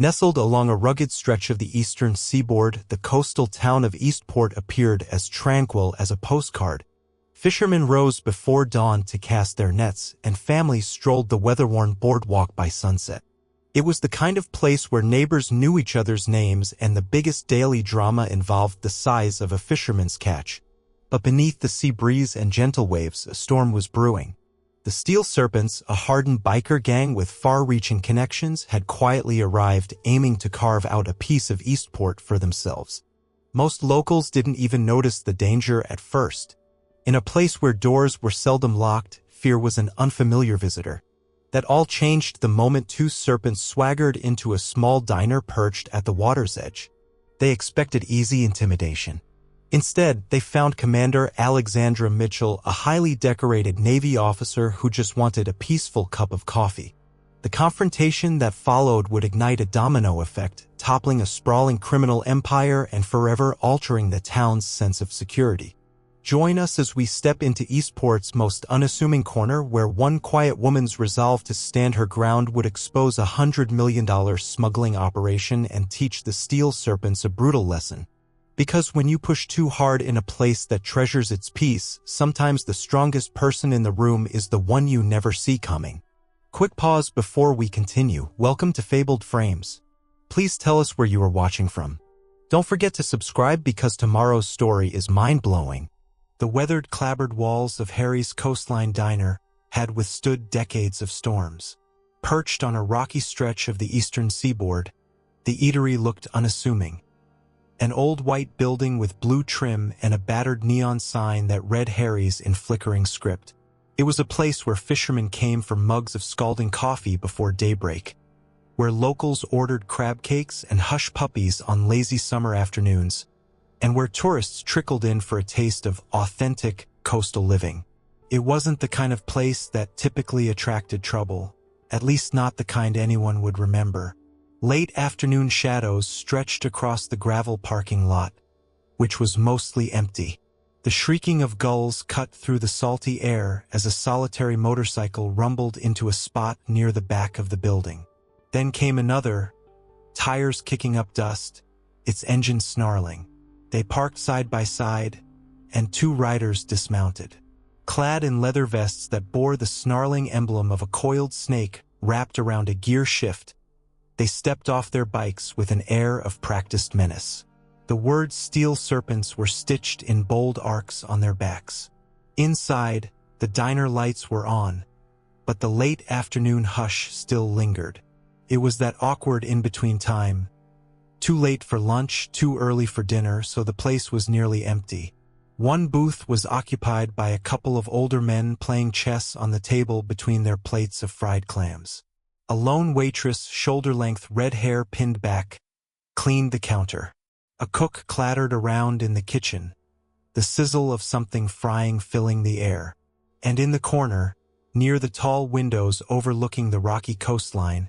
Nestled along a rugged stretch of the eastern seaboard, the coastal town of Eastport appeared as tranquil as a postcard. Fishermen rose before dawn to cast their nets, and families strolled the weather-worn boardwalk by sunset. It was the kind of place where neighbors knew each other's names, and the biggest daily drama involved the size of a fisherman's catch. But beneath the sea breeze and gentle waves, a storm was brewing. The Steel Serpents, a hardened biker gang with far-reaching connections, had quietly arrived, aiming to carve out a piece of Eastport for themselves. Most locals didn't even notice the danger at first. In a place where doors were seldom locked, fear was an unfamiliar visitor. That all changed the moment two serpents swaggered into a small diner perched at the water's edge. They expected easy intimidation. Instead, they found Commander Alexandra Mitchell, a highly decorated Navy officer who just wanted a peaceful cup of coffee. The confrontation that followed would ignite a domino effect, toppling a sprawling criminal empire and forever altering the town's sense of security. Join us as we step into Eastport's most unassuming corner, where one quiet woman's resolve to stand her ground would expose a $100 million smuggling operation and teach the Steel Serpents a brutal lesson. Because when you push too hard in a place that treasures its peace, sometimes the strongest person in the room is the one you never see coming. Quick pause before we continue. Welcome to Fabled Frames. Please tell us where you are watching from. Don't forget to subscribe because tomorrow's story is mind-blowing. The weathered, clapboard walls of Harry's Coastline Diner had withstood decades of storms. Perched on a rocky stretch of the eastern seaboard, the eatery looked unassuming. An old white building with blue trim and a battered neon sign that read Harry's in flickering script. It was a place where fishermen came for mugs of scalding coffee before daybreak, where locals ordered crab cakes and hush puppies on lazy summer afternoons, and where tourists trickled in for a taste of authentic coastal living. It wasn't the kind of place that typically attracted trouble, at least not the kind anyone would remember. Late afternoon shadows stretched across the gravel parking lot, which was mostly empty. The shrieking of gulls cut through the salty air as a solitary motorcycle rumbled into a spot near the back of the building. Then came another, tires kicking up dust, its engine snarling. They parked side by side, and two riders dismounted. Clad in leather vests that bore the snarling emblem of a coiled snake wrapped around a gear shift, they stepped off their bikes with an air of practiced menace. The words Steel Serpents were stitched in bold arcs on their backs. Inside, the diner lights were on, but the late afternoon hush still lingered. It was that awkward in-between time. Too late for lunch, too early for dinner, so the place was nearly empty. One booth was occupied by a couple of older men playing chess on the table between their plates of fried clams. A lone waitress, shoulder-length red hair pinned back, cleaned the counter. A cook clattered around in the kitchen, the sizzle of something frying filling the air. And in the corner, near the tall windows overlooking the rocky coastline,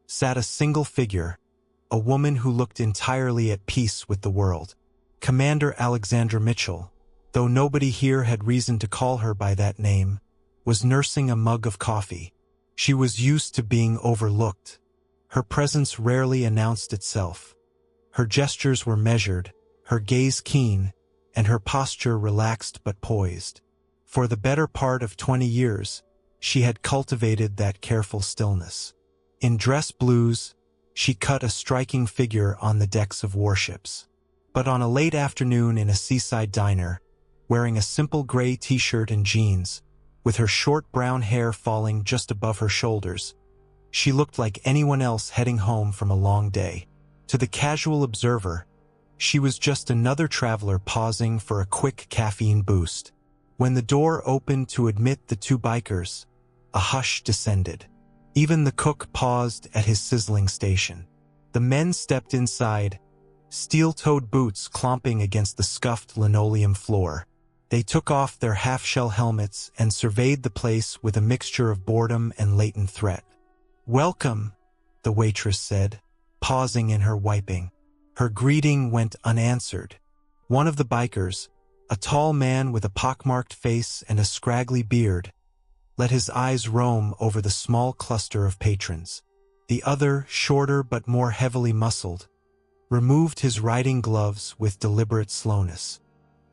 sat a single figure, a woman who looked entirely at peace with the world. Commander Alexandra Mitchell, though nobody here had reason to call her by that name, was nursing a mug of coffee. She was used to being overlooked. Her presence rarely announced itself. Her gestures were measured, her gaze keen, and her posture relaxed but poised. For the better part of 20 years, she had cultivated that careful stillness. In dress blues, she cut a striking figure on the decks of warships. But on a late afternoon in a seaside diner, wearing a simple gray t-shirt and jeans, with her short brown hair falling just above her shoulders, she looked like anyone else heading home from a long day. To the casual observer, she was just another traveler pausing for a quick caffeine boost. When the door opened to admit the two bikers, a hush descended. Even the cook paused at his sizzling station. The men stepped inside, steel-toed boots clomping against the scuffed linoleum floor. They took off their half-shell helmets and surveyed the place with a mixture of boredom and latent threat. "Welcome," the waitress said, pausing in her wiping. Her greeting went unanswered. One of the bikers, a tall man with a pockmarked face and a scraggly beard, let his eyes roam over the small cluster of patrons. The other, shorter but more heavily muscled, removed his riding gloves with deliberate slowness.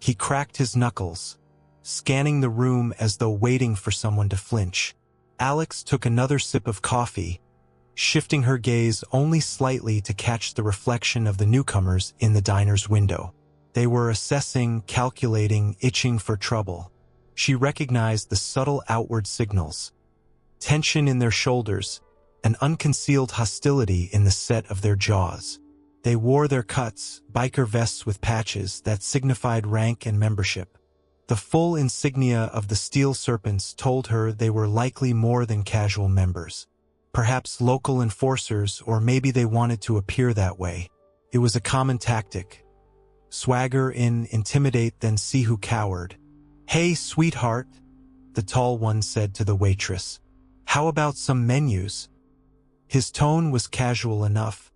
He cracked his knuckles, scanning the room as though waiting for someone to flinch. Alex took another sip of coffee, shifting her gaze only slightly to catch the reflection of the newcomers in the diner's window. They were assessing, calculating, itching for trouble. She recognized the subtle outward signals: tension in their shoulders, and unconcealed hostility in the set of their jaws. They wore their cuts, biker vests with patches that signified rank and membership. The full insignia of the Steel Serpents told her they were likely more than casual members. Perhaps local enforcers, or maybe they wanted to appear that way. It was a common tactic. Swagger in, intimidate, then see who cowered. "Hey, sweetheart," the tall one said to the waitress. "How about some menus?" His tone was casual enough,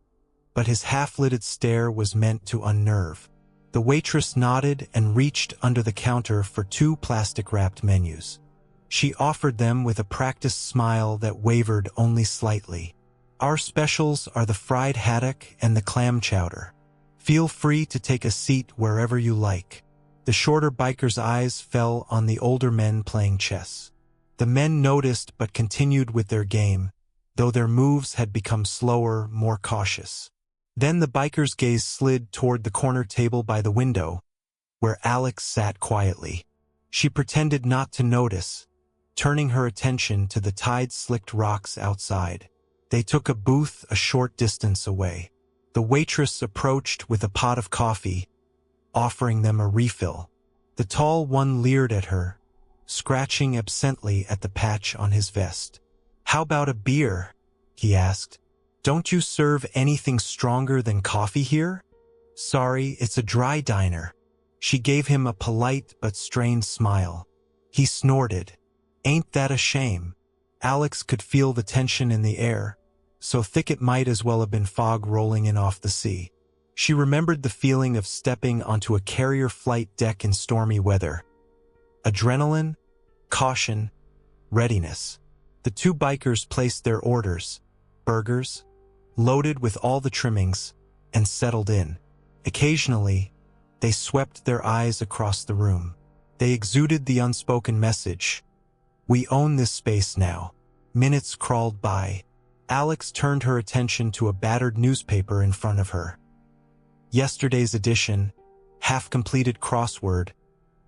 but his half-lidded stare was meant to unnerve. The waitress nodded and reached under the counter for 2 plastic-wrapped menus. She offered them with a practiced smile that wavered only slightly. "Our specials are the fried haddock and the clam chowder. Feel free to take a seat wherever you like." The shorter biker's eyes fell on the older men playing chess. The men noticed but continued with their game, though their moves had become slower, more cautious. Then the biker's gaze slid toward the corner table by the window, where Alex sat quietly. She pretended not to notice, turning her attention to the tide-slicked rocks outside. They took a booth a short distance away. The waitress approached with a pot of coffee, offering them a refill. The tall one leered at her, scratching absently at the patch on his vest. "How about a beer?" he asked. "Don't you serve anything stronger than coffee here?" "Sorry, it's a dry diner." She gave him a polite but strained smile. He snorted. "Ain't that a shame?" Alex could feel the tension in the air, so thick it might as well have been fog rolling in off the sea. She remembered the feeling of stepping onto a carrier flight deck in stormy weather. Adrenaline, caution, readiness. The 2 bikers placed their orders, burgers, loaded with all the trimmings, and settled in. Occasionally, they swept their eyes across the room. They exuded the unspoken message: "We own this space now." Minutes crawled by. Alex turned her attention to a battered newspaper in front of her. Yesterday's edition, half-completed crossword,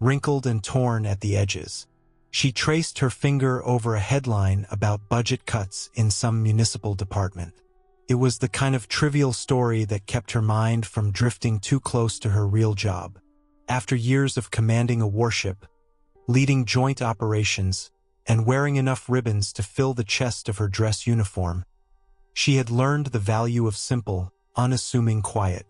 wrinkled and torn at the edges. She traced her finger over a headline about budget cuts in some municipal department. It was the kind of trivial story that kept her mind from drifting too close to her real job. After years of commanding a warship, leading joint operations, and wearing enough ribbons to fill the chest of her dress uniform, she had learned the value of simple, unassuming quiet.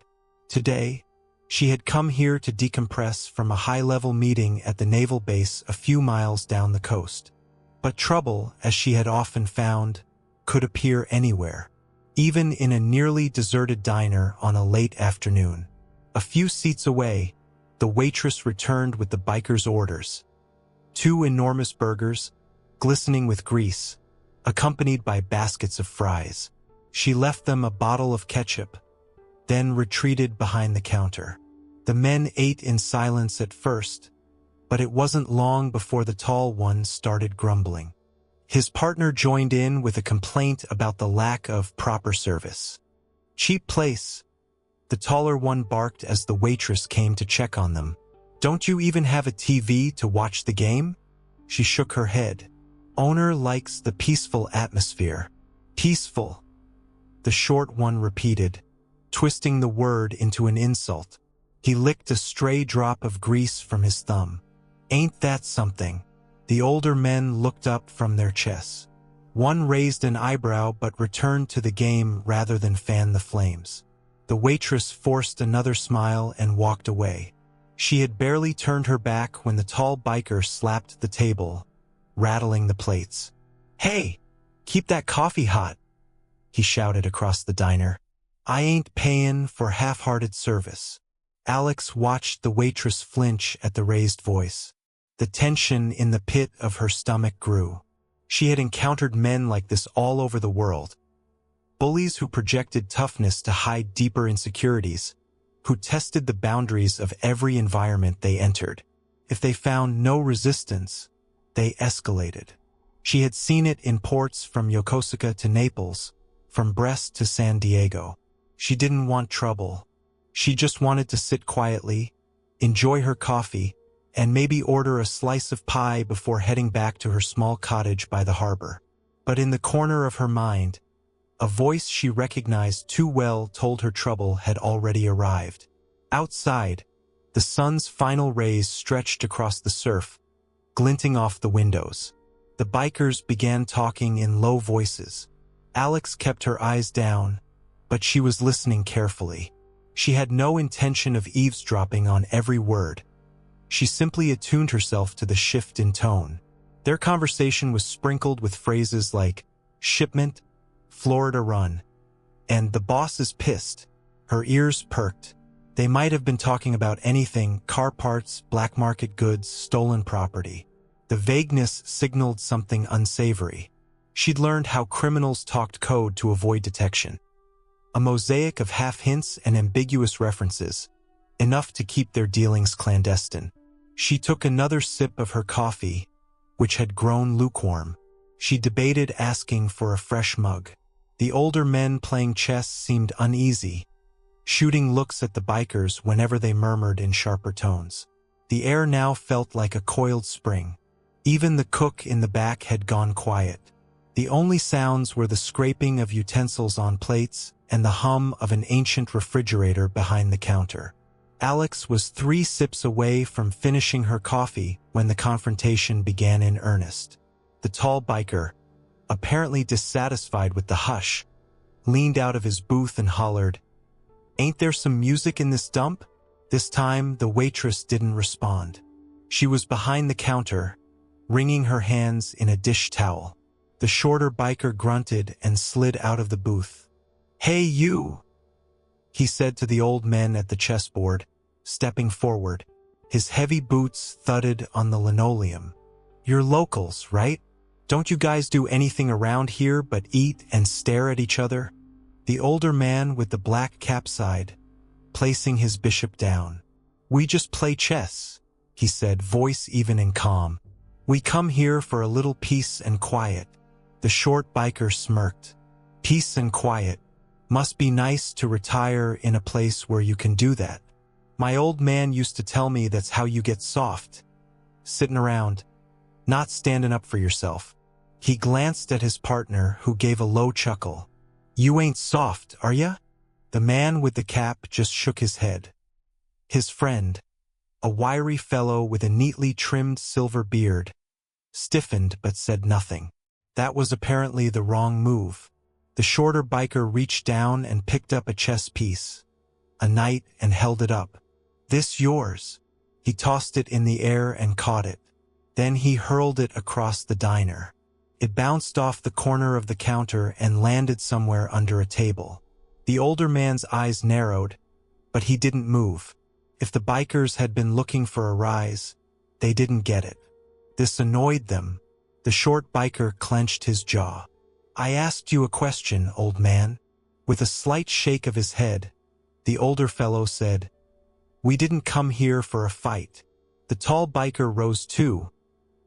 Today, she had come here to decompress from a high-level meeting at the naval base a few miles down the coast. But trouble, as she had often found, could appear anywhere, even in a nearly deserted diner on a late afternoon. A few seats away, the waitress returned with the biker's orders. 2 enormous burgers, glistening with grease, accompanied by baskets of fries. She left them a bottle of ketchup, then retreated behind the counter. The men ate in silence at first, but it wasn't long before the tall one started grumbling. His partner joined in with a complaint about the lack of proper service. "Cheap place," the taller one barked as the waitress came to check on them. "Don't you even have a TV to watch the game?" She shook her head. "Owner likes the peaceful atmosphere." "Peaceful," the short one repeated, twisting the word into an insult. He licked a stray drop of grease from his thumb. "Ain't that something?" The older men looked up from their chess. One raised an eyebrow but returned to the game rather than fan the flames. The waitress forced another smile and walked away. She had barely turned her back when the tall biker slapped the table, rattling the plates. "Hey, keep that coffee hot," he shouted across the diner. "I ain't payin' for half-hearted service." Alex watched the waitress flinch at the raised voice. The tension in the pit of her stomach grew. She had encountered men like this all over the world. bullies who projected toughness to hide deeper insecurities, who tested the boundaries of every environment they entered. If they found no resistance, they escalated. She had seen it in ports from Yokosuka to Naples, from Brest to San Diego. She didn't want trouble. She just wanted to sit quietly, enjoy her coffee, and maybe order a slice of pie before heading back to her small cottage by the harbor. But in the corner of her mind, a voice she recognized too well told her trouble had already arrived. Outside, the sun's final rays stretched across the surf, glinting off the windows. The bikers began talking in low voices. Alex kept her eyes down, but she was listening carefully. She had no intention of eavesdropping on every word. She simply attuned herself to the shift in tone. Their conversation was sprinkled with phrases like, shipment, Florida run, and the boss is pissed. Her ears perked. They might have been talking about anything, car parts, black market goods, stolen property. The vagueness signaled something unsavory. She'd learned how criminals talked code to avoid detection. A mosaic of half hints and ambiguous references, enough to keep their dealings clandestine. She took another sip of her coffee, which had grown lukewarm. She debated asking for a fresh mug. The older men playing chess seemed uneasy, shooting looks at the bikers whenever they murmured in sharper tones. The air now felt like a coiled spring. Even the cook in the back had gone quiet. The only sounds were the scraping of utensils on plates and the hum of an ancient refrigerator behind the counter. Alex was 3 sips away from finishing her coffee when the confrontation began in earnest. The tall biker, apparently dissatisfied with the hush, leaned out of his booth and hollered, "Ain't there some music in this dump?" This time, the waitress didn't respond. She was behind the counter, wringing her hands in a dish towel. The shorter biker grunted and slid out of the booth. "Hey, you," he said to the old men at the chessboard, stepping forward. His heavy boots thudded on the linoleum. "You're locals, right? Don't you guys do anything around here but eat and stare at each other?" The older man with the black cap sighed, placing his bishop down. "We just play chess," he said, voice even and calm. "We come here for a little peace and quiet." The short biker smirked. "Peace and quiet. Must be nice to retire in a place where you can do that. My old man used to tell me that's how you get soft. Sitting around, not standing up for yourself." He glanced at his partner, who gave a low chuckle. "You ain't soft, are ya?" The man with the cap just shook his head. His friend, a wiry fellow with a neatly trimmed silver beard, stiffened but said nothing. That was apparently the wrong move. The shorter biker reached down and picked up a chess piece, a knight, and held it up. "This yours?" He tossed it in the air and caught it. Then he hurled it across the diner. It bounced off the corner of the counter and landed somewhere under a table. The older man's eyes narrowed, but he didn't move. If the bikers had been looking for a rise, they didn't get it. This annoyed them. The short biker clenched his jaw. "I asked you a question, old man." With a slight shake of his head, the older fellow said, "We didn't come here for a fight." The tall biker rose too,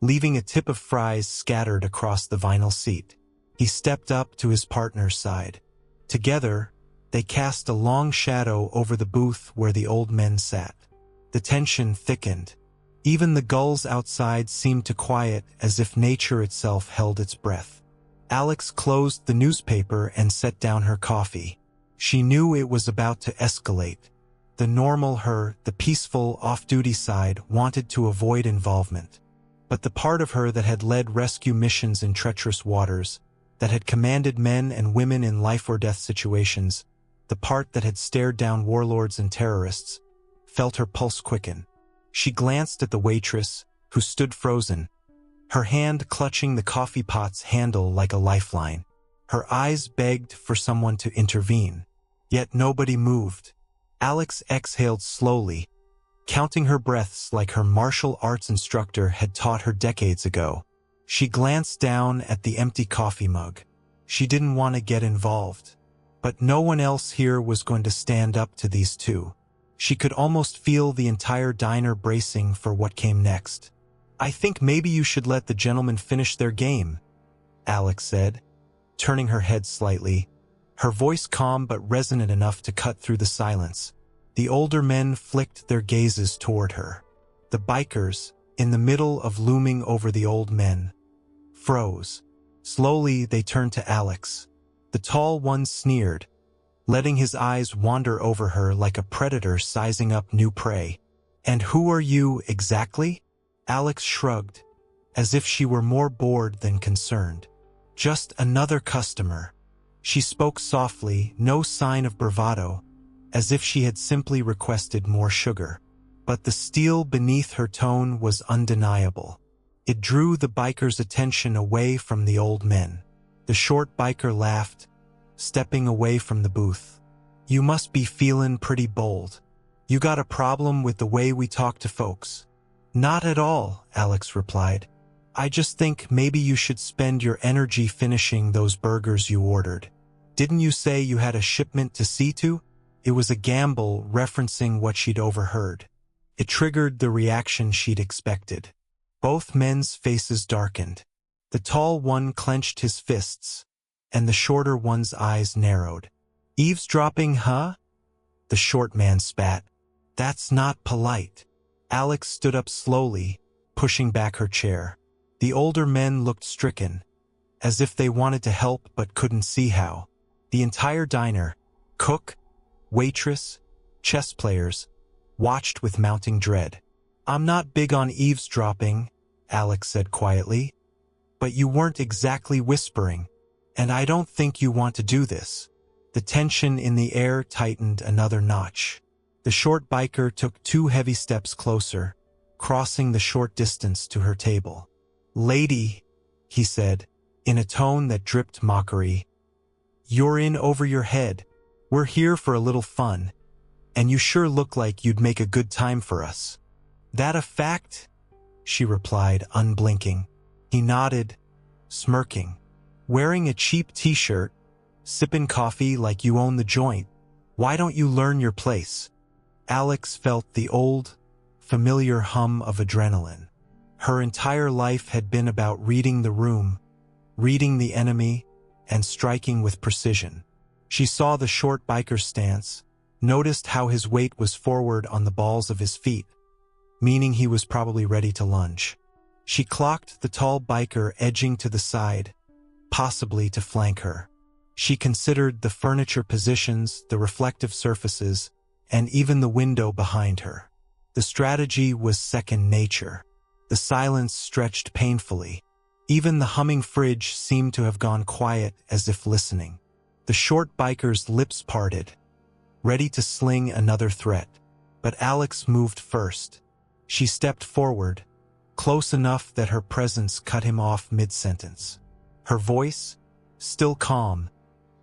leaving a tip of fries scattered across the vinyl seat. He stepped up to his partner's side. Together, they cast a long shadow over the booth where the old men sat. The tension thickened. Even the gulls outside seemed to quiet, as if nature itself held its breath. Alex closed the newspaper and set down her coffee. She knew it was about to escalate. The normal her, the peaceful, off-duty side, wanted to avoid involvement. But the part of her that had led rescue missions in treacherous waters, that had commanded men and women in life-or-death situations, the part that had stared down warlords and terrorists, felt her pulse quicken. She glanced at the waitress, who stood frozen, her hand clutching the coffee pot's handle like a lifeline. Her eyes begged for someone to intervene. Yet nobody moved. Alex exhaled slowly, counting her breaths like her martial arts instructor had taught her decades ago. She glanced down at the empty coffee mug. She didn't want to get involved. But no one else here was going to stand up to these two. She could almost feel the entire diner bracing for what came next. "I think maybe you should let the gentlemen finish their game," Alex said, turning her head slightly, her voice calm but resonant enough to cut through the silence. The older men flicked their gazes toward her. The bikers, in the middle of looming over the old men, froze. Slowly they turned to Alex. The tall one sneered, letting his eyes wander over her like a predator sizing up new prey. "And who are you exactly?" Alex shrugged, as if she were more bored than concerned. "Just another customer." She spoke softly, no sign of bravado, as if she had simply requested more sugar. But the steel beneath her tone was undeniable. It drew the biker's attention away from the old men. The short biker laughed, stepping away from the booth. "You must be feelin' pretty bold. You got a problem with the way we talk to folks?" "Not at all," Alex replied. "I just think maybe you should spend your energy finishing those burgers you ordered. Didn't you say you had a shipment to see to?" It was a gamble, referencing what she'd overheard. It triggered the reaction she'd expected. Both men's faces darkened. The tall one clenched his fists, and the shorter one's eyes narrowed. "Eavesdropping, huh?" The short man spat. "That's not polite." Alex stood up slowly, pushing back her chair. The older men looked stricken, as if they wanted to help but couldn't see how. The entire diner, cook, waitress, chess players, watched with mounting dread. "I'm not big on eavesdropping," Alex said quietly. "But you weren't exactly whispering, and I don't think you want to do this." The tension in the air tightened another notch. The short biker took 2 heavy steps closer, crossing the short distance to her table. "Lady," he said, in a tone that dripped mockery, "you're in over your head. We're here for a little fun, and you sure look like you'd make a good time for us." "That a fact?" she replied, unblinking. He nodded, smirking. "Wearing a cheap t-shirt, sipping coffee like you own the joint. Why don't you learn your place?" Alex felt the old, familiar hum of adrenaline. Her entire life had been about reading the room, reading the enemy, and striking with precision. She saw the short biker's stance, noticed how his weight was forward on the balls of his feet, meaning he was probably ready to lunge. She clocked the tall biker edging to the side, possibly to flank her. She considered the furniture positions, the reflective surfaces, and even the window behind her. The strategy was second nature. The silence stretched painfully. Even the humming fridge seemed to have gone quiet, as if listening. The short biker's lips parted, ready to sling another threat. But Alex moved first. She stepped forward, close enough that her presence cut him off mid-sentence. Her voice, still calm,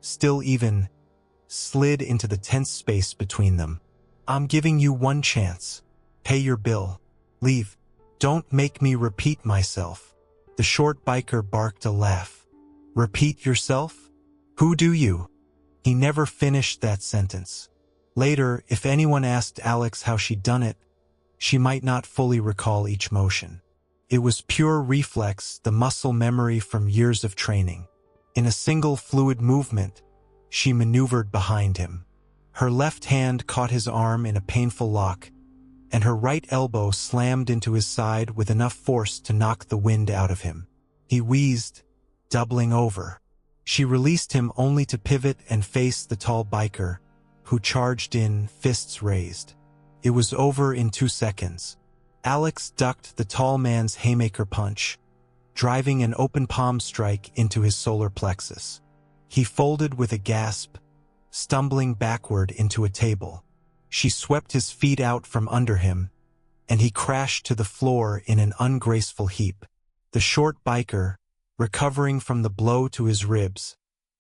still even, slid into the tense space between them. "I'm giving you one chance. Pay your bill. Leave. Don't make me repeat myself." The short biker barked a laugh. "Repeat yourself? Who do you?" He never finished that sentence. Later, if anyone asked Alex how she'd done it, she might not fully recall each motion. It was pure reflex, the muscle memory from years of training. In a single fluid movement, she maneuvered behind him. Her left hand caught his arm in a painful lock, and her right elbow slammed into his side with enough force to knock the wind out of him. He wheezed, doubling over. She released him only to pivot and face the tall biker, who charged in, fists raised. It was over in 2 seconds. Alex ducked the tall man's haymaker punch, driving an open palm strike into his solar plexus. He folded with a gasp, stumbling backward into a table. She swept his feet out from under him, and he crashed to the floor in an ungraceful heap. The short biker, recovering from the blow to his ribs,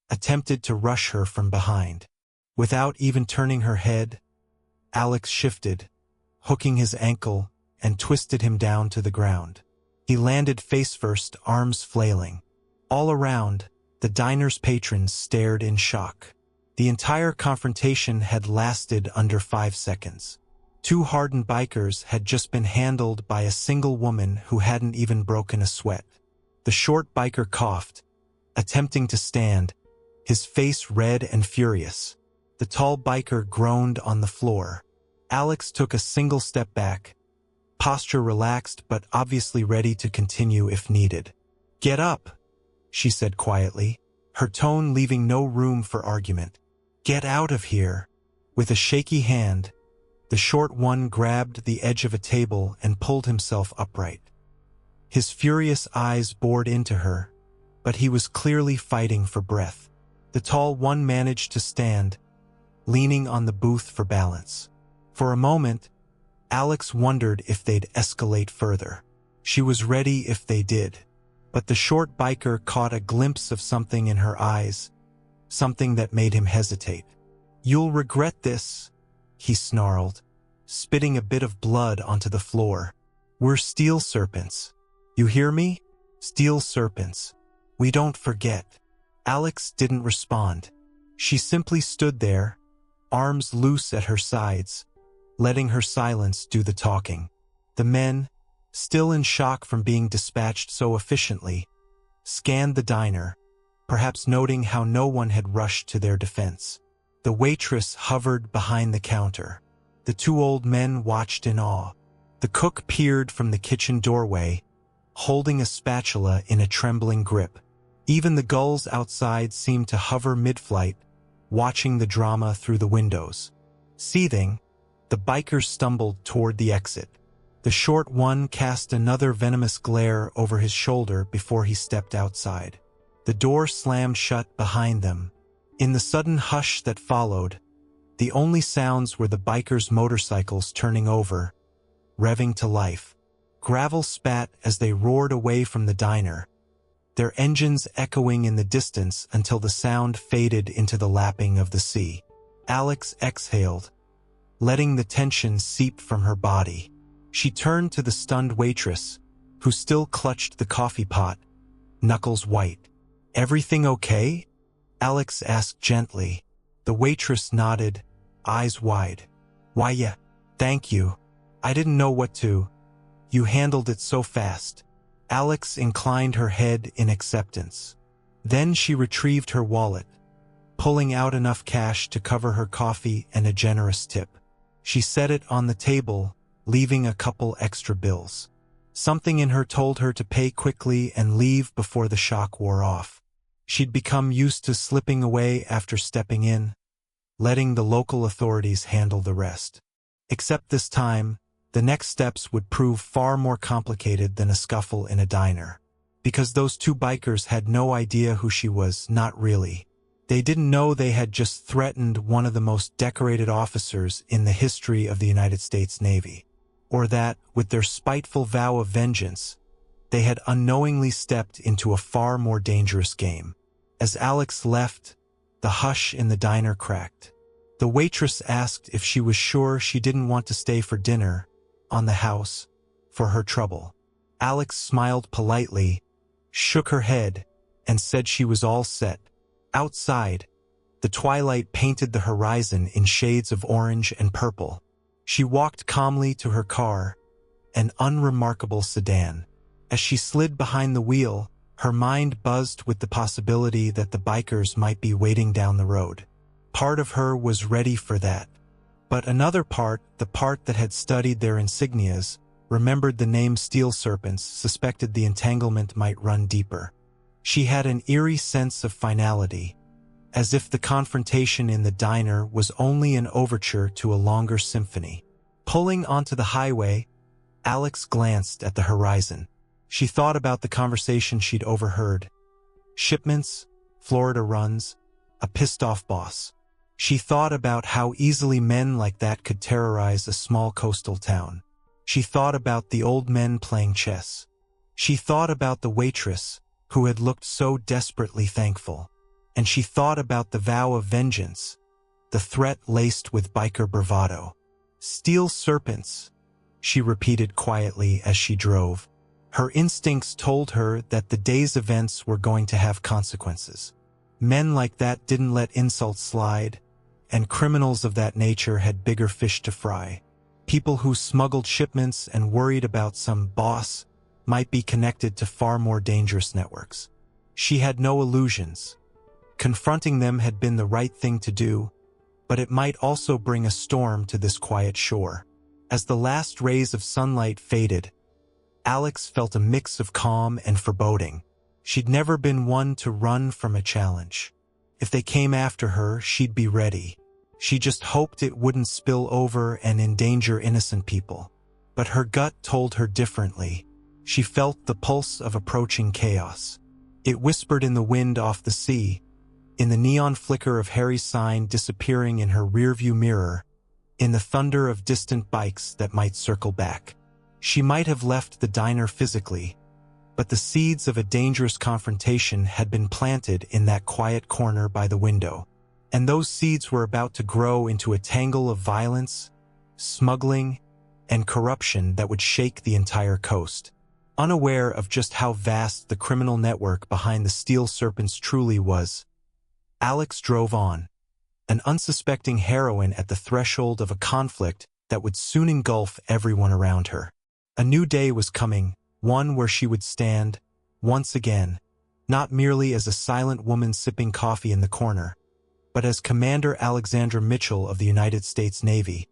attempted to rush her from behind. Without even turning her head, Alex shifted, hooking his ankle, and twisted him down to the ground. He landed face first, arms flailing. All around, the diner's patrons stared in shock. The entire confrontation had lasted under 5 seconds. 2 hardened bikers had just been handled by a single woman who hadn't even broken a sweat. The short biker coughed, attempting to stand, his face red and furious. The tall biker groaned on the floor. Alex took a single step back, posture relaxed but obviously ready to continue if needed. "Get up," she said quietly, her tone leaving no room for argument. "Get out of here." With a shaky hand, the short one grabbed the edge of a table and pulled himself upright. His furious eyes bored into her, but he was clearly fighting for breath. The tall one managed to stand, leaning on the booth for balance. For a moment, Alex wondered if they'd escalate further. She was ready if they did. But the short biker caught a glimpse of something in her eyes, something that made him hesitate. "You'll regret this," he snarled, spitting a bit of blood onto the floor. "We're Steel Serpents. You hear me? Steel Serpents. We don't forget." Alex didn't respond. She simply stood there, arms loose at her sides, letting her silence do the talking. The men, still in shock from being dispatched so efficiently, scanned the diner, perhaps noting how no one had rushed to their defense. The waitress hovered behind the counter. The 2 old men watched in awe. The cook peered from the kitchen doorway, holding a spatula in a trembling grip. Even the gulls outside seemed to hover mid-flight, watching the drama through the windows. Seething, the bikers stumbled toward the exit. The short one cast another venomous glare over his shoulder before he stepped outside. The door slammed shut behind them. In the sudden hush that followed, the only sounds were the bikers' motorcycles turning over, revving to life. Gravel spat as they roared away from the diner, their engines echoing in the distance until the sound faded into the lapping of the sea. Alex exhaled, letting the tension seep from her body. She turned to the stunned waitress, who still clutched the coffee pot, knuckles white. "Everything okay?" Alex asked gently. The waitress nodded, eyes wide. "Why, yeah, thank you. I didn't know what to. You handled it so fast." Alex inclined her head in acceptance. Then she retrieved her wallet, pulling out enough cash to cover her coffee and a generous tip. She set it on the table, leaving a couple extra bills. Something in her told her to pay quickly and leave before the shock wore off. She'd become used to slipping away after stepping in, letting the local authorities handle the rest. Except this time, the next steps would prove far more complicated than a scuffle in a diner. Because those 2 bikers had no idea who she was, not really. They didn't know they had just threatened one of the most decorated officers in the history of the United States Navy. Or that, with their spiteful vow of vengeance, they had unknowingly stepped into a far more dangerous game. As Alex left, the hush in the diner cracked. The waitress asked if she was sure she didn't want to stay for dinner, on the house, for her trouble. Alex smiled politely, shook her head, and said she was all set. Outside, the twilight painted the horizon in shades of orange and purple. She walked calmly to her car, an unremarkable sedan. As she slid behind the wheel, her mind buzzed with the possibility that the bikers might be waiting down the road. Part of her was ready for that. But another part, the part that had studied their insignias, remembered the name Steel Serpents, suspected the entanglement might run deeper. She had an eerie sense of finality, as if the confrontation in the diner was only an overture to a longer symphony. Pulling onto the highway, Alex glanced at the horizon. She thought about the conversation she'd overheard. Shipments, Florida runs, a pissed-off boss. She thought about how easily men like that could terrorize a small coastal town. She thought about the old men playing chess. She thought about the waitress, who had looked so desperately thankful. And she thought about the vow of vengeance, the threat laced with biker bravado. "Steel Serpents," she repeated quietly as she drove. Her instincts told her that the day's events were going to have consequences. Men like that didn't let insults slide, and criminals of that nature had bigger fish to fry. People who smuggled shipments and worried about some boss might be connected to far more dangerous networks. She had no illusions. Confronting them had been the right thing to do, but it might also bring a storm to this quiet shore. As the last rays of sunlight faded, Alex felt a mix of calm and foreboding. She'd never been one to run from a challenge. If they came after her, she'd be ready. She just hoped it wouldn't spill over and endanger innocent people. But her gut told her differently. She felt the pulse of approaching chaos. It whispered in the wind off the sea, in the neon flicker of Harry's sign disappearing in her rearview mirror, in the thunder of distant bikes that might circle back. She might have left the diner physically, but the seeds of a dangerous confrontation had been planted in that quiet corner by the window. And those seeds were about to grow into a tangle of violence, smuggling, and corruption that would shake the entire coast. Unaware of just how vast the criminal network behind the Steel Serpents truly was, Alex drove on, an unsuspecting heroine at the threshold of a conflict that would soon engulf everyone around her. A new day was coming, one where she would stand, once again, not merely as a silent woman sipping coffee in the corner, but as Commander Alexandra Mitchell of the United States Navy,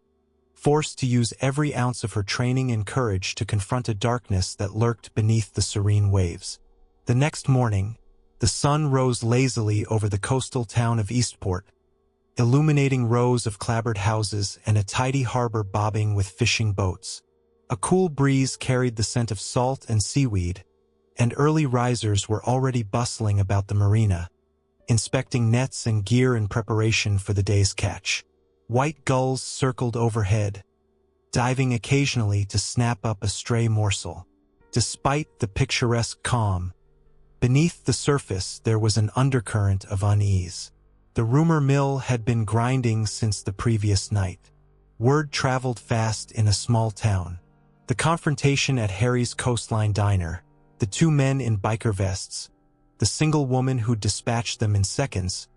forced to use every ounce of her training and courage to confront a darkness that lurked beneath the serene waves. The next morning, the sun rose lazily over the coastal town of Eastport, illuminating rows of clapboard houses and a tidy harbor bobbing with fishing boats. A cool breeze carried the scent of salt and seaweed, and early risers were already bustling about the marina, inspecting nets and gear in preparation for the day's catch. White gulls circled overhead, diving occasionally to snap up a stray morsel. Despite the picturesque calm, beneath the surface there was an undercurrent of unease. The rumor mill had been grinding since the previous night. Word traveled fast in a small town. The confrontation at Harry's coastline diner, the two men in biker vests, the single woman who dispatched them in seconds,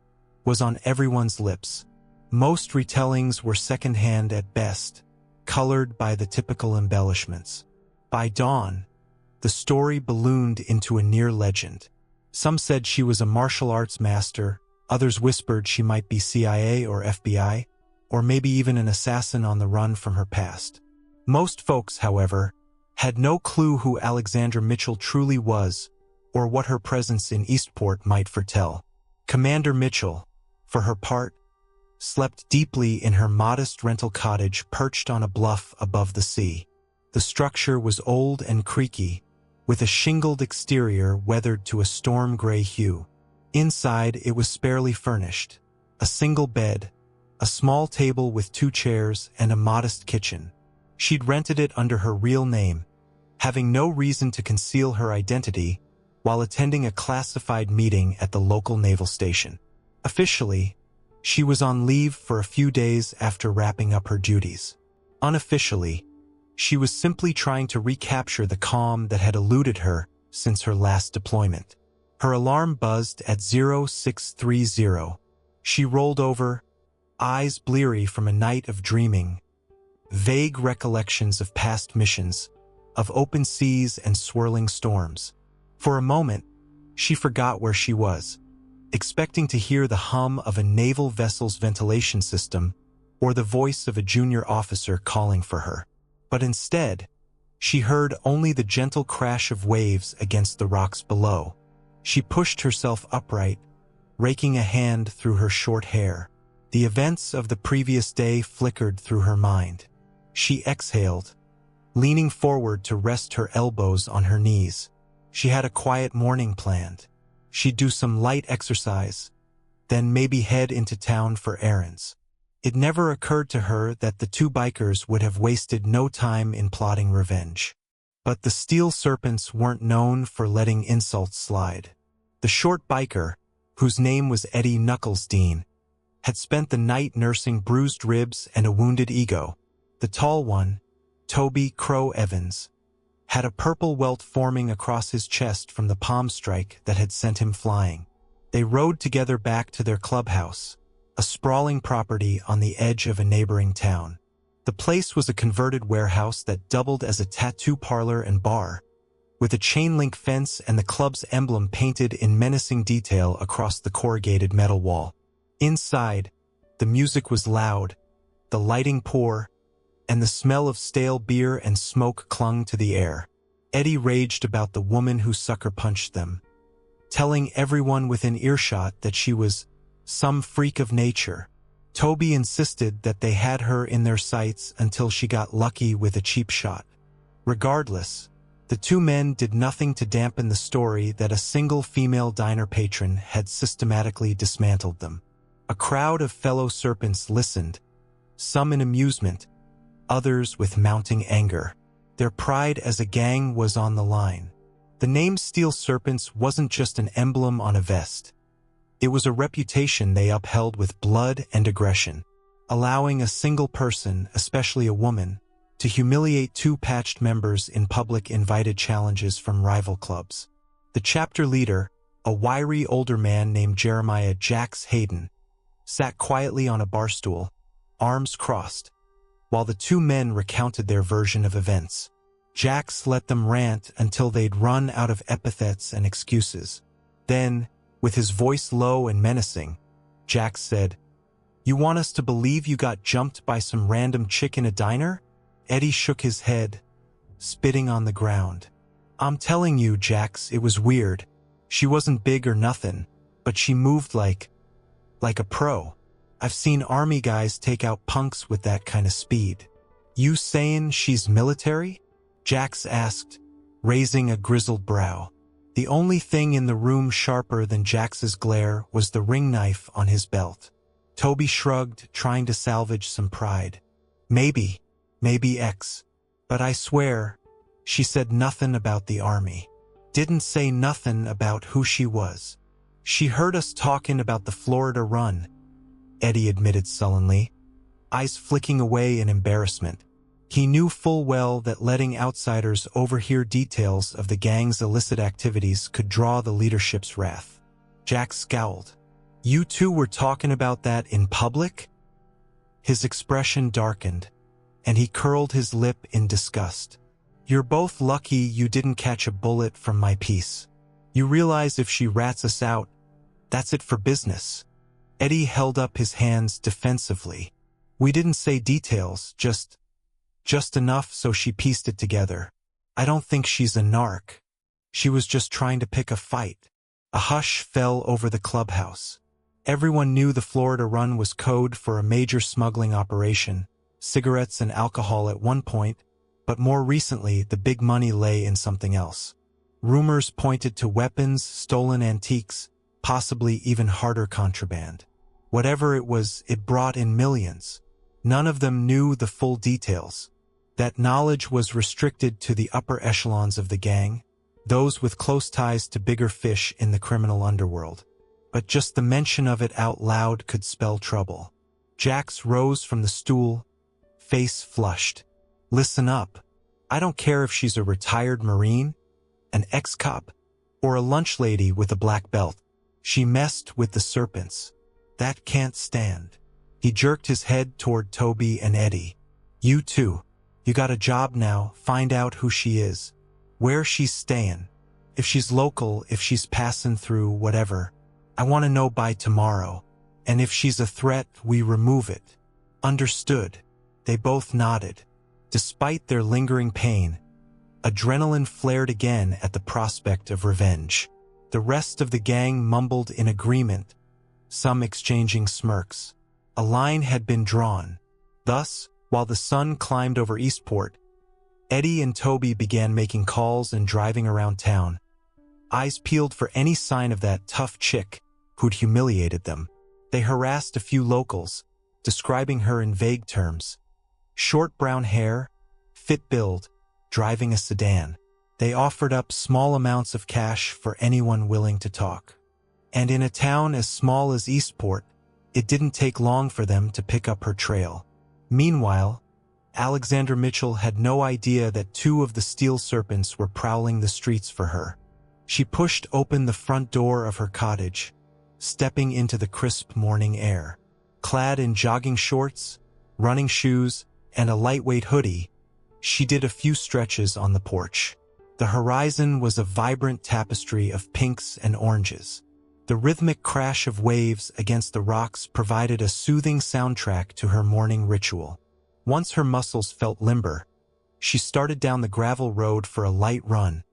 was on everyone's lips. Most retellings were second-hand at best, colored by the typical embellishments. By dawn, the story ballooned into a near legend. Some said she was a martial arts master, others whispered she might be CIA or FBI, or maybe even an assassin on the run from her past. Most folks, however, had no clue who Alexandra Mitchell truly was, or what her presence in Eastport might foretell. Commander Mitchell, for her part, slept deeply in her modest rental cottage perched on a bluff above the sea. The structure was old and creaky, with a shingled exterior weathered to a storm-gray hue. Inside, it was sparely furnished. A single bed, a small table with 2 chairs, and a modest kitchen. She'd rented it under her real name, having no reason to conceal her identity while attending a classified meeting at the local naval station. Officially, she was on leave for a few days after wrapping up her duties. Unofficially, she was simply trying to recapture the calm that had eluded her since her last deployment. Her alarm buzzed at 0630. She rolled over, eyes bleary from a night of dreaming, vague recollections of past missions, of open seas and swirling storms. For a moment, she forgot where she was, expecting to hear the hum of a naval vessel's ventilation system or the voice of a junior officer calling for her. But instead, she heard only the gentle crash of waves against the rocks below. She pushed herself upright, raking a hand through her short hair. The events of the previous day flickered through her mind. She exhaled, leaning forward to rest her elbows on her knees. She had a quiet morning planned. She'd do some light exercise, then maybe head into town for errands. It never occurred to her that the two bikers would have wasted no time in plotting revenge. But the Steel Serpents weren't known for letting insults slide. The short biker, whose name was Eddie Knuckles-Dean, had spent the night nursing bruised ribs and a wounded ego. The tall one, Toby Crow Evans, had a purple welt forming across his chest from the palm strike that had sent him flying. They rode together back to their clubhouse, a sprawling property on the edge of a neighboring town. The place was a converted warehouse that doubled as a tattoo parlor and bar, with a chain-link fence and the club's emblem painted in menacing detail across the corrugated metal wall. Inside, the music was loud, the lighting poor, and the smell of stale beer and smoke clung to the air. Eddie raged about the woman who sucker-punched them, telling everyone within earshot that she was some freak of nature. Toby insisted that they had her in their sights until she got lucky with a cheap shot. Regardless, the two men did nothing to dampen the story that a single female diner patron had systematically dismantled them. A crowd of fellow serpents listened, some in amusement, others with mounting anger. Their pride as a gang was on the line. The name Steel Serpents wasn't just an emblem on a vest. It was a reputation they upheld with blood and aggression, allowing a single person, especially a woman, to humiliate two patched members in public invited challenges from rival clubs. The chapter leader, a wiry older man named Jeremiah Jax Hayden, sat quietly on a bar stool, arms crossed, while the two men recounted their version of events. Jax let them rant until they'd run out of epithets and excuses. Then, with his voice low and menacing, Jax said, "You want us to believe you got jumped by some random chick in a diner?" Eddie shook his head, spitting on the ground. "I'm telling you, Jax, it was weird. She wasn't big or nothing, but she moved like a pro. I've seen army guys take out punks with that kind of speed." "You saying she's military?" Jax asked, raising a grizzled brow. The only thing in the room sharper than Jax's glare was the ring knife on his belt. Toby shrugged, trying to salvage some pride. Maybe X. But I swear, she said nothing about the army. Didn't say nothing about who she was. She heard us talking about the Florida run," Eddie admitted sullenly, eyes flicking away in embarrassment. He knew full well that letting outsiders overhear details of the gang's illicit activities could draw the leadership's wrath. Jack scowled. "You two were talking about that in public?" His expression darkened, and he curled his lip in disgust. "You're both lucky you didn't catch a bullet from my piece. You realize if she rats us out, that's it for business." Eddie held up his hands defensively. "We didn't say details, just enough so she pieced it together. I don't think she's a narc. She was just trying to pick a fight." A hush fell over the clubhouse. Everyone knew the Florida run was code for a major smuggling operation, cigarettes and alcohol at one point, but more recently the big money lay in something else. Rumors pointed to weapons, stolen antiques, possibly even harder contraband. Whatever it was, it brought in millions. None of them knew the full details. That knowledge was restricted to the upper echelons of the gang, those with close ties to bigger fish in the criminal underworld. But just the mention of it out loud could spell trouble. Jax rose from the stool, face flushed. "Listen up. I don't care if she's a retired Marine, an ex-cop, or a lunch lady with a black belt. She messed with the Serpents. That can't stand." He jerked his head toward Toby and Eddie. "You two, you got a job now. Find out who she is, where she's staying, if she's local, if she's passing through, whatever. I want to know by tomorrow. And if she's a threat, we remove it. Understood?" They both nodded. Despite their lingering pain, adrenaline flared again at the prospect of revenge. The rest of the gang mumbled in agreement, some exchanging smirks. A line had been drawn. Thus, while the sun climbed over Eastport, Eddie and Toby began making calls and driving around town, eyes peeled for any sign of that tough chick who'd humiliated them. They harassed a few locals, describing her in vague terms. Short brown hair, fit build, driving a sedan. They offered up small amounts of cash for anyone willing to talk. And in a town as small as Eastport, it didn't take long for them to pick up her trail. Meanwhile, Alexandra Mitchell had no idea that two of the Steel Serpents were prowling the streets for her. She pushed open the front door of her cottage, stepping into the crisp morning air. Clad in jogging shorts, running shoes, and a lightweight hoodie, she did a few stretches on the porch. The horizon was a vibrant tapestry of pinks and oranges. The rhythmic crash of waves against the rocks provided a soothing soundtrack to her morning ritual. Once her muscles felt limber, she started down the gravel road for a light run,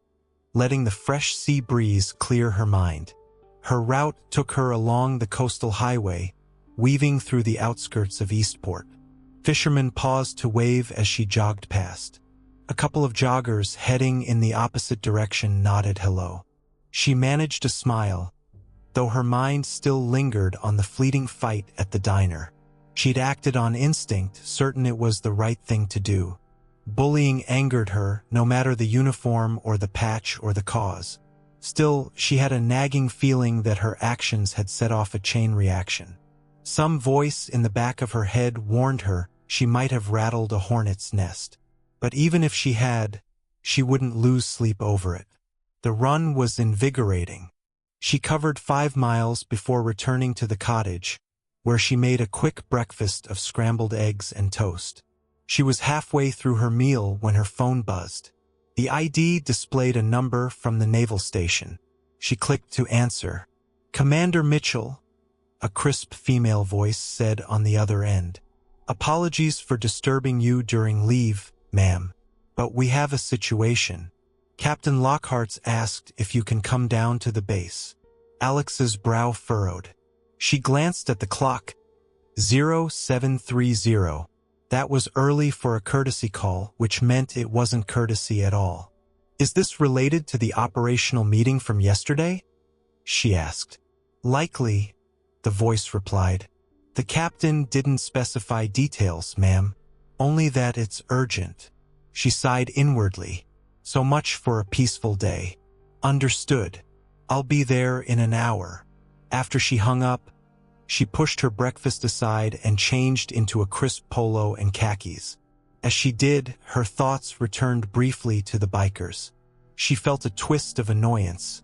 letting the fresh sea breeze clear her mind. Her route took her along the coastal highway, weaving through the outskirts of Eastport. Fishermen paused to wave as she jogged past. A couple of joggers heading in the opposite direction nodded hello. She managed to smile, though her mind still lingered on the fleeting fight at the diner. She'd acted on instinct, certain it was the right thing to do. Bullying angered her, no matter the uniform or the patch or the cause. Still, she had a nagging feeling that her actions had set off a chain reaction. Some voice in the back of her head warned her she might have rattled a hornet's nest. But even if she had, she wouldn't lose sleep over it. The run was invigorating. She covered 5 miles before returning to the cottage, where she made a quick breakfast of scrambled eggs and toast. She was halfway through her meal when her phone buzzed. The ID displayed a number from the naval station. She clicked to answer. "Commander Mitchell," a crisp female voice said on the other end. "Apologies for disturbing you during leave, ma'am, but we have a situation. Captain Lockhart's asked if you can come down to the base." Alex's brow furrowed. She glanced at the clock. 0730. That was early for a courtesy call, which meant it wasn't courtesy at all. "Is this related to the operational meeting from yesterday?" she asked. "Likely," the voice replied. "The captain didn't specify details, ma'am, only that it's urgent." She sighed inwardly. So much for a peaceful day. "Understood. I'll be there in an hour." After she hung up, she pushed her breakfast aside and changed into a crisp polo and khakis. As she did, her thoughts returned briefly to the bikers. She felt a twist of annoyance.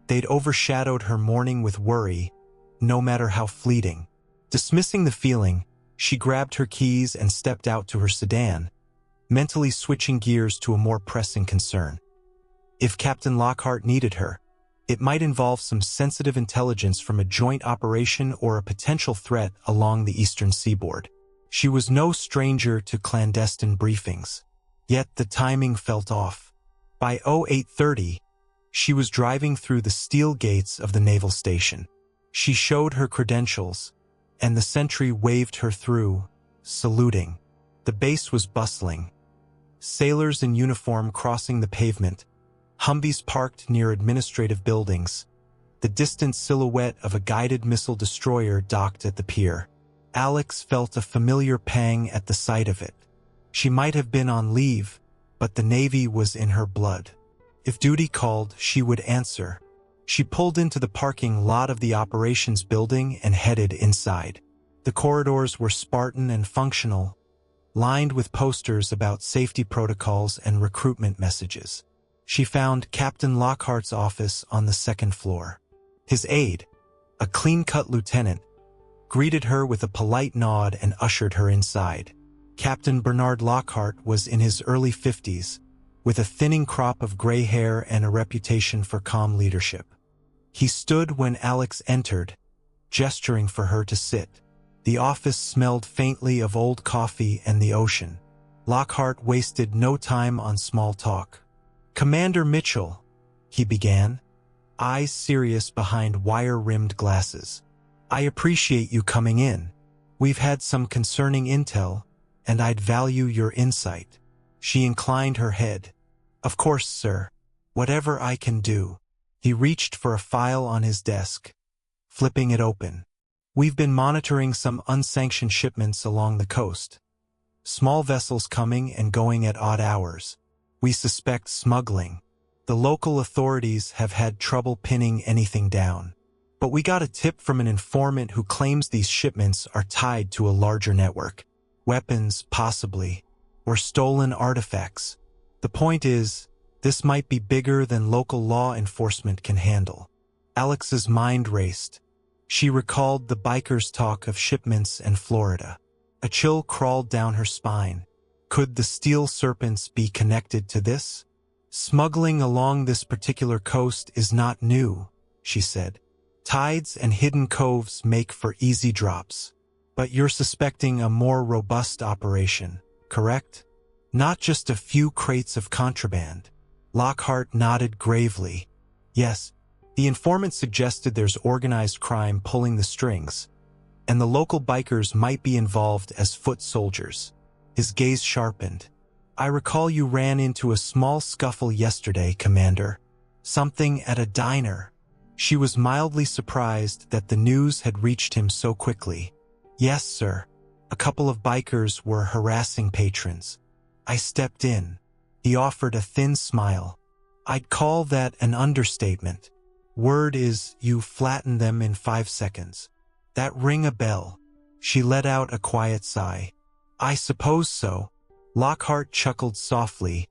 They'd overshadowed her morning with worry, no matter how fleeting. Dismissing the feeling, she grabbed her keys and stepped out to her sedan, mentally switching gears to a more pressing concern. If Captain Lockhart needed her, it might involve some sensitive intelligence from a joint operation or a potential threat along the eastern seaboard. She was no stranger to clandestine briefings, yet the timing felt off. By 0830, she was driving through the steel gates of the naval station. She showed her credentials, and the sentry waved her through, saluting. The base was bustling. Sailors in uniform crossing the pavement, Humvees parked near administrative buildings, the distant silhouette of a guided missile destroyer docked at the pier. Alex felt a familiar pang at the sight of it. She might have been on leave, but the Navy was in her blood. If duty called, she would answer. She pulled into the parking lot of the operations building and headed inside. The corridors were Spartan and functional, lined with posters about safety protocols and recruitment messages. She found Captain Lockhart's office on the 2nd floor. His aide, a clean-cut lieutenant, greeted her with a polite nod and ushered her inside. Captain Bernard Lockhart was in his early 50s, with a thinning crop of gray hair and a reputation for calm leadership. He stood when Alex entered, gesturing for her to sit. The office smelled faintly of old coffee and the ocean. Lockhart wasted no time on small talk. "Commander Mitchell," he began, eyes serious behind wire-rimmed glasses. "I appreciate you coming in. We've had some concerning intel, and I'd value your insight." She inclined her head. "Of course, sir. Whatever I can do." He reached for a file on his desk, flipping it open. "We've been monitoring some unsanctioned shipments along the coast. Small vessels coming and going at odd hours. We suspect smuggling. The local authorities have had trouble pinning anything down. But we got a tip from an informant who claims these shipments are tied to a larger network. Weapons, possibly, or stolen artifacts. The point is, this might be bigger than local law enforcement can handle." Alex's mind raced. She recalled the bikers' talk of shipments in Florida. A chill crawled down her spine. Could the Steel Serpents be connected to this? Smuggling along this particular coast is not new, she said. Tides and hidden coves make for easy drops. But you're suspecting a more robust operation, correct? Not just a few crates of contraband. Lockhart nodded gravely. Yes, the informant suggested there's organized crime pulling the strings, and the local bikers might be involved as foot soldiers. His gaze sharpened. I recall you ran into a small scuffle yesterday, Commander. Something at a diner. She was mildly surprised that the news had reached him so quickly. Yes, sir. A couple of bikers were harassing patrons. I stepped in. He offered a thin smile. I'd call that an understatement. Word is you flattened them in 5 seconds. That ring a bell. She let out a quiet sigh. I suppose so. Lockhart chuckled softly,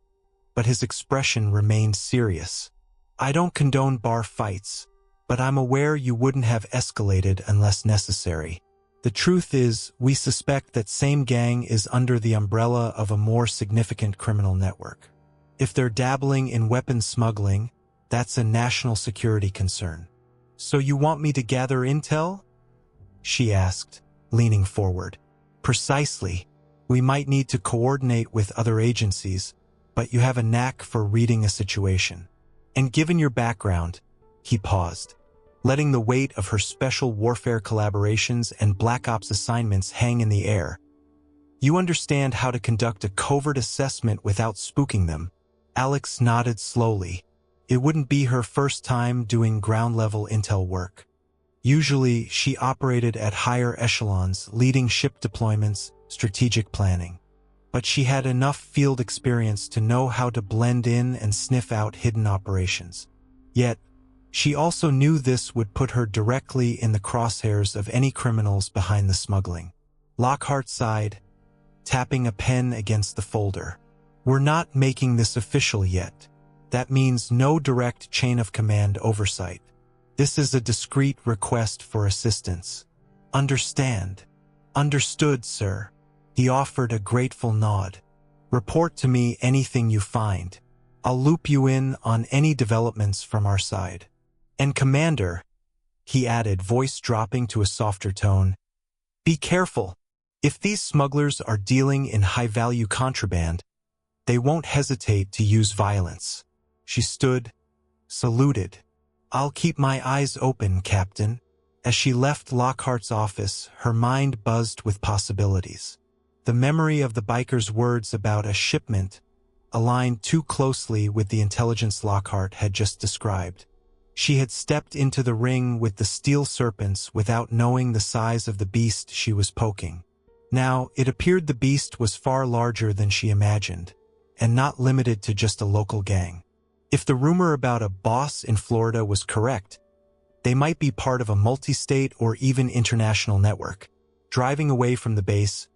but his expression remained serious. I don't condone bar fights, but I'm aware you wouldn't have escalated unless necessary. The truth is, we suspect that same gang is under the umbrella of a more significant criminal network. If they're dabbling in weapons smuggling, that's a national security concern. So you want me to gather intel? She asked, leaning forward. Precisely. We might need to coordinate with other agencies, but you have a knack for reading a situation. And given your background, he paused, letting the weight of her special warfare collaborations and Black Ops assignments hang in the air. You understand how to conduct a covert assessment without spooking them. Alex nodded slowly. It wouldn't be her first time doing ground-level intel work. Usually, she operated at higher echelons, leading ship deployments, strategic planning. But she had enough field experience to know how to blend in and sniff out hidden operations. Yet, she also knew this would put her directly in the crosshairs of any criminals behind the smuggling. Lockhart sighed, tapping a pen against the folder. We're not making this official yet. That means no direct chain of command oversight. This is a discreet request for assistance. Understand? Understood, sir. He offered a grateful nod. Report to me anything you find. I'll loop you in on any developments from our side. And Commander, he added, voice dropping to a softer tone, be careful. If these smugglers are dealing in high-value contraband, they won't hesitate to use violence. She stood, saluted. I'll keep my eyes open, Captain. As she left Lockhart's office, her mind buzzed with possibilities. The memory of the biker's words about a shipment aligned too closely with the intelligence Lockhart had just described. She had stepped into the ring with the Steel Serpents without knowing the size of the beast she was poking. Now, it appeared the beast was far larger than she imagined, and not limited to just a local gang. If the rumor about a boss in Florida was correct, they might be part of a multi-state or even international network. Driving away from the base,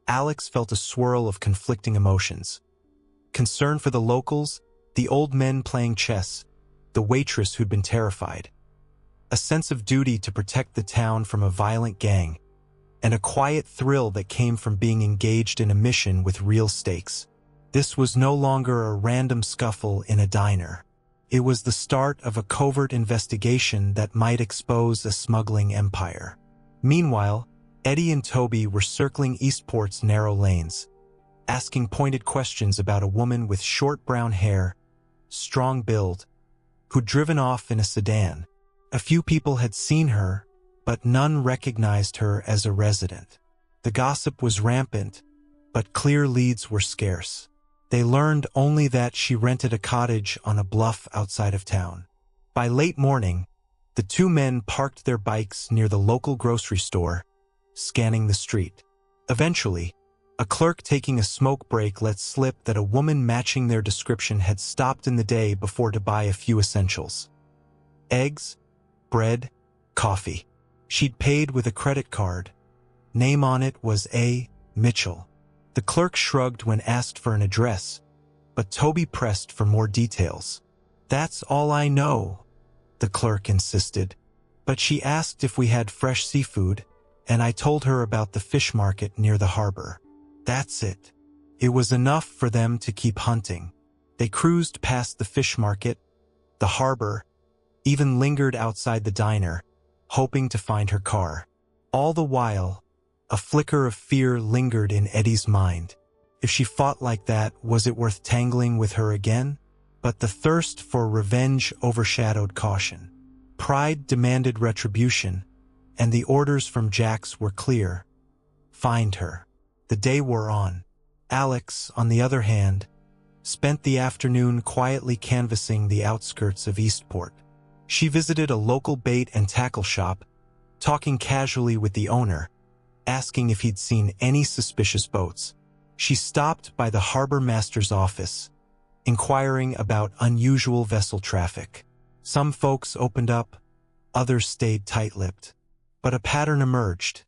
Alex felt a swirl of conflicting emotions. Concern for the locals, the old men playing chess, the waitress who'd been terrified. A sense of duty to protect the town from a violent gang, and a quiet thrill that came from being engaged in a mission with real stakes. This was no longer a random scuffle in a diner. It was the start of a covert investigation that might expose a smuggling empire. Meanwhile, Eddie and Toby were circling Eastport's narrow lanes, asking pointed questions about a woman with short brown hair, strong build, who'd driven off in a sedan. A few people had seen her, but none recognized her as a resident. The gossip was rampant, but clear leads were scarce. They learned only that she rented a cottage on a bluff outside of town. By late morning, the two men parked their bikes near the local grocery store, scanning the street. Eventually, a clerk taking a smoke break let slip that a woman matching their description had stopped in the day before to buy a few essentials. Eggs, bread, coffee. She'd paid with a credit card. Name on it was A. Mitchell. The clerk shrugged when asked for an address, but Toby pressed for more details. That's all I know, the clerk insisted. But she asked if we had fresh seafood, and I told her about the fish market near the harbor. That's it. It was enough for them to keep hunting. They cruised past the fish market, the harbor, even lingered outside the diner, hoping to find her car. All the while, a flicker of fear lingered in Eddie's mind. If she fought like that, was it worth tangling with her again? But the thirst for revenge overshadowed caution. Pride demanded retribution, and the orders from Jax were clear. Find her. The day wore on. Alex, on the other hand, spent the afternoon quietly canvassing the outskirts of Eastport. She visited a local bait and tackle shop, talking casually with the owner, asking if he'd seen any suspicious boats. She stopped by the harbor master's office, inquiring about unusual vessel traffic. Some folks opened up, others stayed tight-lipped. But a pattern emerged.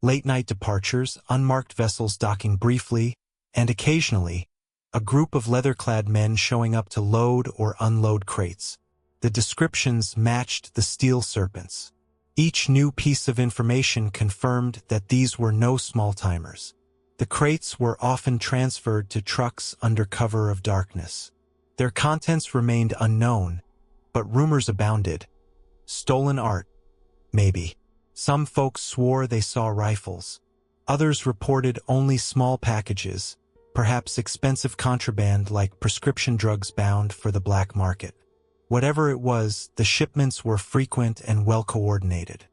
Late-night departures, unmarked vessels docking briefly, and occasionally, a group of leather-clad men showing up to load or unload crates. The descriptions matched the Steel Serpents. Each new piece of information confirmed that these were no small-timers. The crates were often transferred to trucks under cover of darkness. Their contents remained unknown, but rumors abounded. Stolen art, maybe. Some folks swore they saw rifles. Others reported only small packages, perhaps expensive contraband like prescription drugs bound for the black market. Whatever it was, the shipments were frequent and well-coordinated.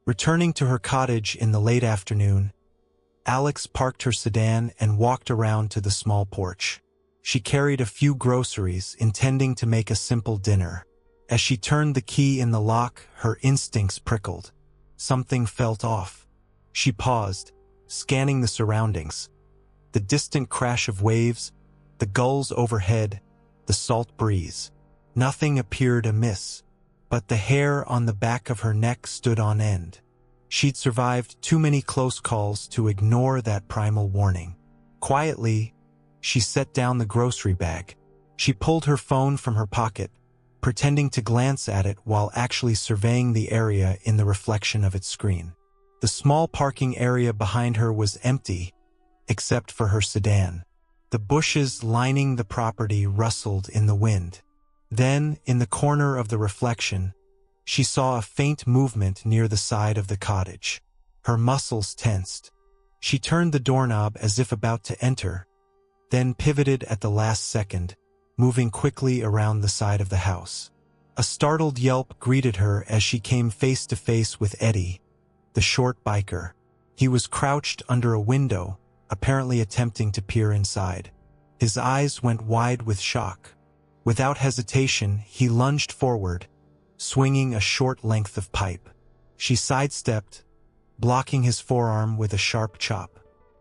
Returning to her cottage in the late afternoon, Alex parked her sedan and walked around to the small porch. She carried a few groceries, intending to make a simple dinner. As she turned the key in the lock, her instincts prickled. Something felt off. She paused, scanning the surroundings. The distant crash of waves, the gulls overhead, the salt breeze. Nothing appeared amiss, but the hair on the back of her neck stood on end. She'd survived too many close calls to ignore that primal warning. Quietly, she set down the grocery bag. She pulled her phone from her pocket, pretending to glance at it while actually surveying the area in the reflection of its screen. The small parking area behind her was empty, except for her sedan. The bushes lining the property rustled in the wind. Then, in the corner of the reflection, she saw a faint movement near the side of the cottage. Her muscles tensed. She turned the doorknob as if about to enter, then pivoted at the last second, moving quickly around the side of the house. A startled yelp greeted her as she came face to face with Eddie, the short biker. He was crouched under a window, apparently attempting to peer inside. His eyes went wide with shock. Without hesitation, he lunged forward, swinging a short length of pipe. She sidestepped, blocking his forearm with a sharp chop.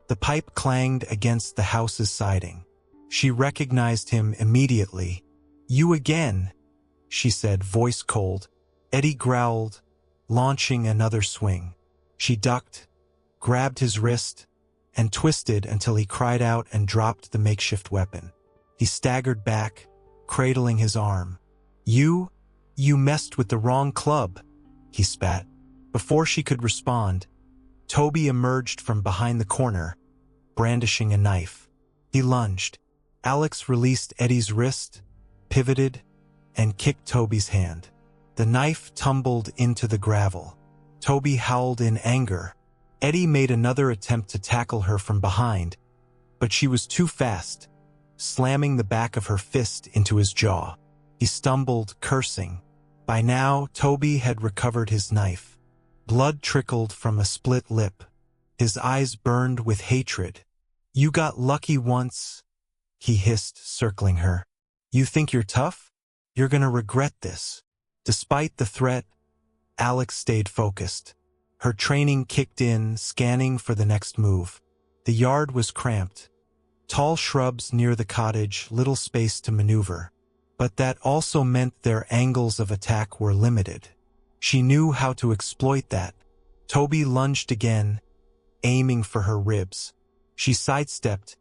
The pipe clanged against the house's siding. She recognized him immediately. "You again," she said, voice cold. Eddie growled, launching another swing. She ducked, grabbed his wrist, and twisted until he cried out and dropped the makeshift weapon. He staggered back, cradling his arm. You messed with the wrong club," he spat. Before she could respond, Toby emerged from behind the corner, brandishing a knife. He lunged. Alex released Eddie's wrist, pivoted, and kicked Toby's hand. The knife tumbled into the gravel. Toby howled in anger. Eddie made another attempt to tackle her from behind, but she was too fast, slamming the back of her fist into his jaw. He stumbled, cursing. By now, Toby had recovered his knife. Blood trickled from a split lip. His eyes burned with hatred. "You got lucky once," he hissed, circling her. "You think you're tough? You're gonna regret this." Despite the threat, Alex stayed focused. Her training kicked in, scanning for the next move. The yard was cramped. Tall shrubs near the cottage, little space to maneuver. But that also meant their angles of attack were limited. She knew how to exploit that. Toby lunged again, aiming for her ribs. She sidestepped,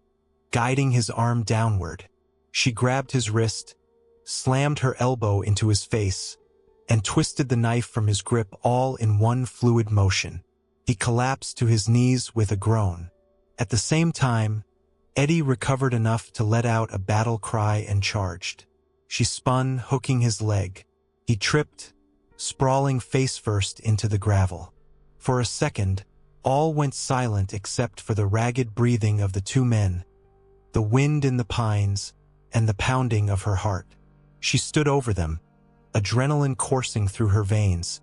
guiding his arm downward. She grabbed his wrist, slammed her elbow into his face, and twisted the knife from his grip all in one fluid motion. He collapsed to his knees with a groan. At the same time, Eddie recovered enough to let out a battle cry and charged. She spun, hooking his leg. He tripped, sprawling face first into the gravel. For a second, all went silent except for the ragged breathing of the two men, the wind in the pines, and the pounding of her heart. She stood over them, adrenaline coursing through her veins,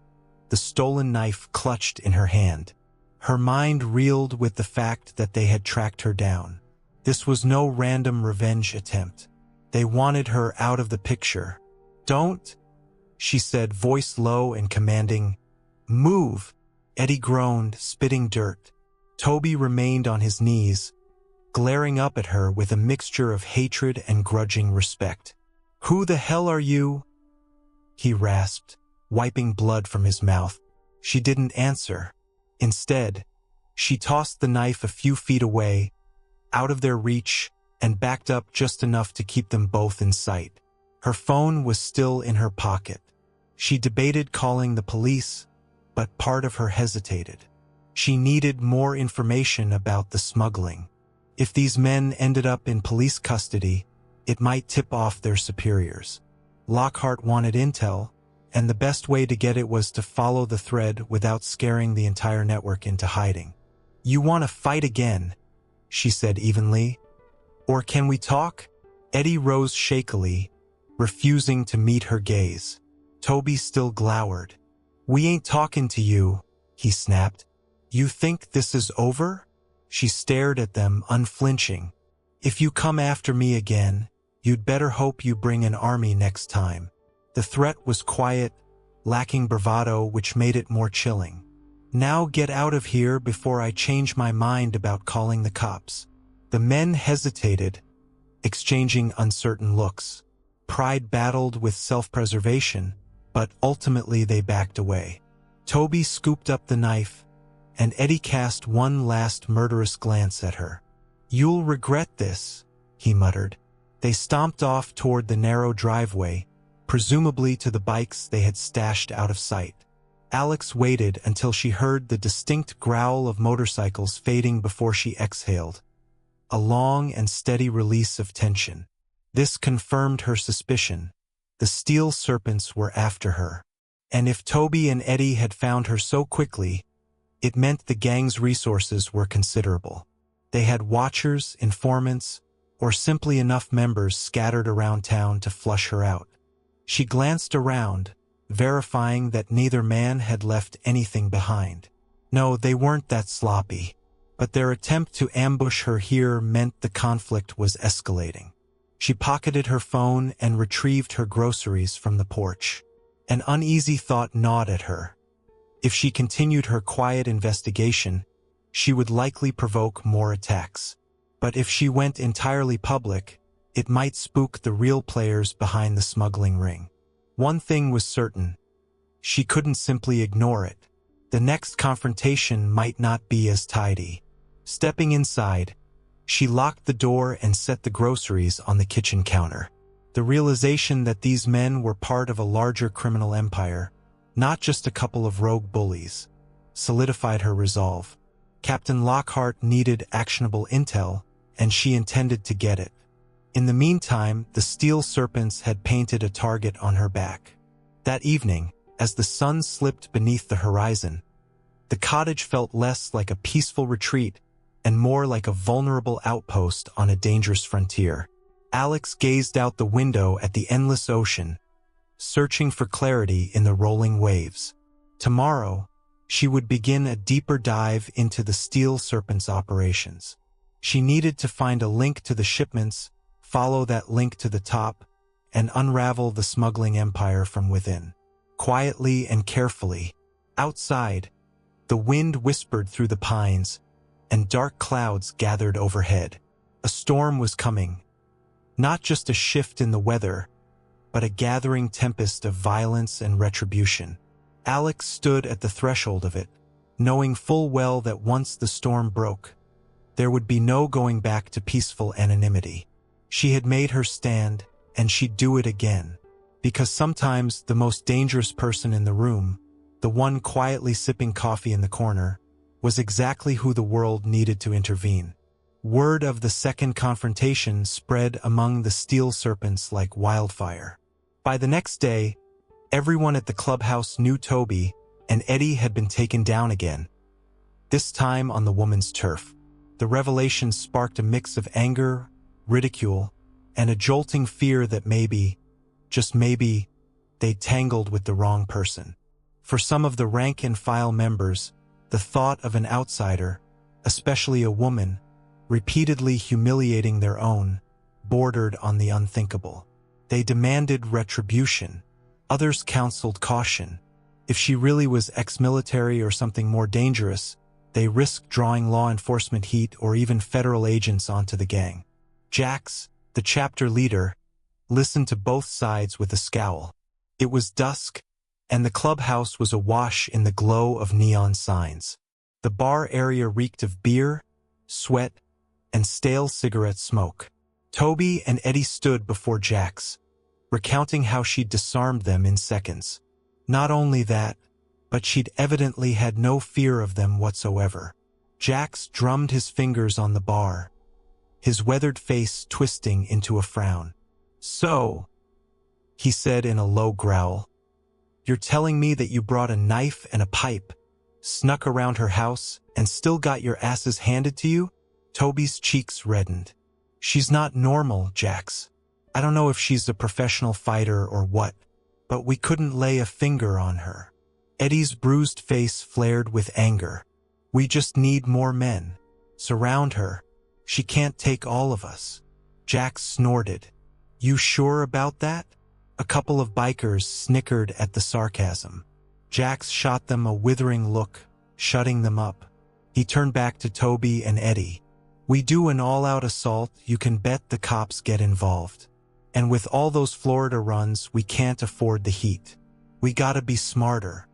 the stolen knife clutched in her hand. Her mind reeled with the fact that they had tracked her down. This was no random revenge attempt. They wanted her out of the picture. "Don't," she said, voice low and commanding. "Move." Eddie groaned, spitting dirt. Toby remained on his knees, glaring up at her with a mixture of hatred and grudging respect. "Who the hell are you?" he rasped, wiping blood from his mouth. She didn't answer. Instead, she tossed the knife a few feet away, out of their reach, and backed up just enough to keep them both in sight. Her phone was still in her pocket. She debated calling the police, but part of her hesitated. She needed more information about the smuggling. If these men ended up in police custody, it might tip off their superiors. Lockhart wanted intel, and the best way to get it was to follow the thread without scaring the entire network into hiding. "You want to fight again?" she said evenly. "Or can we talk?" Eddie rose shakily, refusing to meet her gaze. Toby still glowered. "We ain't talking to you," he snapped. "You think this is over?" She stared at them, unflinching. "If you come after me again, you'd better hope you bring an army next time." The threat was quiet, lacking bravado, which made it more chilling. "Now get out of here before I change my mind about calling the cops." The men hesitated, exchanging uncertain looks. Pride battled with self-preservation, but ultimately they backed away. Toby scooped up the knife, and Eddie cast one last murderous glance at her. "You'll regret this," he muttered. They stomped off toward the narrow driveway, presumably to the bikes they had stashed out of sight. Alex waited until she heard the distinct growl of motorcycles fading before she exhaled, a long and steady release of tension. This confirmed her suspicion. The Steel Serpents were after her. And if Toby and Eddie had found her so quickly, it meant the gang's resources were considerable. They had watchers, informants, or simply enough members scattered around town to flush her out. She glanced around, verifying that neither man had left anything behind. No, they weren't that sloppy, but their attempt to ambush her here meant the conflict was escalating. She pocketed her phone and retrieved her groceries from the porch. An uneasy thought gnawed at her. If she continued her quiet investigation, she would likely provoke more attacks. But if she went entirely public, it might spook the real players behind the smuggling ring. One thing was certain. She couldn't simply ignore it. The next confrontation might not be as tidy. Stepping inside, she locked the door and set the groceries on the kitchen counter. The realization that these men were part of a larger criminal empire, not just a couple of rogue bullies, solidified her resolve. Captain Lockhart needed actionable intel, and she intended to get it. In the meantime, the Steel Serpents had painted a target on her back. That evening, as the sun slipped beneath the horizon, the cottage felt less like a peaceful retreat and more like a vulnerable outpost on a dangerous frontier. Alex gazed out the window at the endless ocean, searching for clarity in the rolling waves. Tomorrow, she would begin a deeper dive into the Steel Serpents' operations. She needed to find a link to the shipments, follow that link to the top, and unravel the smuggling empire from within. Quietly and carefully, outside, the wind whispered through the pines, and dark clouds gathered overhead. A storm was coming. Not just a shift in the weather, but a gathering tempest of violence and retribution. Alex stood at the threshold of it, knowing full well that once the storm broke, there would be no going back to peaceful anonymity. She had made her stand, and she'd do it again. Because sometimes the most dangerous person in the room, the one quietly sipping coffee in the corner, was exactly who the world needed to intervene. Word of the second confrontation spread among the Steel Serpents like wildfire. By the next day, everyone at the clubhouse knew Toby and Eddie had been taken down again, this time on the woman's turf. The revelation sparked a mix of anger, ridicule, and a jolting fear that maybe, just maybe, they'd tangled with the wrong person. For some of the rank-and-file members, the thought of an outsider, especially a woman, repeatedly humiliating their own, bordered on the unthinkable. They demanded retribution. Others counseled caution. If she really was ex-military or something more dangerous, they risked drawing law enforcement heat or even federal agents onto the gang. Jax, the chapter leader, listened to both sides with a scowl. It was dusk, and the clubhouse was awash in the glow of neon signs. The bar area reeked of beer, sweat, and stale cigarette smoke. Toby and Eddie stood before Jax, recounting how she'd disarmed them in seconds. Not only that, but she'd evidently had no fear of them whatsoever. Jax drummed his fingers on the bar, his weathered face twisting into a frown. "So," he said in a low growl, "you're telling me that you brought a knife and a pipe, snuck around her house, and still got your asses handed to you?" Toby's cheeks reddened. "She's not normal, Jax. I don't know if she's a professional fighter or what, but we couldn't lay a finger on her." Eddie's bruised face flared with anger. "We just need more men. Surround her. She can't take all of us." Jax snorted. "You sure about that?" A couple of bikers snickered at the sarcasm. Jax shot them a withering look, shutting them up. He turned back to Toby and Eddie. "We do an all-out assault, you can bet the cops get involved. And with all those Florida runs, we can't afford the heat. We gotta be smarter."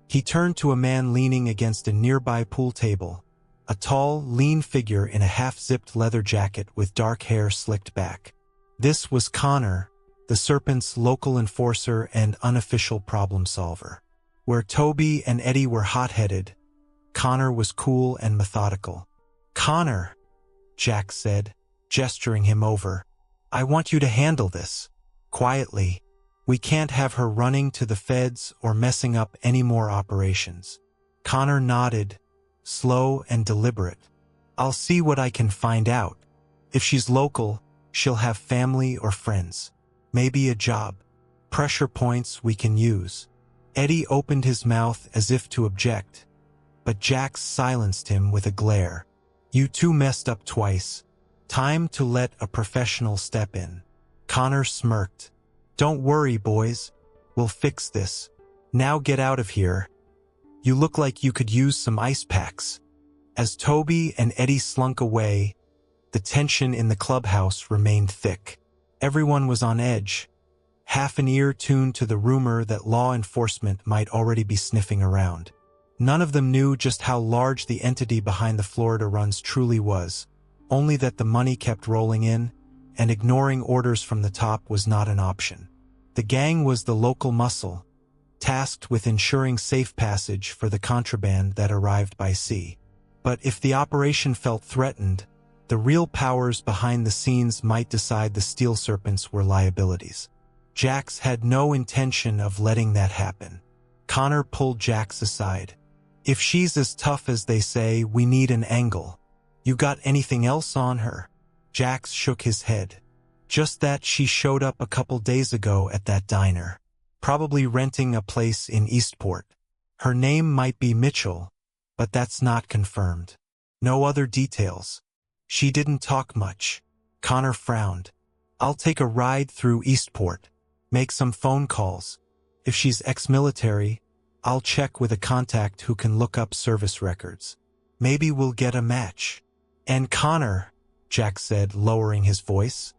He turned to a man leaning against a nearby pool table, a tall, lean figure in a half-zipped leather jacket with dark hair slicked back. This was Connor, the Serpent's local enforcer and unofficial problem solver. Where Toby and Eddie were hot-headed, Connor was cool and methodical. "Connor," Jax said, gesturing him over, "I want you to handle this. Quietly. We can't have her running to the feds or messing up any more operations." Connor nodded, slow and deliberate. "I'll see what I can find out. If she's local, she'll have family or friends. Maybe a job. Pressure points we can use." Eddie opened his mouth as if to object, but Jax silenced him with a glare. "You two messed up twice. Time to let a professional step in." Connor smirked. "Don't worry, boys. We'll fix this. Now get out of here. You look like you could use some ice packs." As Toby and Eddie slunk away, the tension in the clubhouse remained thick. Everyone was on edge, half an ear tuned to the rumor that law enforcement might already be sniffing around. None of them knew just how large the entity behind the Florida runs truly was, only that the money kept rolling in, and ignoring orders from the top was not an option. The gang was the local muscle, tasked with ensuring safe passage for the contraband that arrived by sea. But if the operation felt threatened, the real powers behind the scenes might decide the Steel Serpents were liabilities. Jax had no intention of letting that happen. Connor pulled Jax aside. "If she's as tough as they say, we need an angle. You got anything else on her?" Jax shook his head. "Just that she showed up a couple days ago at that diner, probably renting a place in Eastport. Her name might be Mitchell, but that's not confirmed. No other details. She didn't talk much." Connor frowned. "I'll take a ride through Eastport, make some phone calls. If she's ex-military, I'll check with a contact who can look up service records. Maybe we'll get a match." "And Connor," Jax said, lowering his voice,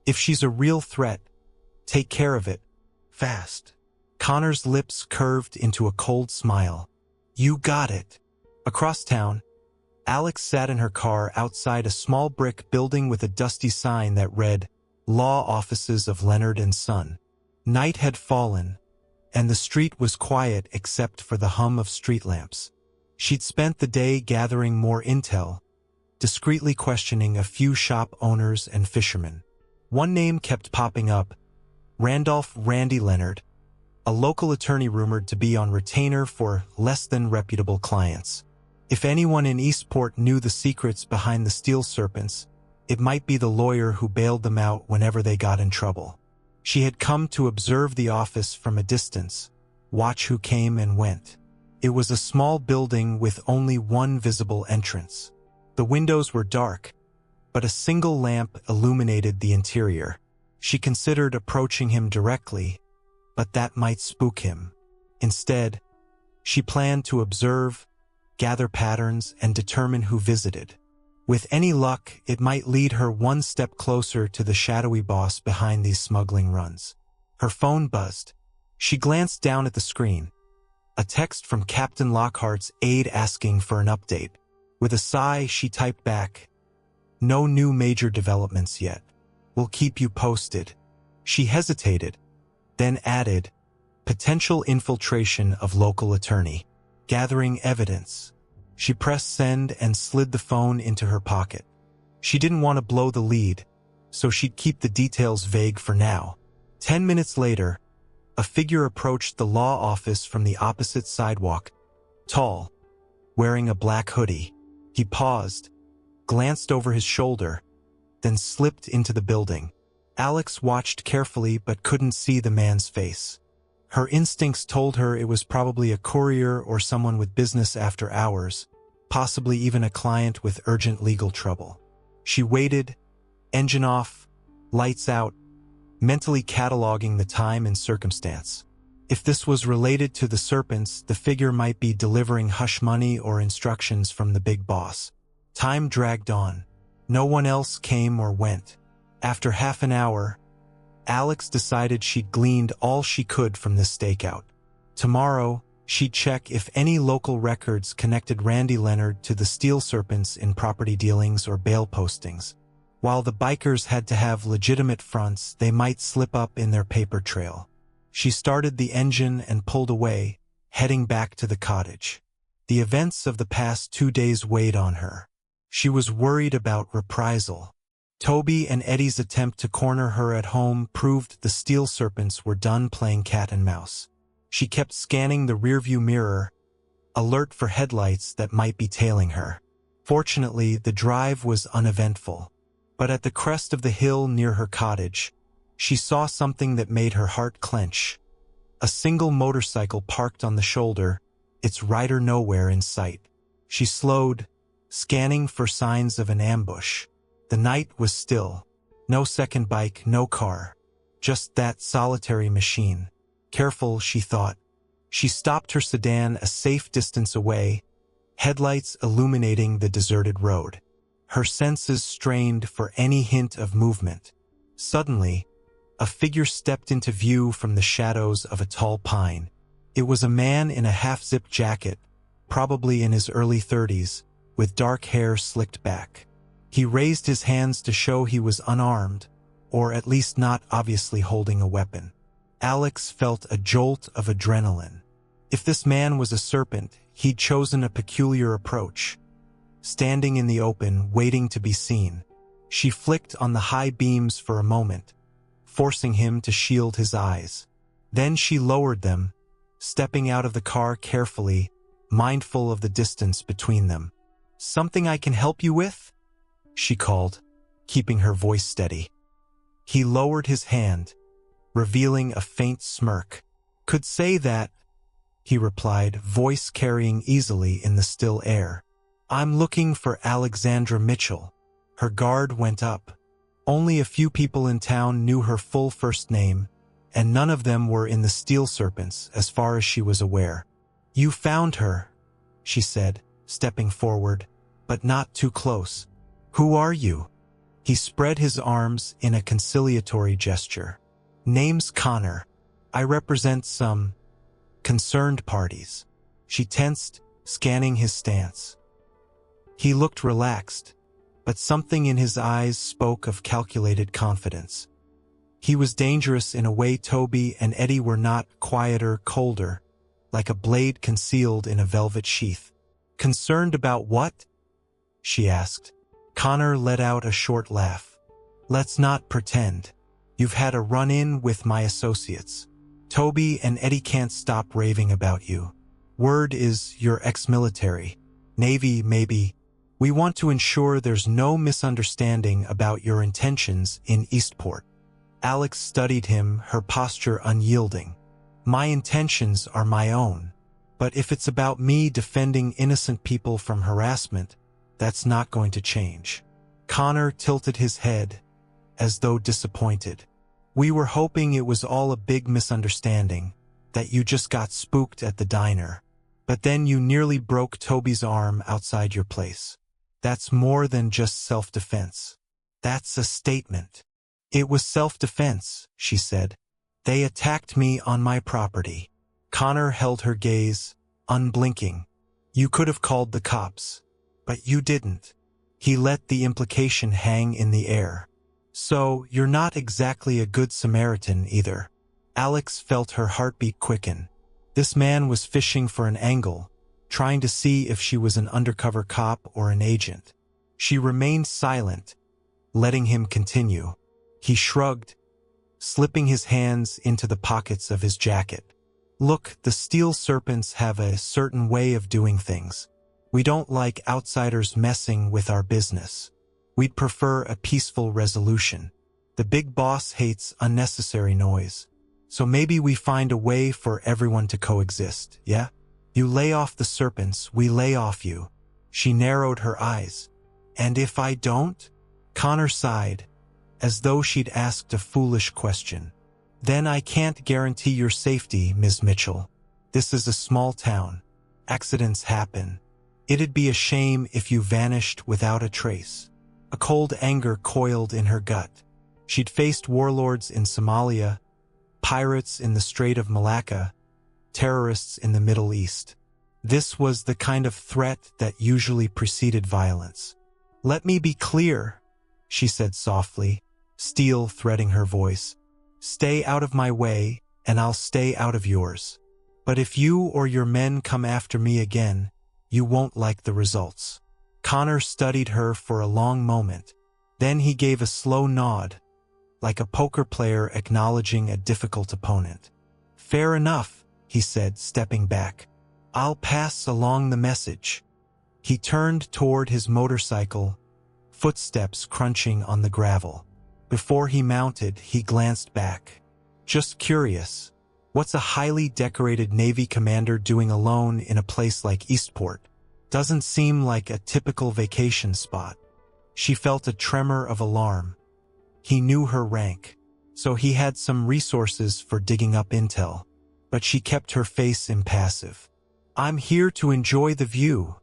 "if she's a real threat, take care of it. Fast." Connor's lips curved into a cold smile. "You got it." Across town, Alex sat in her car outside a small brick building with a dusty sign that read, "Law Offices of Leonard and Son." Night had fallen, and the street was quiet except for the hum of street lamps. She'd spent the day gathering more intel, discreetly questioning a few shop owners and fishermen. One name kept popping up: Randolph "Randy" Leonard, a local attorney rumored to be on retainer for less than reputable clients. If anyone in Eastport knew the secrets behind the Steel Serpents, it might be the lawyer who bailed them out whenever they got in trouble. She had come to observe the office from a distance, watch who came and went. It was a small building with only one visible entrance. The windows were dark, but a single lamp illuminated the interior. She considered approaching him directly, but that might spook him. Instead, she planned to observe, gather patterns, and determine who visited. With any luck, it might lead her one step closer to the shadowy boss behind these smuggling runs. Her phone buzzed. She glanced down at the screen. A text from Captain Lockhart's aide asking for an update. With a sigh, she typed back, "No new major developments yet. We'll keep you posted." She hesitated, then added, "Potential infiltration of local attorney. Gathering evidence." She pressed send and slid the phone into her pocket. She didn't want to blow the lead, so she'd keep the details vague for now. 10 minutes later, a figure approached the law office from the opposite sidewalk, tall, wearing a black hoodie. He paused, glanced over his shoulder, then slipped into the building. Alex watched carefully but couldn't see the man's face. Her instincts told her it was probably a courier or someone with business after hours, possibly even a client with urgent legal trouble. She waited, engine off, lights out, mentally cataloging the time and circumstance. If this was related to the Serpents, the figure might be delivering hush money or instructions from the big boss. Time dragged on. No one else came or went. After half an hour, Alex decided she'd gleaned all she could from this stakeout. Tomorrow, she'd check if any local records connected Randy Leonard to the Steel Serpents in property dealings or bail postings. While the bikers had to have legitimate fronts, they might slip up in their paper trail. She started the engine and pulled away, heading back to the cottage. The events of the past 2 days weighed on her. She was worried about reprisal. Toby and Eddie's attempt to corner her at home proved the Steel Serpents were done playing cat and mouse. She kept scanning the rearview mirror, alert for headlights that might be tailing her. Fortunately, the drive was uneventful. But at the crest of the hill near her cottage, she saw something that made her heart clench. A single motorcycle parked on the shoulder, its rider nowhere in sight. She slowed, scanning for signs of an ambush. The night was still. No second bike, no car. Just that solitary machine. Careful, she thought. She stopped her sedan a safe distance away, headlights illuminating the deserted road. Her senses strained for any hint of movement. Suddenly, a figure stepped into view from the shadows of a tall pine. It was a man in a half-zip jacket, probably in his early 30s, with dark hair slicked back. He raised his hands to show he was unarmed, or at least not obviously holding a weapon. Alex felt a jolt of adrenaline. If this man was a serpent, he'd chosen a peculiar approach. Standing in the open, waiting to be seen. She flicked on the high beams for a moment, forcing him to shield his eyes. Then she lowered them, stepping out of the car carefully, mindful of the distance between them. "Something I can help you with?" she called, keeping her voice steady. He lowered his hand, revealing a faint smirk. "Could say that," he replied, voice carrying easily in the still air. "I'm looking for Alexandra Mitchell." Her guard went up. Only a few people in town knew her full first name, and none of them were in the Steel Serpents as far as she was aware. "You found her," she said, stepping forward, but not too close. "Who are you?" He spread his arms in a conciliatory gesture. "Name's Connor. I represent some concerned parties." She tensed, scanning his stance. He looked relaxed, but something in his eyes spoke of calculated confidence. He was dangerous in a way Toby and Eddie were not, quieter, colder, like a blade concealed in a velvet sheath. "Concerned about what?" she asked. Connor let out a short laugh. "Let's not pretend. You've had a run-in with my associates. Toby and Eddie can't stop raving about you. Word is you're ex-military. Navy, maybe. We want to ensure there's no misunderstanding about your intentions in Eastport." Alex studied him, her posture unyielding. "My intentions are my own. But if it's about me defending innocent people from harassment, that's not going to change." Connor tilted his head, as though disappointed. "We were hoping it was all a big misunderstanding, that you just got spooked at the diner. But then you nearly broke Toby's arm outside your place. That's more than just self-defense. That's a statement." "It was self-defense," she said. "They attacked me on my property." Connor held her gaze, unblinking. "You could have called the cops, but you didn't." He let the implication hang in the air. "So, you're not exactly a good Samaritan either." Alex felt her heartbeat quicken. This man was fishing for an angle, trying to see if she was an undercover cop or an agent. She remained silent, letting him continue. He shrugged, slipping his hands into the pockets of his jacket. "Look, the Steel Serpents have a certain way of doing things. We don't like outsiders messing with our business. We'd prefer a peaceful resolution. The big boss hates unnecessary noise. So maybe we find a way for everyone to coexist, yeah? You lay off the Serpents, we lay off you." She narrowed her eyes. "And if I don't?" Connor sighed, as though she'd asked a foolish question. "Then I can't guarantee your safety, Ms. Mitchell. This is a small town. Accidents happen. It'd be a shame if you vanished without a trace." A cold anger coiled in her gut. She'd faced warlords in Somalia, pirates in the Strait of Malacca, terrorists in the Middle East. This was the kind of threat that usually preceded violence. "Let me be clear," she said softly, steel threading her voice. "Stay out of my way, and I'll stay out of yours. But if you or your men come after me again, you won't like the results." Connor studied her for a long moment. Then he gave a slow nod, like a poker player acknowledging a difficult opponent. "Fair enough," he said, stepping back. "I'll pass along the message." He turned toward his motorcycle, footsteps crunching on the gravel. Before he mounted, he glanced back. "Just curious, what's a highly decorated Navy commander doing alone in a place like Eastport? Doesn't seem like a typical vacation spot." She felt a tremor of alarm. He knew her rank, so he had some resources for digging up intel. But she kept her face impassive. "I'm here to enjoy the view,"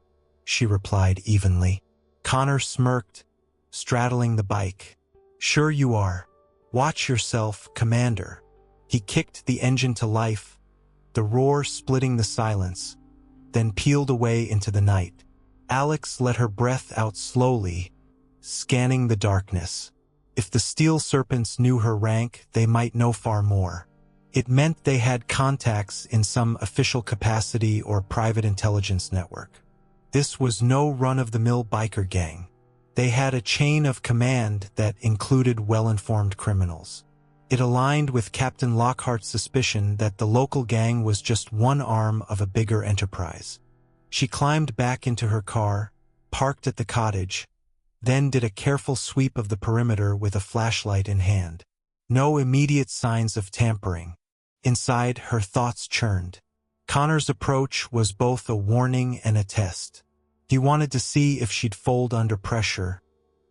she replied evenly. Connor smirked, straddling the bike. "Sure you are. Watch yourself, Commander." He kicked the engine to life, the roar splitting the silence, then peeled away into the night. Alex let her breath out slowly, scanning the darkness. If the Steel Serpents knew her rank, they might know far more. It meant they had contacts in some official capacity or private intelligence network. This was no run-of-the-mill biker gang. They had a chain of command that included well-informed criminals. It aligned with Captain Lockhart's suspicion that the local gang was just one arm of a bigger enterprise. She climbed back into her car, parked at the cottage, then did a careful sweep of the perimeter with a flashlight in hand. No immediate signs of tampering. Inside, her thoughts churned. Connor's approach was both a warning and a test. He wanted to see if she'd fold under pressure,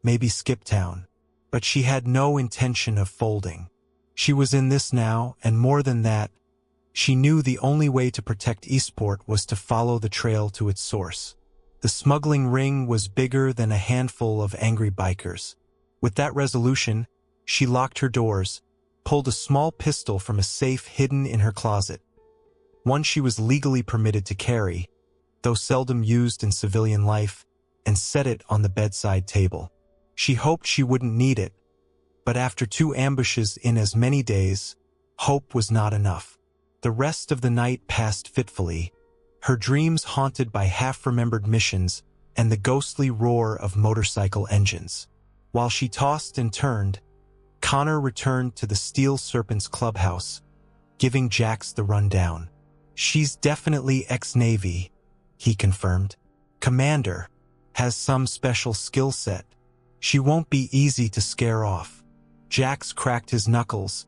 maybe skip town. But she had no intention of folding. She was in this now, and more than that, she knew the only way to protect Eastport was to follow the trail to its source. The smuggling ring was bigger than a handful of angry bikers. With that resolution, she locked her doors, pulled a small pistol from a safe hidden in her closet, one she was legally permitted to carry, though seldom used in civilian life, and set it on the bedside table. She hoped she wouldn't need it, But after 2 ambushes in as many days, hope was not enough. The rest of the night passed fitfully, her dreams haunted by half-remembered missions and the ghostly roar of motorcycle engines. While she tossed and turned, Connor returned to the Steel Serpents clubhouse, giving Jax the rundown. "She's definitely ex-Navy," he confirmed. "Commander has some special skill set. She won't be easy to scare off." Jax cracked his knuckles,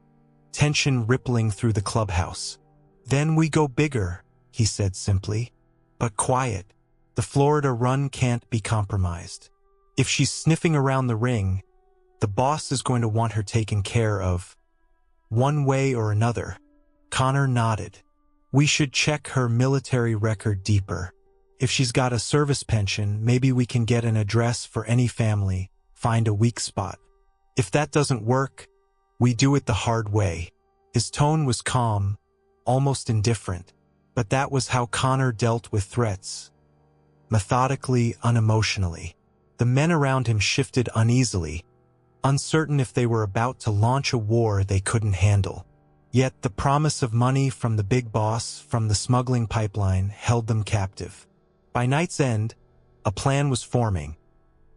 tension rippling through the clubhouse. "Then we go bigger," he said simply. "But quiet. The Florida run can't be compromised. If she's sniffing around the ring, the boss is going to want her taken care of, one way or another." Connor nodded. "We should check her military record deeper. If she's got a service pension, maybe we can get an address for any family, find a weak spot. If that doesn't work, we do it the hard way." His tone was calm, almost indifferent, but that was how Connor dealt with threats. Methodically, unemotionally. The men around him shifted uneasily, uncertain if they were about to launch a war they couldn't handle. Yet the promise of money from the big boss, from the smuggling pipeline, held them captive. By night's end, a plan was forming,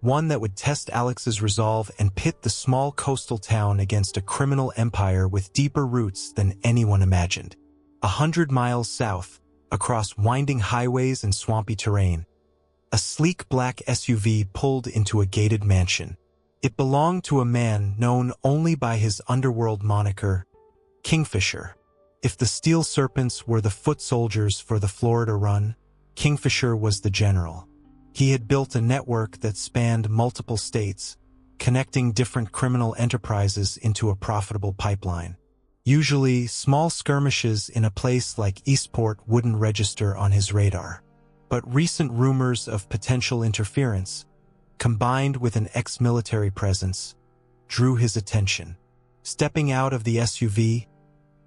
one that would test Alex's resolve and pit the small coastal town against a criminal empire with deeper roots than anyone imagined. 100 miles south, across winding highways and swampy terrain, a sleek black SUV pulled into a gated mansion. It belonged to a man known only by his underworld moniker, Kingfisher. If the Steel Serpents were the foot soldiers for the Florida run, Kingfisher was the general. He had built a network that spanned multiple states, connecting different criminal enterprises into a profitable pipeline. Usually, small skirmishes in a place like Eastport wouldn't register on his radar. But recent rumors of potential interference, combined with an ex-military presence, drew his attention. Stepping out of the SUV,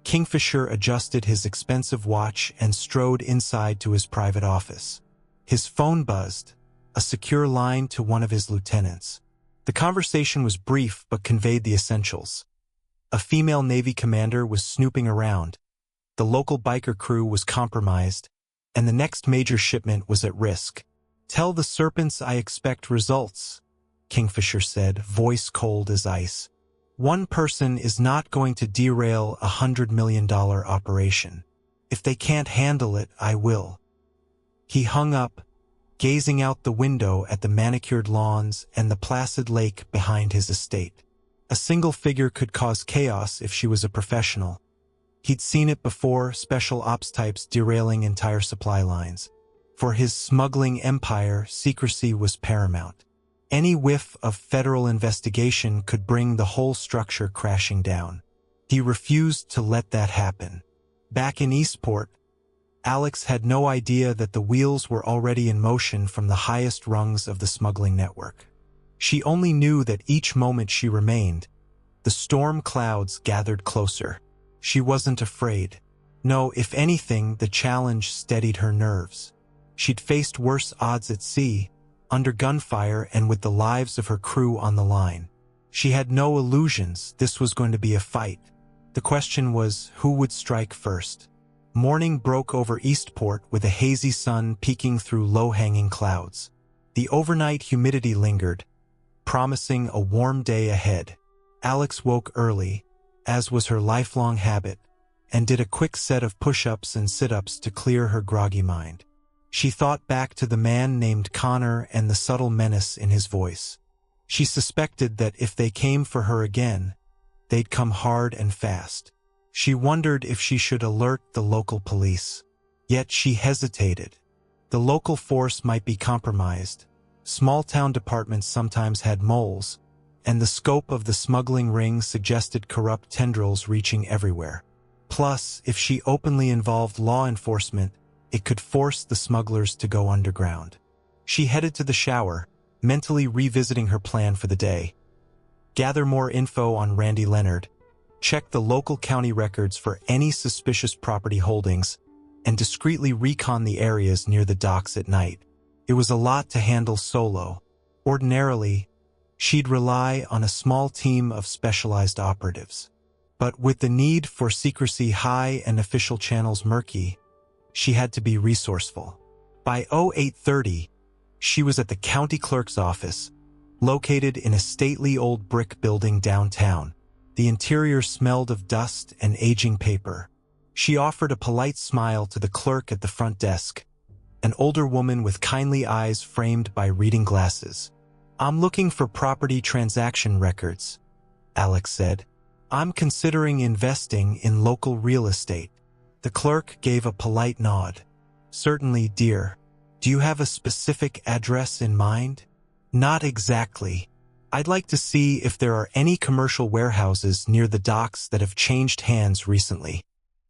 Kingfisher adjusted his expensive watch and strode inside to his private office. His phone buzzed, a secure line to one of his lieutenants. The conversation was brief but conveyed the essentials. A female Navy commander was snooping around, the local biker crew was compromised, and the next major shipment was at risk. "Tell the Serpents I expect results," Kingfisher said, voice cold as ice. "One person is not going to derail a $100 million operation. If they can't handle it, I will." He hung up, gazing out the window at the manicured lawns and the placid lake behind his estate. A single figure could cause chaos if she was a professional. He'd seen it before, special ops types derailing entire supply lines. For his smuggling empire, secrecy was paramount. Any whiff of federal investigation could bring the whole structure crashing down. He refused to let that happen. Back in Eastport, Alex had no idea that the wheels were already in motion from the highest rungs of the smuggling network. She only knew that each moment she remained, the storm clouds gathered closer. She wasn't afraid. No, if anything, the challenge steadied her nerves. She'd faced worse odds at sea, under gunfire and with the lives of her crew on the line. She had no illusions this was going to be a fight. The question was, who would strike first? Morning broke over Eastport with a hazy sun peeking through low-hanging clouds. The overnight humidity lingered, promising a warm day ahead. Alex woke early, as was her lifelong habit, and did a quick set of push-ups and sit-ups to clear her groggy mind. She thought back to the man named Connor and the subtle menace in his voice. She suspected that if they came for her again, they'd come hard and fast. She wondered if she should alert the local police. Yet she hesitated. The local force might be compromised. Small-town departments sometimes had moles, and the scope of the smuggling ring suggested corrupt tendrils reaching everywhere. Plus, if she openly involved law enforcement, it could force the smugglers to go underground. She headed to the shower, mentally revisiting her plan for the day. Gather more info on Randy Leonard, check the local county records for any suspicious property holdings, and discreetly recon the areas near the docks at night. It was a lot to handle solo. Ordinarily, She'd rely on a small team of specialized operatives. But with the need for secrecy high and official channels murky, she had to be resourceful. By 0830, she was at the county clerk's office, located in a stately old brick building downtown. The interior smelled of dust and aging paper. She offered a polite smile to the clerk at the front desk, an older woman with kindly eyes framed by reading glasses. "I'm looking for property transaction records," Alex said. "I'm considering investing in local real estate." The clerk gave a polite nod. "Certainly, dear. Do you have a specific address in mind?" "Not exactly. I'd like to see if there are any commercial warehouses near the docks that have changed hands recently."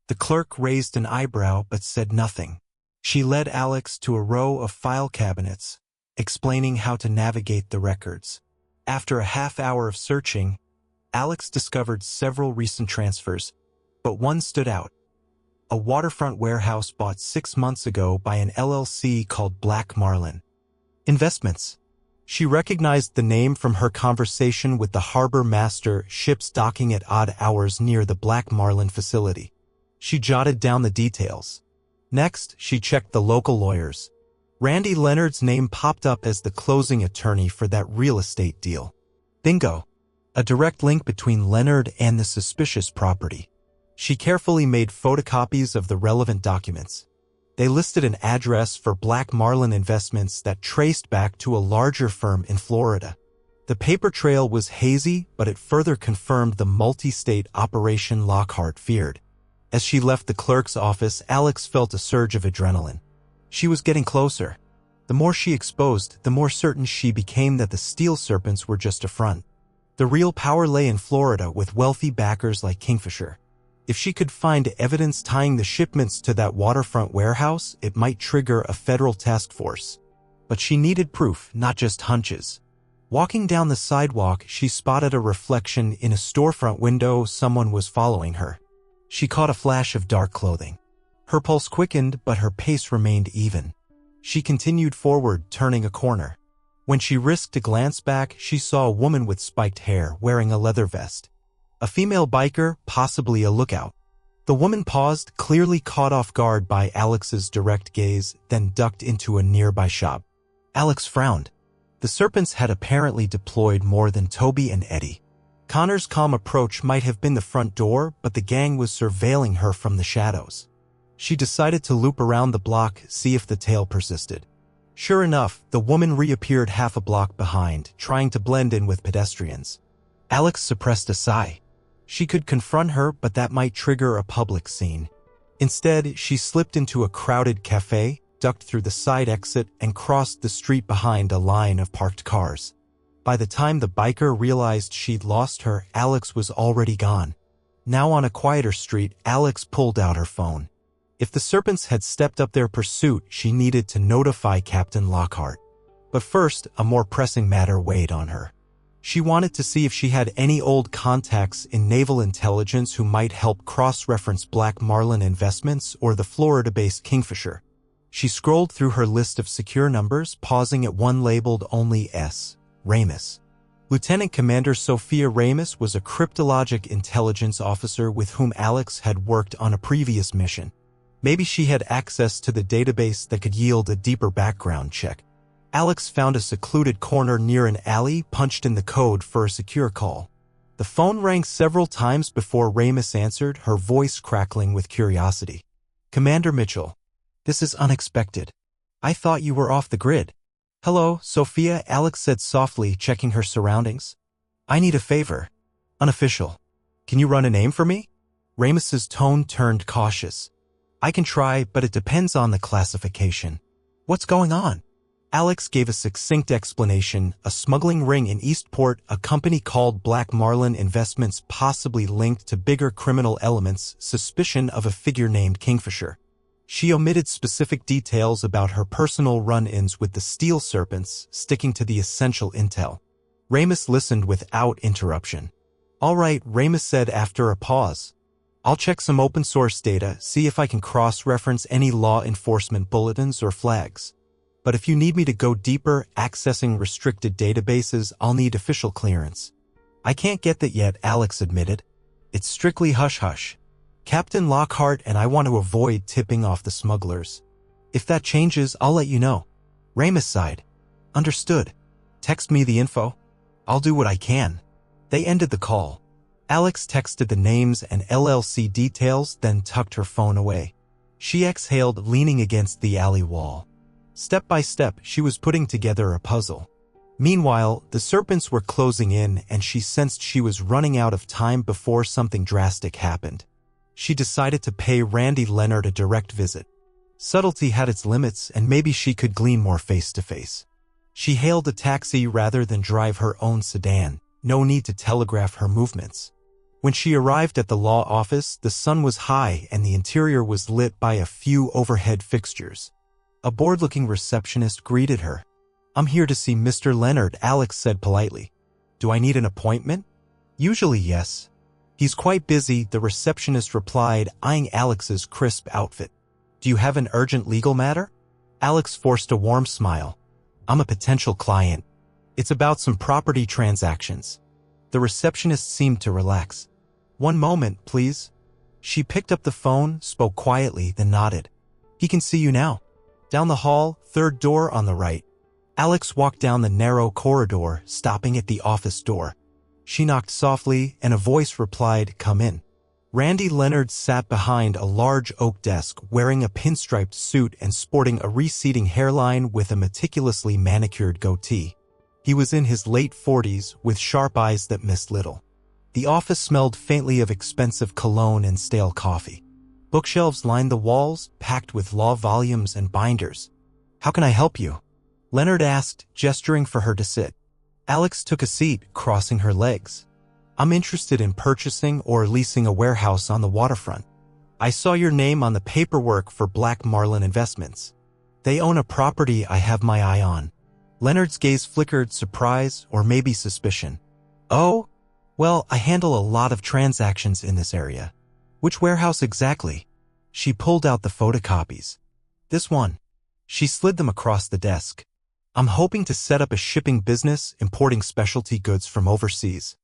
The clerk raised an eyebrow but said nothing. She led Alex to a row of file cabinets, explaining how to navigate the records. After a half hour of searching, Alex discovered several recent transfers, but one stood out. A waterfront warehouse bought 6 months ago by an LLC called Black Marlin Investments. She recognized the name from her conversation with the harbor master, ships docking at odd hours near the Black Marlin facility. She jotted down the details. Next, she checked the local lawyers. Randy Leonard's name popped up as the closing attorney for that real estate deal. Bingo! A direct link between Leonard and the suspicious property. She carefully made photocopies of the relevant documents. They listed an address for Black Marlin Investments that traced back to a larger firm in Florida. The paper trail was hazy, but it further confirmed the multi-state operation Lockhart feared. As she left the clerk's office, Alex felt a surge of adrenaline. She was getting closer. The more she exposed, the more certain she became that the Steel Serpents were just a front. The real power lay in Florida with wealthy backers like Kingfisher. If she could find evidence tying the shipments to that waterfront warehouse, it might trigger a federal task force. But she needed proof, not just hunches. Walking down the sidewalk, she spotted a reflection in a storefront window. Someone was following her. She caught a flash of dark clothing. Her pulse quickened, but her pace remained even. She continued forward, turning a corner. When she risked a glance back, she saw a woman with spiked hair, wearing a leather vest. A female biker, possibly a lookout. The woman paused, clearly caught off guard by Alex's direct gaze, then ducked into a nearby shop. Alex frowned. The Serpents had apparently deployed more than Toby and Eddie. Connor's calm approach might have been the front door, but the gang was surveilling her from the shadows. She decided to loop around the block, see if the tale persisted. Sure enough, the woman reappeared half a block behind, trying to blend in with pedestrians. Alex suppressed a sigh. She could confront her, but that might trigger a public scene. Instead, she slipped into a crowded cafe, ducked through the side exit, and crossed the street behind a line of parked cars. By the time the biker realized she'd lost her, Alex was already gone. Now on a quieter street, Alex pulled out her phone. If the Serpents had stepped up their pursuit, she needed to notify Captain Lockhart. But first, a more pressing matter weighed on her. She wanted to see if she had any old contacts in naval intelligence who might help cross-reference Black Marlin Investments or the Florida-based Kingfisher. She scrolled through her list of secure numbers, pausing at one labeled only S. Ramus. Lieutenant Commander Sophia Ramus was a cryptologic intelligence officer with whom Alex had worked on a previous mission. Maybe she had access to the database that could yield a deeper background check. Alex found a secluded corner near an alley, punched in the code for a secure call. The phone rang several times before Ramus answered, her voice crackling with curiosity. "Commander Mitchell, this is unexpected. I thought you were off the grid." "Hello, Sophia," Alex said softly, checking her surroundings. "I need a favor. Unofficial. Can you run a name for me?" Ramus's tone turned cautious. "I can try, but it depends on the classification." "What's going on?" Alex gave a succinct explanation: a smuggling ring in Eastport, a company called Black Marlin Investments possibly linked to bigger criminal elements, suspicion of a figure named Kingfisher. She omitted specific details about her personal run-ins with the Steel Serpents, sticking to the essential intel. Ramus listened without interruption. "All right," Ramus said after a pause. "I'll check some open-source data, see if I can cross-reference any law enforcement bulletins or flags." But if you need me to go deeper, accessing restricted databases, I'll need official clearance. I can't get that yet, Alex admitted. It's strictly hush-hush. Captain Lockhart and I want to avoid tipping off the smugglers. If that changes, I'll let you know. Ramus sighed. Understood. Text me the info. I'll do what I can. They ended the call. Alex texted the names and LLC details, then tucked her phone away. She exhaled, leaning against the alley wall. Step by step, she was putting together a puzzle. Meanwhile, the Serpents were closing in, and she sensed she was running out of time before something drastic happened. She decided to pay Randy Leonard a direct visit. Subtlety had its limits, and maybe she could glean more face-to-face. She hailed a taxi rather than drive her own sedan. No need to telegraph her movements. When she arrived at the law office, the sun was high and the interior was lit by a few overhead fixtures. A bored-looking receptionist greeted her. I'm here to see Mr. Leonard, Alex said politely. Do I need an appointment? Usually, yes. He's quite busy, the receptionist replied, eyeing Alex's crisp outfit. Do you have an urgent legal matter? Alex forced a warm smile. I'm a potential client. It's about some property transactions. The receptionist seemed to relax. One moment, please. She picked up the phone, spoke quietly, then nodded. He can see you now. Down the hall, third door on the right. Alex walked down the narrow corridor, stopping at the office door. She knocked softly, and a voice replied, "Come in." Randy Leonard sat behind a large oak desk, wearing a pinstriped suit and sporting a receding hairline with a meticulously manicured goatee. He was in his late 40s, with sharp eyes that missed little. The office smelled faintly of expensive cologne and stale coffee. Bookshelves lined the walls, packed with law volumes and binders. How can I help you? Leonard asked, gesturing for her to sit. Alex took a seat, crossing her legs. I'm interested in purchasing or leasing a warehouse on the waterfront. I saw your name on the paperwork for Black Marlin Investments. They own a property I have my eye on. Leonard's gaze flickered surprise or maybe suspicion. Oh? Well, I handle a lot of transactions in this area. Which warehouse exactly? She pulled out the photocopies. This one. She slid them across the desk. I'm hoping to set up a shipping business importing specialty goods from overseas.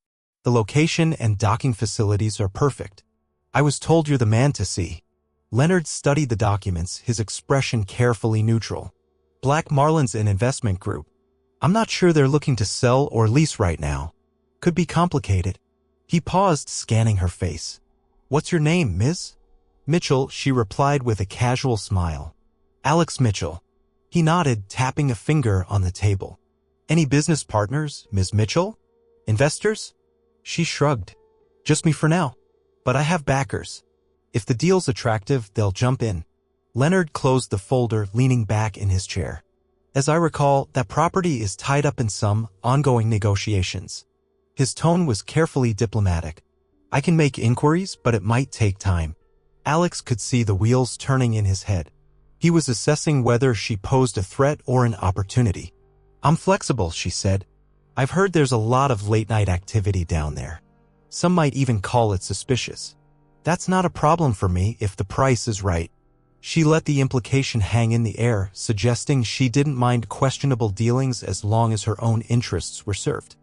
The location and docking facilities are perfect. I was told you're the man to see. Leonard studied the documents, his expression carefully neutral. Black Marlin's an investment group. I'm not sure they're looking to sell or lease right now. Could be complicated. He paused, scanning her face. What's your name, Ms.? Mitchell, she replied with a casual smile. Alex Mitchell. He nodded, tapping a finger on the table. Any business partners, Ms. Mitchell? Investors? She shrugged. Just me for now. But I have backers. If the deal's attractive, they'll jump in. Leonard closed the folder, leaning back in his chair. As I recall, that property is tied up in some ongoing negotiations. His tone was carefully diplomatic. I can make inquiries, but it might take time. Alex could see the wheels turning in his head. He was assessing whether she posed a threat or an opportunity. I'm flexible, she said. I've heard there's a lot of late-night activity down there. Some might even call it suspicious. That's not a problem for me if the price is right. She let the implication hang in the air, suggesting she didn't mind questionable dealings as long as her own interests were served.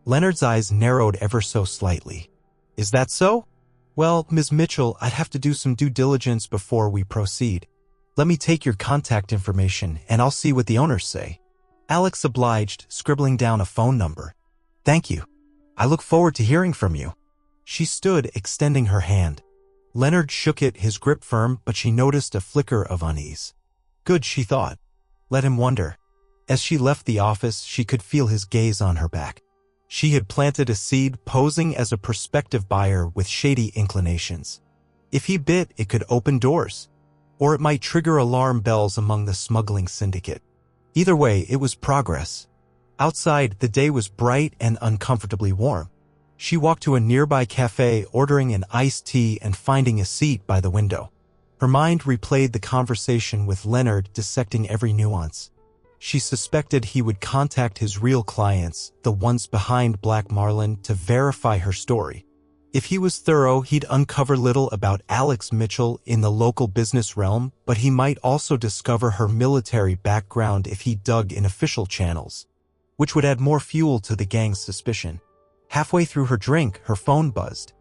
Leonard's eyes narrowed ever so slightly. Is that so? Well, Ms. Mitchell, I'd have to do some due diligence before we proceed. Let me take your contact information, and I'll see what the owners say. Alex obliged, scribbling down a phone number. Thank you. I look forward to hearing from you. She stood, extending her hand. Leonard shook it, his grip firm, but she noticed a flicker of unease. Good, she thought. Let him wonder. As she left the office, she could feel his gaze on her back. She had planted a seed, posing as a prospective buyer with shady inclinations. If he bit, it could open doors. Or it might trigger alarm bells among the smuggling syndicate. Either way, it was progress. Outside, the day was bright and uncomfortably warm. She walked to a nearby cafe, ordering an iced tea and finding a seat by the window. Her mind replayed the conversation with Leonard, dissecting every nuance. She suspected he would contact his real clients, the ones behind Black Marlin, to verify her story. If he was thorough, he'd uncover little about Alex Mitchell in the local business realm, but he might also discover her military background if he dug in official channels, which would add more fuel to the gang's suspicion. Halfway through her drink, her phone buzzed.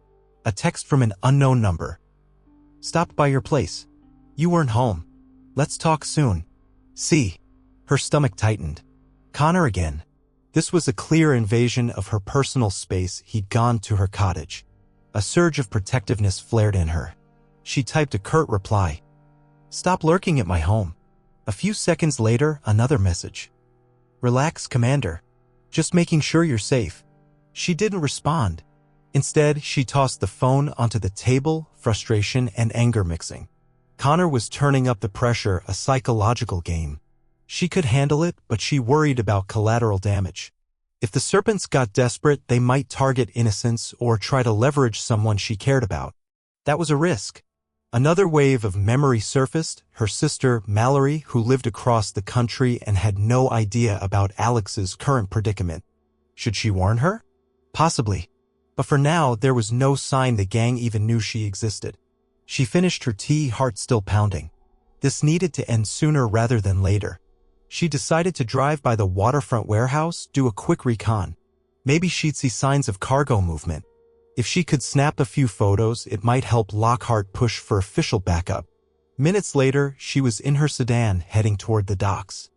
A text from an unknown number. "Stopped by your place. You weren't home. Let's talk soon. See." Her stomach tightened. Connor again. This was a clear invasion of her personal space. He'd gone to her cottage. A surge of protectiveness flared in her. She typed a curt reply. "Stop lurking at my home." A few seconds later, another message. "Relax, Commander. Just making sure you're safe." She didn't respond. Instead, she tossed the phone onto the table, frustration and anger mixing. Connor was turning up the pressure, a psychological game. She could handle it, but she worried about collateral damage. If the Serpents got desperate, they might target innocents or try to leverage someone she cared about. That was a risk. Another wave of memory surfaced, her sister, Mallory, who lived across the country and had no idea about Alex's current predicament. Should she warn her? Possibly. But for now, there was no sign the gang even knew she existed. She finished her tea, heart still pounding. This needed to end sooner rather than later. She decided to drive by the waterfront warehouse, do a quick recon. Maybe she'd see signs of cargo movement. If she could snap a few photos, it might help Lockhart push for official backup. Minutes later, she was in her sedan heading toward the docks.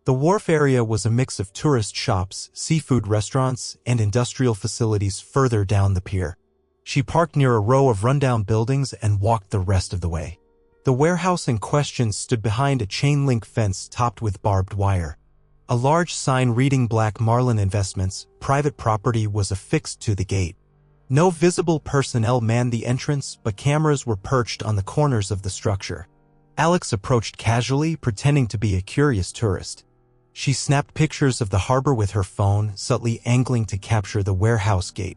The wharf area was a mix of tourist shops, seafood restaurants, and industrial facilities further down the pier. She parked near a row of rundown buildings and walked the rest of the way. The warehouse in question stood behind a chain-link fence topped with barbed wire. A large sign reading Black Marlin Investments, private property, was affixed to the gate. No visible personnel manned the entrance, but cameras were perched on the corners of the structure. Alex approached casually, pretending to be a curious tourist. She snapped pictures of the harbor with her phone, subtly angling to capture the warehouse gate.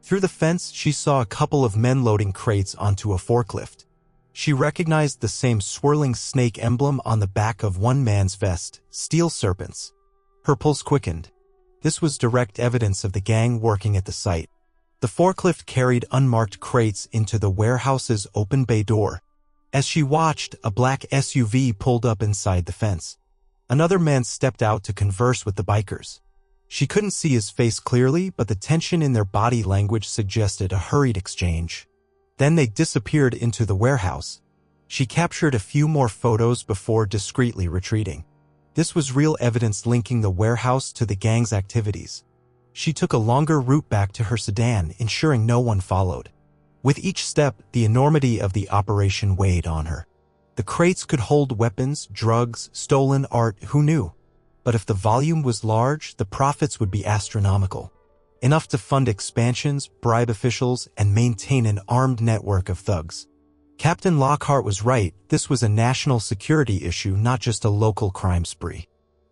Through the fence, she saw a couple of men loading crates onto a forklift. She recognized the same swirling snake emblem on the back of one man's vest, Steel Serpents. Her pulse quickened. This was direct evidence of the gang working at the site. The forklift carried unmarked crates into the warehouse's open bay door. As she watched, a black SUV pulled up inside the fence. Another man stepped out to converse with the bikers. She couldn't see his face clearly, but the tension in their body language suggested a hurried exchange. Then they disappeared into the warehouse. She captured a few more photos before discreetly retreating. This was real evidence linking the warehouse to the gang's activities. She took a longer route back to her sedan, ensuring no one followed. With each step, the enormity of the operation weighed on her. The crates could hold weapons, drugs, stolen art, who knew? But if the volume was large, the profits would be astronomical. Enough to fund expansions, bribe officials, and maintain an armed network of thugs. Captain Lockhart was right, this was a national security issue, not just a local crime spree.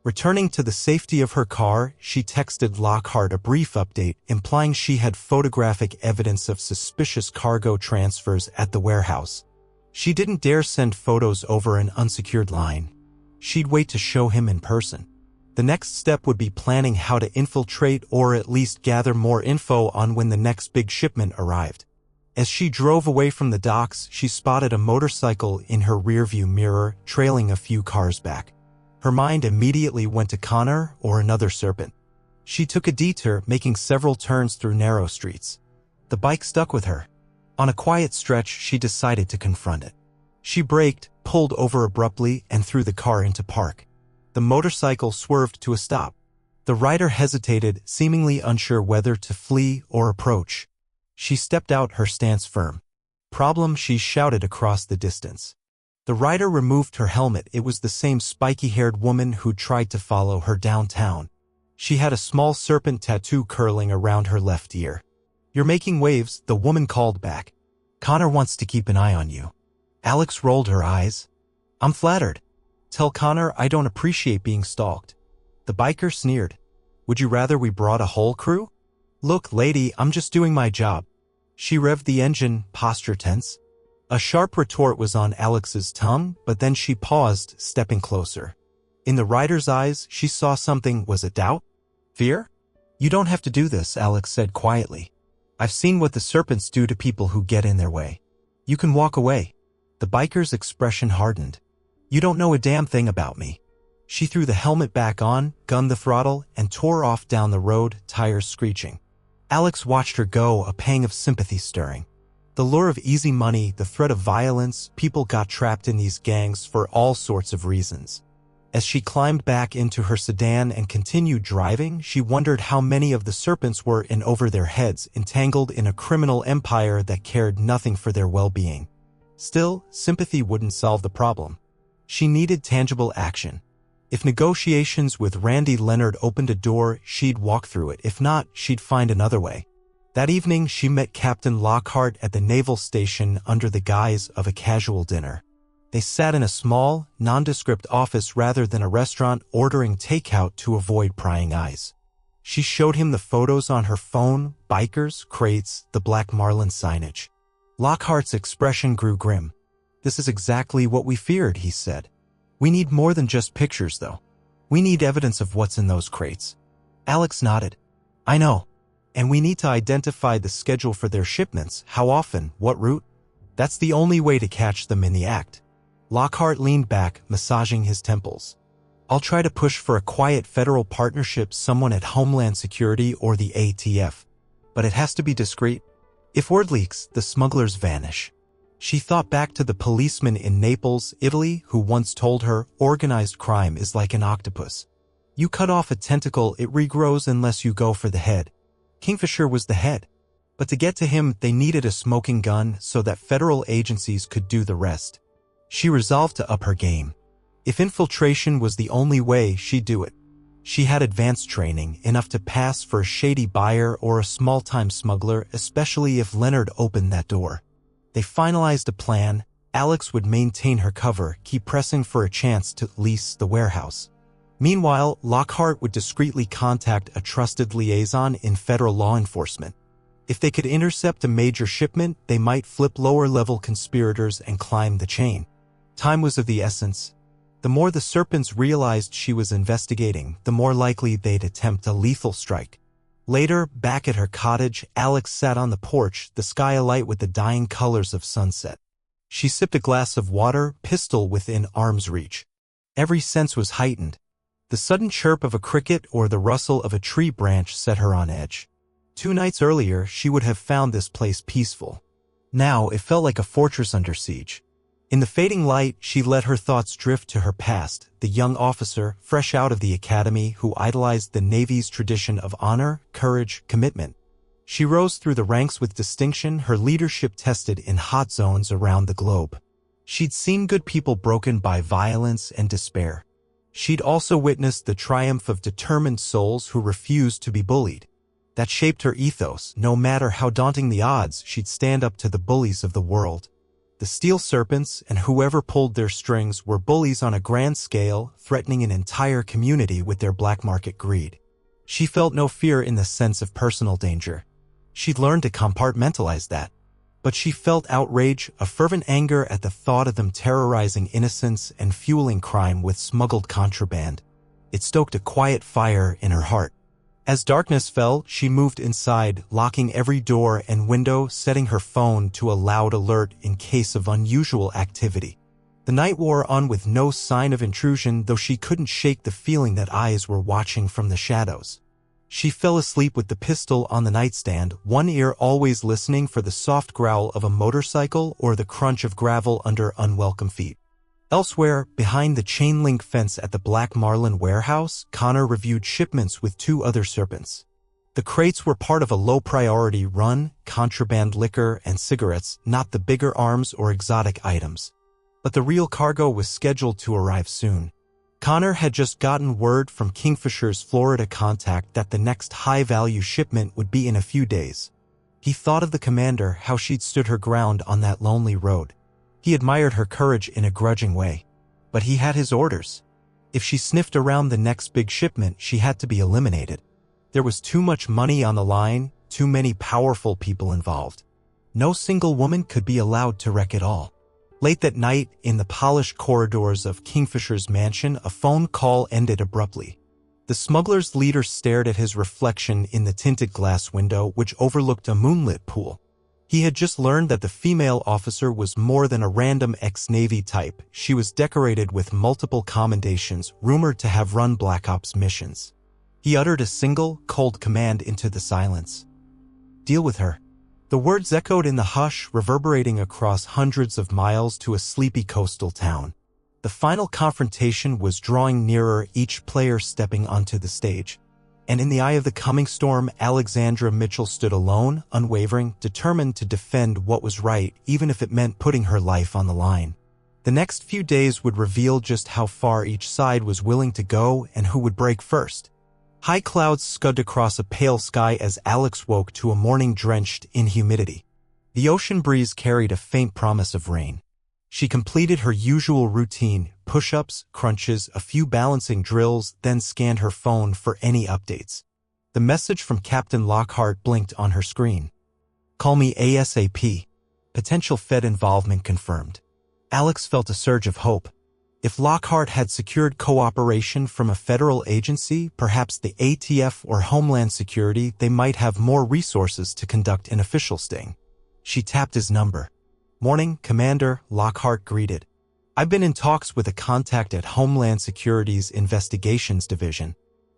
Returning to the safety of her car, she texted Lockhart a brief update, implying she had photographic evidence of suspicious cargo transfers at the warehouse. She didn't dare send photos over an unsecured line. She'd wait to show him in person. The next step would be planning how to infiltrate or at least gather more info on when the next big shipment arrived. As she drove away from the docks, she spotted a motorcycle in her rearview mirror, trailing a few cars back. Her mind immediately went to Connor or another serpent. She took a detour, making several turns through narrow streets. The bike stuck with her. On a quiet stretch, she decided to confront it. She braked, pulled over abruptly, and threw the car into park. The motorcycle swerved to a stop. The rider hesitated, seemingly unsure whether to flee or approach. She stepped out, her stance firm. "Problem," she shouted across the distance. The rider removed her helmet. It was the same spiky-haired woman who tried to follow her downtown. She had a small serpent tattoo curling around her left ear. "You're making waves," the woman called back. "Connor wants to keep an eye on you." Alex rolled her eyes. "I'm flattered. Tell Connor I don't appreciate being stalked." The biker sneered. "Would you rather we brought a whole crew?" "Look, lady, I'm just doing my job." She revved the engine, posture tense. A sharp retort was on Alex's tongue, but then she paused, stepping closer. In the rider's eyes, she saw something. Was it doubt? Fear? "You don't have to do this," Alex said quietly. I've seen what the serpents do to people who get in their way. You can walk away." The biker's expression hardened. "You don't know a damn thing about me." She threw the helmet back on, gunned the throttle, and tore off down the road, tires screeching. Alex watched her go, a pang of sympathy stirring. The lure of easy money, the threat of violence, people got trapped in these gangs for all sorts of reasons. As she climbed back into her sedan and continued driving, she wondered how many of the serpents were in over their heads, entangled in a criminal empire that cared nothing for their well-being. Still, sympathy wouldn't solve the problem. She needed tangible action. If negotiations with Randy Leonard opened a door, she'd walk through it. If not, she'd find another way. That evening, she met Captain Lockhart at the naval station under the guise of a casual dinner. They sat in a small, nondescript office rather than a restaurant, ordering takeout to avoid prying eyes. She showed him the photos on her phone, bikers, crates, the black marlin signage. Lockhart's expression grew grim. "This is exactly what we feared," he said. "We need more than just pictures, though. We need evidence of what's in those crates." Alex nodded. "I know. And we need to identify the schedule for their shipments, how often, what route. That's the only way to catch them in the act." Lockhart leaned back, massaging his temples. "I'll try to push for a quiet federal partnership, someone at Homeland Security or the ATF. But it has to be discreet. If word leaks, the smugglers vanish." She thought back to the policeman in Naples, Italy, who once told her, "Organized crime is like an octopus. You cut off a tentacle, it regrows unless you go for the head." Kingfisher was the head. But to get to him, they needed a smoking gun so that federal agencies could do the rest. She resolved to up her game. If infiltration was the only way, she'd do it. She had advanced training, enough to pass for a shady buyer or a small-time smuggler, especially if Leonard opened that door. They finalized a plan. Alex would maintain her cover, keep pressing for a chance to lease the warehouse. Meanwhile, Lockhart would discreetly contact a trusted liaison in federal law enforcement. If they could intercept a major shipment, they might flip lower-level conspirators and climb the chain. Time was of the essence. The more the serpents realized she was investigating, the more likely they'd attempt a lethal strike. Later, back at her cottage, Alex sat on the porch, the sky alight with the dying colors of sunset. She sipped a glass of water, pistol within arm's reach. Every sense was heightened. The sudden chirp of a cricket or the rustle of a tree branch set her on edge. 2 nights earlier, she would have found this place peaceful. Now, it felt like a fortress under siege. In the fading light, she let her thoughts drift to her past, the young officer, fresh out of the academy, who idolized the Navy's tradition of honor, courage, commitment. She rose through the ranks with distinction, her leadership tested in hot zones around the globe. She'd seen good people broken by violence and despair. She'd also witnessed the triumph of determined souls who refused to be bullied. That shaped her ethos. No matter how daunting the odds, she'd stand up to the bullies of the world. The Steel Serpents and whoever pulled their strings were bullies on a grand scale, threatening an entire community with their black market greed. She felt no fear in the sense of personal danger. She'd learned to compartmentalize that. But she felt outrage, a fervent anger at the thought of them terrorizing innocents and fueling crime with smuggled contraband. It stoked a quiet fire in her heart. As darkness fell, she moved inside, locking every door and window, setting her phone to a loud alert in case of unusual activity. The night wore on with no sign of intrusion, though she couldn't shake the feeling that eyes were watching from the shadows. She fell asleep with the pistol on the nightstand, one ear always listening for the soft growl of a motorcycle or the crunch of gravel under unwelcome feet. Elsewhere, behind the chain-link fence at the Black Marlin warehouse, Connor reviewed shipments with 2 other serpents. The crates were part of a low-priority run, contraband liquor and cigarettes, not the bigger arms or exotic items. But the real cargo was scheduled to arrive soon. Connor had just gotten word from Kingfisher's Florida contact that the next high-value shipment would be in a few days. He thought of the commander, how she'd stood her ground on that lonely road. He admired her courage in a grudging way. But he had his orders. If she sniffed around the next big shipment, she had to be eliminated. There was too much money on the line, too many powerful people involved. No single woman could be allowed to wreck it all. Late that night, in the polished corridors of Kingfisher's mansion, a phone call ended abruptly. The smuggler's leader stared at his reflection in the tinted glass window which overlooked a moonlit pool. He had just learned that the female officer was more than a random ex-Navy type. She was decorated with multiple commendations, rumored to have run Black Ops missions. He uttered a single, cold command into the silence. "Deal with her." The words echoed in the hush, reverberating across hundreds of miles to a sleepy coastal town. The final confrontation was drawing nearer, each player stepping onto the stage. And in the eye of the coming storm, Alexandra Mitchell stood alone, unwavering, determined to defend what was right, even if it meant putting her life on the line. The next few days would reveal just how far each side was willing to go and who would break first. High clouds scudded across a pale sky as Alex woke to a morning drenched in humidity. The ocean breeze carried a faint promise of rain. She completed her usual routine, push-ups, crunches, a few balancing drills, then scanned her phone for any updates. The message from Captain Lockhart blinked on her screen. "Call me ASAP. Potential Fed involvement confirmed." Alex felt a surge of hope. If Lockhart had secured cooperation from a federal agency, perhaps the ATF or Homeland Security, they might have more resources to conduct an official sting. She tapped his number. "Morning, Commander," Lockhart greeted. "I've been in talks with a contact at Homeland Security's Investigations Division.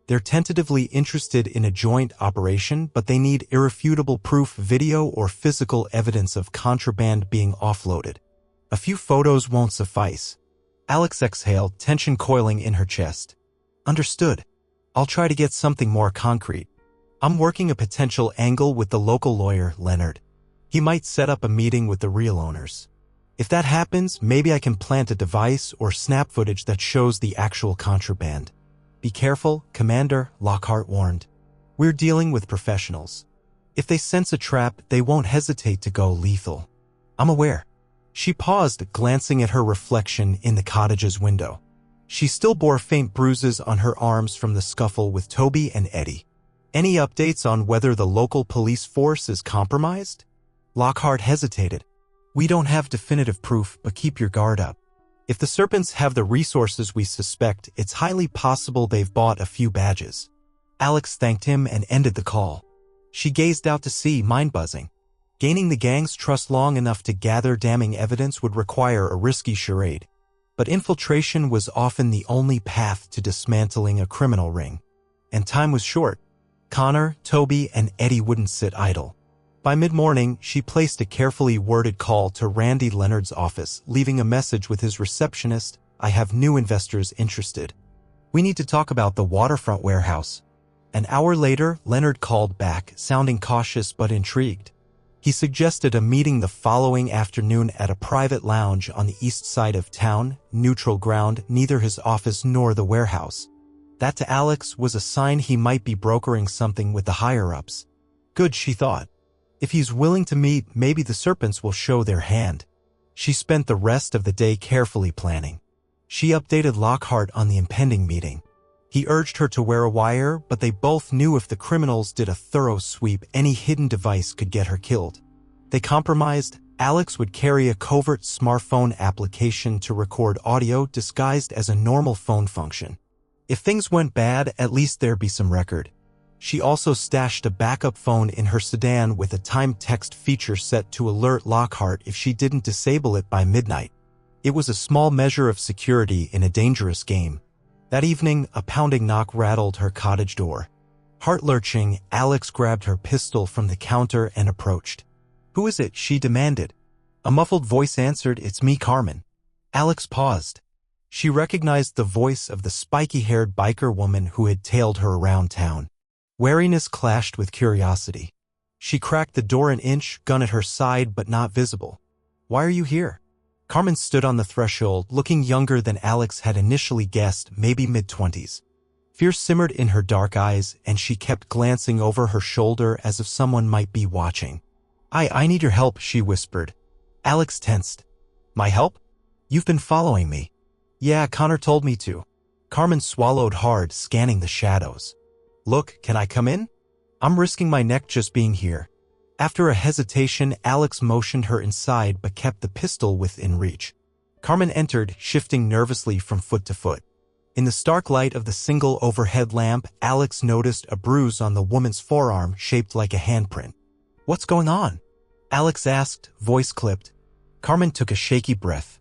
They're tentatively interested in a joint operation, but they need irrefutable proof, video or physical evidence of contraband being offloaded. A few photos won't suffice." Alex exhaled, tension coiling in her chest. "Understood. I'll try to get something more concrete. I'm working a potential angle with the local lawyer, Leonard. He might set up a meeting with the real owners. If that happens, maybe I can plant a device or snap footage that shows the actual contraband." "Be careful, Commander," Lockhart warned. "We're dealing with professionals. If they sense a trap, they won't hesitate to go lethal." "I'm aware." She paused, glancing at her reflection in the cottage's window. She still bore faint bruises on her arms from the scuffle with Toby and Eddie. "Any updates on whether the local police force is compromised?" Lockhart hesitated. "We don't have definitive proof, but keep your guard up. If the Serpents have the resources we suspect, it's highly possible they've bought a few badges." Alex thanked him and ended the call. She gazed out to sea, mind-buzzing. Gaining the gang's trust long enough to gather damning evidence would require a risky charade. But infiltration was often the only path to dismantling a criminal ring. And time was short. Connor, Toby, and Eddie wouldn't sit idle. By mid-morning, she placed a carefully worded call to Randy Leonard's office, leaving a message with his receptionist, "I have new investors interested. We need to talk about the waterfront warehouse." An hour later, Leonard called back, sounding cautious but intrigued. He suggested a meeting the following afternoon at a private lounge on the east side of town, neutral ground, neither his office nor the warehouse. That to Alex was a sign he might be brokering something with the higher-ups. Good, she thought. If he's willing to meet, maybe the Serpents will show their hand. She spent the rest of the day carefully planning. She updated Lockhart on the impending meeting. He urged her to wear a wire, but they both knew if the criminals did a thorough sweep, any hidden device could get her killed. They compromised. Alex would carry a covert smartphone application to record audio disguised as a normal phone function. If things went bad, at least there'd be some record. She also stashed a backup phone in her sedan with a timed text feature set to alert Lockhart if she didn't disable it by midnight. It was a small measure of security in a dangerous game. That evening, a pounding knock rattled her cottage door. Heart-lurching, Alex grabbed her pistol from the counter and approached. "Who is it?" she demanded. A muffled voice answered, "It's me, Carmen." Alex paused. She recognized the voice of the spiky-haired biker woman who had tailed her around town. Wariness clashed with curiosity. She cracked the door an inch, gun at her side but not visible. "Why are you here?" Carmen stood on the threshold, looking younger than Alex had initially guessed, maybe mid-20s. Fear simmered in her dark eyes, and she kept glancing over her shoulder as if someone might be watching. I need your help," she whispered. Alex tensed. "My help? You've been following me." "Yeah, Connor told me to." Carmen swallowed hard, scanning the shadows. "Look, can I come in? I'm risking my neck just being here." After a hesitation, Alex motioned her inside but kept the pistol within reach. Carmen entered, shifting nervously from foot to foot. In the stark light of the single overhead lamp, Alex noticed a bruise on the woman's forearm shaped like a handprint. "What's going on?" Alex asked, voice clipped. Carmen took a shaky breath.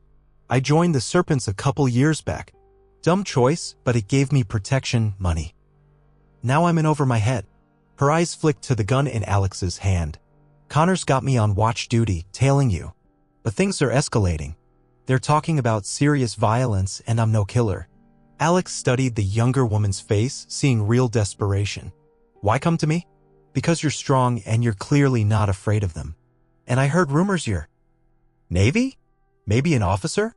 "I joined the Serpents a couple years back. Dumb choice, but it gave me protection, money. Now I'm in over my head." Her eyes flicked to the gun in Alex's hand. "Connor's got me on watch duty, tailing you. But things are escalating. They're talking about serious violence and I'm no killer." Alex studied the younger woman's face, seeing real desperation. "Why come to me?" "Because you're strong and you're clearly not afraid of them. And I heard rumors you're Navy? Maybe an officer?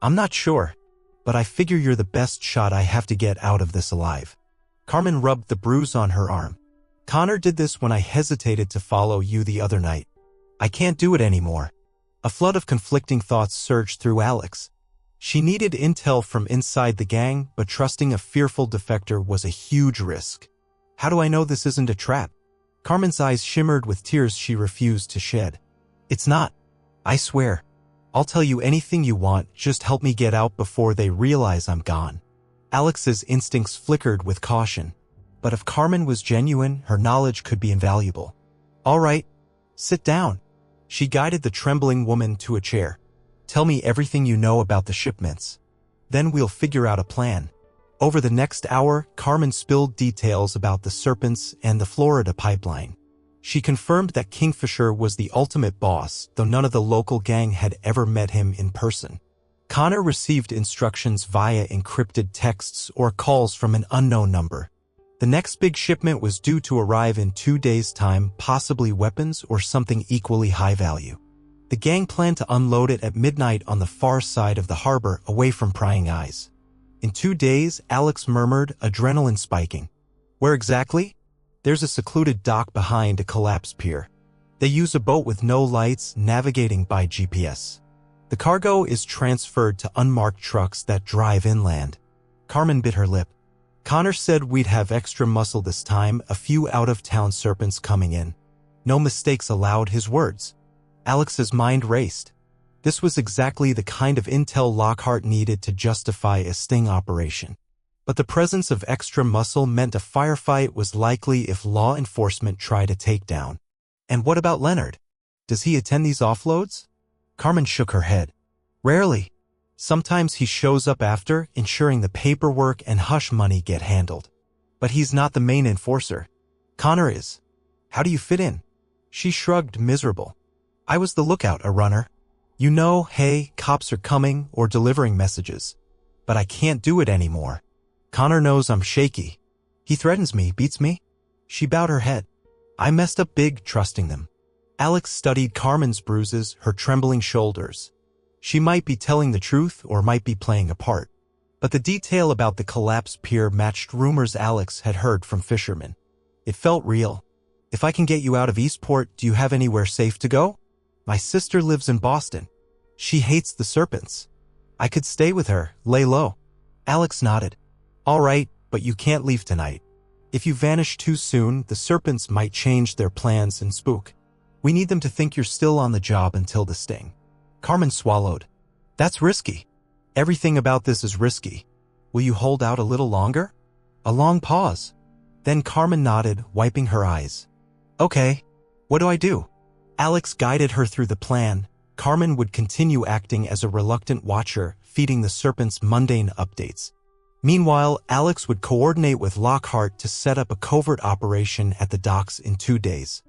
I'm not sure. But I figure you're the best shot I have to get out of this alive." Carmen rubbed the bruise on her arm. "Connor did this when I hesitated to follow you the other night. I can't do it anymore." A flood of conflicting thoughts surged through Alex. She needed intel from inside the gang, but trusting a fearful defector was a huge risk. "How do I know this isn't a trap?" Carmen's eyes shimmered with tears she refused to shed. "It's not. I swear. I'll tell you anything you want, just help me get out before they realize I'm gone." Alex's instincts flickered with caution. But if Carmen was genuine, her knowledge could be invaluable. "All right. Sit down." She guided the trembling woman to a chair. "Tell me everything you know about the shipments. Then we'll figure out a plan." Over the next hour, Carmen spilled details about the Serpents and the Florida pipeline. She confirmed that Kingfisher was the ultimate boss, though none of the local gang had ever met him in person. Connor received instructions via encrypted texts or calls from an unknown number. The next big shipment was due to arrive in 2 days' time, possibly weapons or something equally high value. The gang planned to unload it at midnight on the far side of the harbor, away from prying eyes. In 2 days, Alex murmured, adrenaline spiking. "Where exactly?" "There's a secluded dock behind a collapsed pier. They use a boat with no lights, navigating by GPS. The cargo is transferred to unmarked trucks that drive inland." Carmen bit her lip. "Connor said we'd have extra muscle this time, a few out-of-town Serpents coming in. No mistakes allowed," his words. Alex's mind raced. This was exactly the kind of intel Lockhart needed to justify a sting operation. But the presence of extra muscle meant a firefight was likely if law enforcement tried a takedown. "And what about Leonard? Does he attend these offloads?" Carmen shook her head. "Rarely. Sometimes he shows up after, ensuring the paperwork and hush money get handled. But he's not the main enforcer. Connor is." "How do you fit in?" She shrugged, miserable. "I was the lookout, a runner. You know, hey, cops are coming, or delivering messages. But I can't do it anymore. Connor knows I'm shaky. He threatens me, beats me." She bowed her head. "I messed up big trusting them." Alex studied Carmen's bruises, her trembling shoulders. She might be telling the truth or might be playing a part. But the detail about the collapsed pier matched rumors Alex had heard from fishermen. It felt real. "If I can get you out of Eastport, do you have anywhere safe to go?" "My sister lives in Boston. She hates the Serpents. I could stay with her, lay low." Alex nodded. "All right, but you can't leave tonight. If you vanish too soon, the Serpents might change their plans and spook. We need them to think you're still on the job until the sting." Carmen swallowed. "That's risky. Everything about this is risky. Will you hold out a little longer?" A long pause. Then Carmen nodded, wiping her eyes. "Okay. What do I do?" Alex guided her through the plan. Carmen would continue acting as a reluctant watcher, feeding the Serpents mundane updates. Meanwhile, Alex would coordinate with Lockhart to set up a covert operation at the docks in 2 days.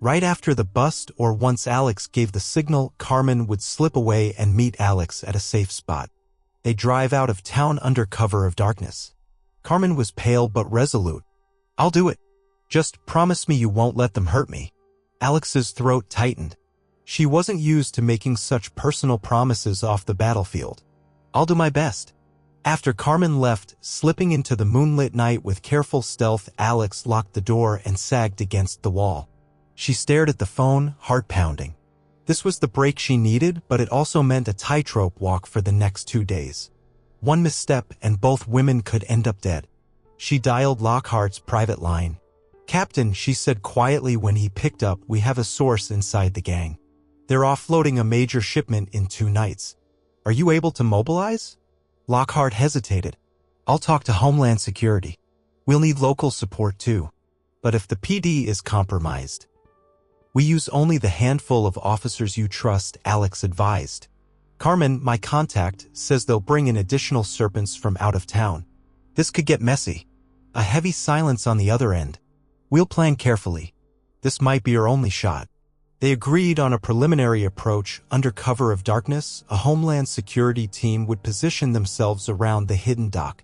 Right after the bust, or once Alex gave the signal, Carmen would slip away and meet Alex at a safe spot. They drive out of town under cover of darkness. Carmen was pale but resolute. "I'll do it. Just promise me you won't let them hurt me." Alex's throat tightened. She wasn't used to making such personal promises off the battlefield. "I'll do my best." After Carmen left, slipping into the moonlit night with careful stealth, Alex locked the door and sagged against the wall. She stared at the phone, heart pounding. This was the break she needed, but it also meant a tightrope walk for the next 2 days. One misstep and both women could end up dead. She dialed Lockhart's private line. "Captain," she said quietly when he picked up, "we have a source inside the gang. They're offloading a major shipment in 2 nights. Are you able to mobilize?" Lockhart hesitated. I'll talk to Homeland Security. We'll need local support too. But if the PD is compromised, we use only the handful of officers you trust, Alex advised. Carmen, my contact, says they'll bring in additional serpents from out of town. This could get messy. A heavy silence on the other end. We'll plan carefully. This might be our only shot. They agreed on a preliminary approach. Under cover of darkness, a Homeland Security team would position themselves around the hidden dock.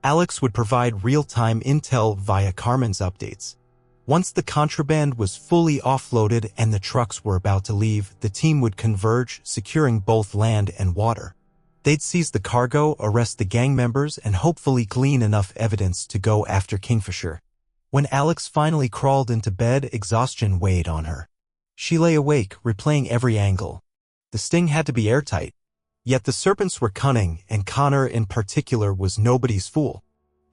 Alex would provide real-time intel via Carmen's updates. Once the contraband was fully offloaded and the trucks were about to leave, the team would converge, securing both land and water. They'd seize the cargo, arrest the gang members, and hopefully glean enough evidence to go after Kingfisher. When Alex finally crawled into bed, exhaustion weighed on her. She lay awake, replaying every angle. The sting had to be airtight. Yet the serpents were cunning, and Connor in particular was nobody's fool.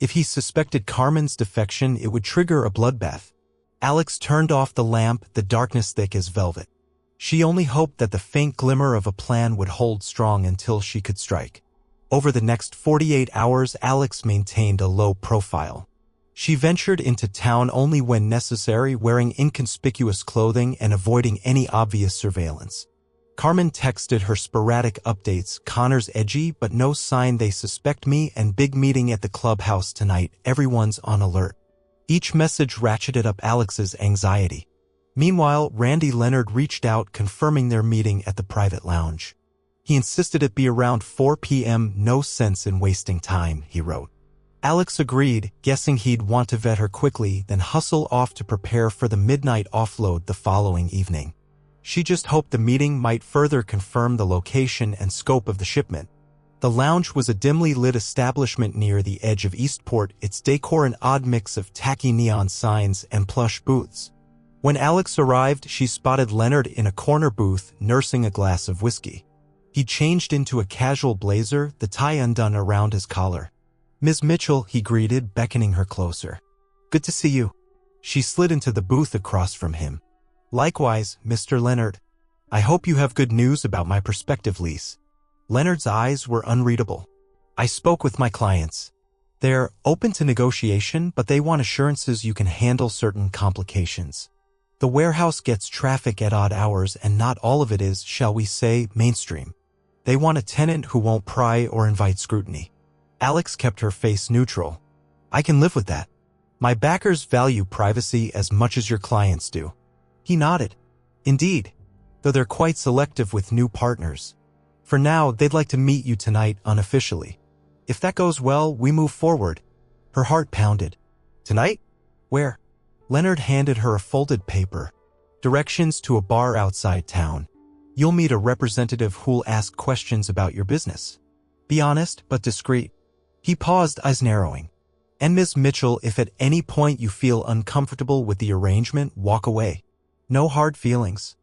If he suspected Carmen's defection, it would trigger a bloodbath. Alex turned off the lamp, the darkness thick as velvet. She only hoped that the faint glimmer of a plan would hold strong until she could strike. Over the next 48 hours, Alex maintained a low profile. She ventured into town only when necessary, wearing inconspicuous clothing and avoiding any obvious surveillance. Carmen texted her sporadic updates. Connor's edgy, but no sign. They suspect me, and big meeting at the clubhouse tonight. Everyone's on alert. Each message ratcheted up Alex's anxiety. Meanwhile, Randy Leonard reached out, confirming their meeting at the private lounge. He insisted it be around 4 p.m. No sense in wasting time, he wrote. Alex agreed, guessing he'd want to vet her quickly, then hustle off to prepare for the midnight offload the following evening. She just hoped the meeting might further confirm the location and scope of the shipment. The lounge was a dimly lit establishment near the edge of Eastport, its decor an odd mix of tacky neon signs and plush booths. When Alex arrived, she spotted Leonard in a corner booth, nursing a glass of whiskey. He changed into a casual blazer, the tie undone around his collar. "Ms. Mitchell," he greeted, beckoning her closer. "Good to see you." She slid into the booth across from him. "Likewise, Mr. Leonard. I hope you have good news about my prospective lease." Leonard's eyes were unreadable. "I spoke with my clients. They're open to negotiation, but they want assurances you can handle certain complications. The warehouse gets traffic at odd hours, and not all of it is, shall we say, mainstream. They want a tenant who won't pry or invite scrutiny." Alex kept her face neutral. "I can live with that. My backers value privacy as much as your clients do." He nodded. "Indeed, though they're quite selective with new partners. For now, they'd like to meet you tonight unofficially. If that goes well, we move forward." Her heart pounded. "Tonight? Where?" Leonard handed her a folded paper. "Directions to a bar outside town. You'll meet a representative who'll ask questions about your business. Be honest, but discreet." He paused, eyes narrowing. "And Ms. Mitchell, if at any point you feel uncomfortable with the arrangement, walk away. No hard feelings.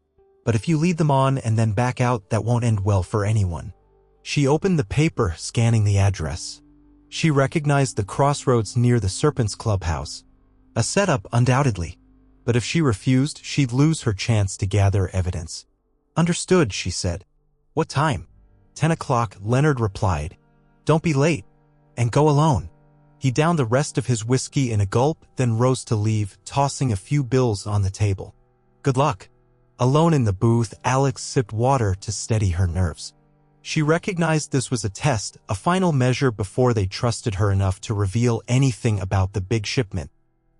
But if you lead them on and then back out, that won't end well for anyone." She opened the paper, scanning the address. She recognized the crossroads near the Serpents Clubhouse. A setup, undoubtedly. But if she refused, she'd lose her chance to gather evidence. "Understood," she said. "What time?" 10 o'clock, Leonard replied. "Don't be late. And go alone." He downed the rest of his whiskey in a gulp, then rose to leave, tossing a few bills on the table. "Good luck." Alone in the booth, Alex sipped water to steady her nerves. She recognized this was a test, a final measure before they trusted her enough to reveal anything about the big shipment.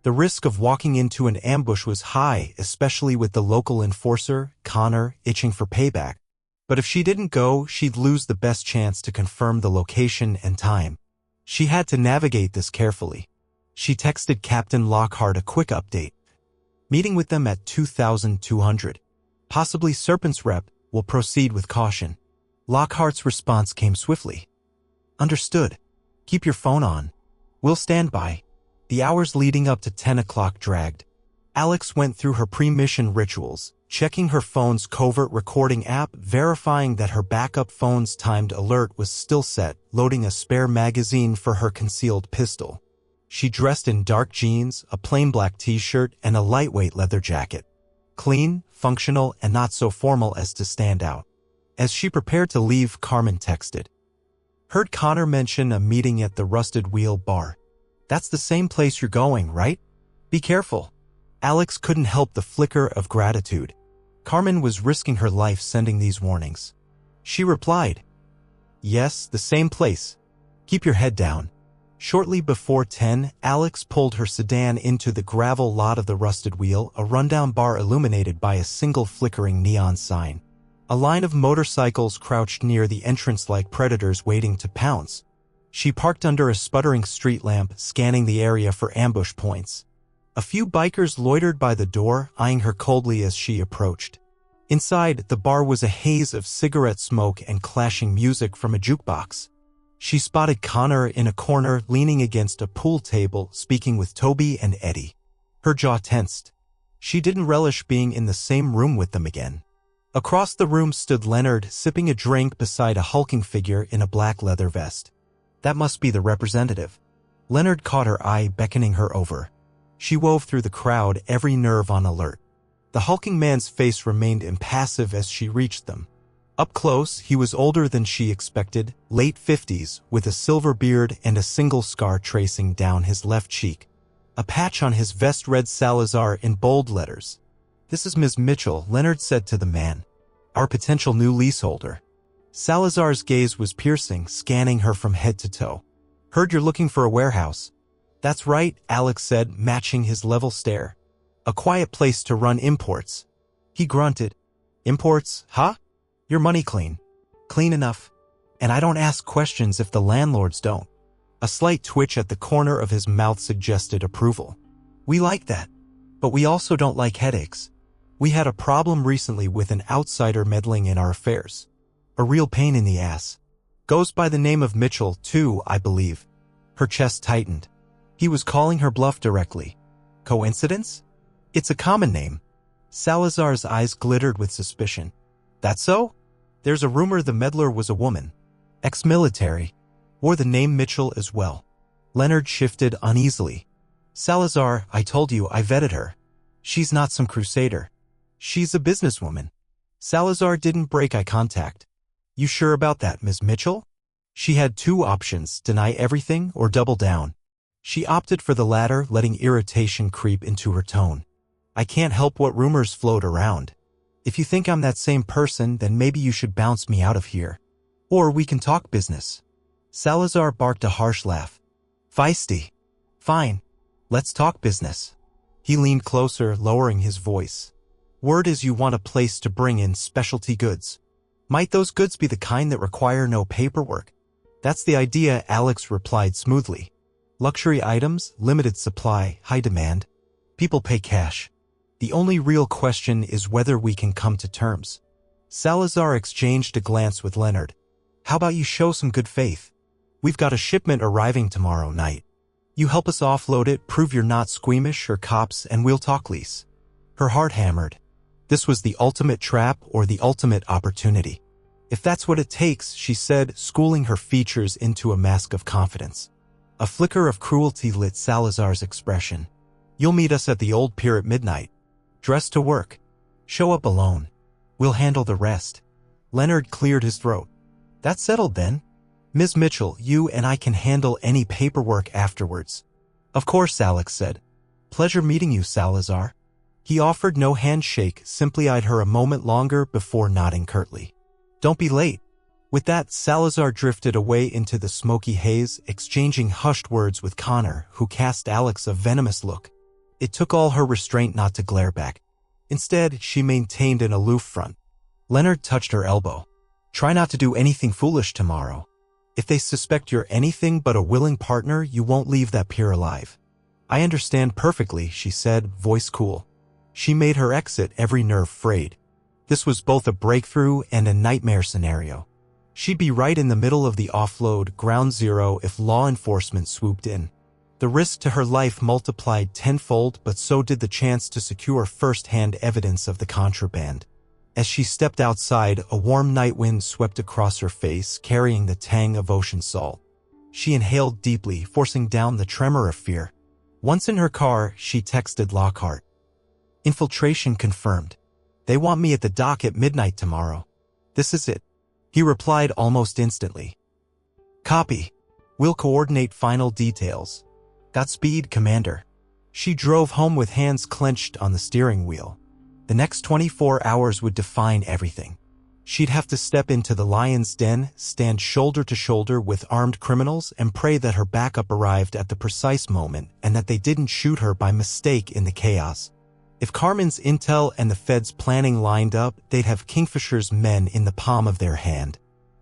The risk of walking into an ambush was high, especially with the local enforcer, Connor, itching for payback. But if she didn't go, she'd lose the best chance to confirm the location and time. She had to navigate this carefully. She texted Captain Lockhart a quick update. "Meeting with them at 2200. Possibly Serpents rep, will proceed with caution." Lockhart's response came swiftly. "Understood. Keep your phone on. We'll stand by." The hours leading up to 10 o'clock dragged. Alex went through her pre-mission rituals, checking her phone's covert recording app, verifying that her backup phone's timed alert was still set, loading a spare magazine for her concealed pistol. She dressed in dark jeans, a plain black t-shirt, and a lightweight leather jacket. Clean, functional, and not so formal as to stand out. As she prepared to leave, Carmen texted. Heard Connor mention a meeting at the Rusted Wheel bar. That's the same place you're going, right? Be careful. Alex couldn't help the flicker of gratitude. Carmen was risking her life sending these warnings. She replied, "Yes, the same place. Keep your head down." Shortly before 10, Alex pulled her sedan into the gravel lot of the Rusted Wheel, a rundown bar illuminated by a single flickering neon sign. A line of motorcycles crouched near the entrance like predators waiting to pounce. She parked under a sputtering street lamp, scanning the area for ambush points. A few bikers loitered by the door, eyeing her coldly as she approached. Inside, the bar was a haze of cigarette smoke and clashing music from a jukebox. She spotted Connor in a corner, leaning against a pool table, speaking with Toby and Eddie. Her jaw tensed. She didn't relish being in the same room with them again. Across the room stood Leonard, sipping a drink beside a hulking figure in a black leather vest. That must be the representative. Leonard caught her eye, beckoning her over. She wove through the crowd, every nerve on alert. The hulking man's face remained impassive as she reached them. Up close, he was older than she expected, late 50s, with a silver beard and a single scar tracing down his left cheek. A patch on his vest read Salazar in bold letters. "This is Ms. Mitchell," Leonard said to the man. "Our potential new leaseholder." Salazar's gaze was piercing, scanning her from head to toe. "Heard you're looking for a warehouse." "That's right," Alex said, matching his level stare. "A quiet place to run imports." He grunted. "Imports, huh? Your money clean." "Clean enough. And I don't ask questions if the landlords don't." A slight twitch at the corner of his mouth suggested approval. "We like that. But we also don't like headaches. We had a problem recently with an outsider meddling in our affairs. A real pain in the ass. Goes by the name of Mitchell, too, I believe." Her chest tightened. He was calling her bluff directly. Coincidence? It's a common name. Salazar's eyes glittered with suspicion. "That so? There's a rumor the meddler was a woman. Ex-military. Wore the name Mitchell as well." Leonard shifted uneasily. "Salazar, I told you I vetted her. She's not some crusader. She's a businesswoman." Salazar didn't break eye contact. "You sure about that, Ms. Mitchell?" She had two options, deny everything or double down. She opted for the latter, letting irritation creep into her tone. "I can't help what rumors float around. If you think I'm that same person, then maybe you should bounce me out of here. Or we can talk business." Salazar barked a harsh laugh. "Feisty. Fine. Let's talk business." He leaned closer, lowering his voice. "Word is you want a place to bring in specialty goods. Might those goods be the kind that require no paperwork?" "That's the idea," Alex replied smoothly. "Luxury items, limited supply, high demand. People pay cash. The only real question is whether we can come to terms." Salazar exchanged a glance with Leonard. "How about you show some good faith? We've got a shipment arriving tomorrow night. You help us offload it, prove you're not squeamish or cops, and we'll talk lease." Her heart hammered. This was the ultimate trap or the ultimate opportunity. "If that's what it takes," she said, schooling her features into a mask of confidence. A flicker of cruelty lit Salazar's expression. "You'll meet us at the old pier at midnight. Dress to work. Show up alone. We'll handle the rest." Leonard cleared his throat. "That's settled then. Ms. Mitchell, you and I can handle any paperwork afterwards." "Of course," Alex said. "Pleasure meeting you, Salazar." He offered no handshake, simply eyed her a moment longer before nodding curtly. "Don't be late." With that, Salazar drifted away into the smoky haze, exchanging hushed words with Connor, who cast Alex a venomous look. It took all her restraint not to glare back. Instead, she maintained an aloof front. Leonard touched her elbow. "Try not to do anything foolish tomorrow. If they suspect you're anything but a willing partner, you won't leave that pier alive." "I understand perfectly," she said, voice cool. She made her exit, every nerve frayed. This was both a breakthrough and a nightmare scenario. She'd be right in the middle of the offload, ground zero, if law enforcement swooped in. The risk to her life multiplied tenfold, but so did the chance to secure first-hand evidence of the contraband. As she stepped outside, a warm night wind swept across her face, carrying the tang of ocean salt. She inhaled deeply, forcing down the tremor of fear. Once in her car, she texted Lockhart. "Infiltration confirmed. They want me at the dock at midnight tomorrow. This is it." He replied almost instantly. Copy. We'll coordinate final details. Godspeed, Commander. She drove home with hands clenched on the steering wheel. The next 24 hours would define everything. She'd have to step into the lion's den, stand shoulder to shoulder with armed criminals, and pray that her backup arrived at the precise moment and that they didn't shoot her by mistake in the chaos. If Carmen's intel and the Fed's planning lined up, they'd have Kingfisher's men in the palm of their hand.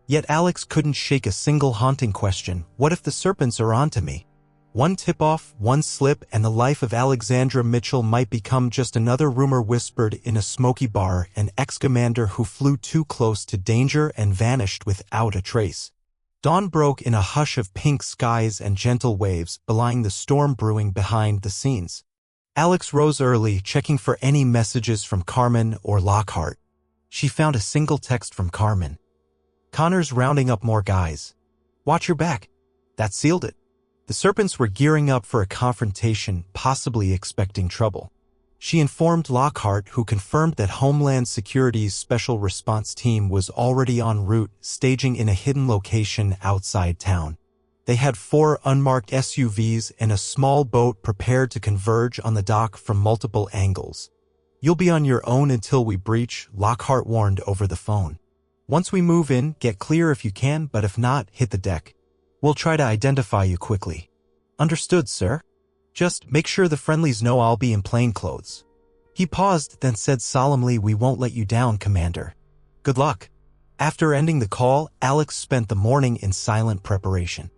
Yet Alex couldn't shake a single haunting question. What if the Serpents are onto me? One tip-off, one slip, and the life of Alexandra Mitchell might become just another rumor whispered in a smoky bar, an ex-commander who flew too close to danger and vanished without a trace. Dawn broke in a hush of pink skies and gentle waves, belying the storm brewing behind the scenes. Alex rose early, checking for any messages from Carmen or Lockhart. She found a single text from Carmen. "Connor's rounding up more guys. Watch your back." That sealed it. The Serpents were gearing up for a confrontation, possibly expecting trouble. She informed Lockhart, who confirmed that Homeland Security's Special Response Team was already en route, staging in a hidden location outside town. They had 4 unmarked SUVs and a small boat prepared to converge on the dock from multiple angles. "You'll be on your own until we breach," Lockhart warned over the phone. "Once we move in, get clear if you can, but if not, hit the deck. We'll try to identify you quickly." "Understood, sir. Just make sure the friendlies know I'll be in plainclothes." He paused, then said solemnly, "We won't let you down, Commander. Good luck." After ending the call, Alex spent the morning in silent preparation.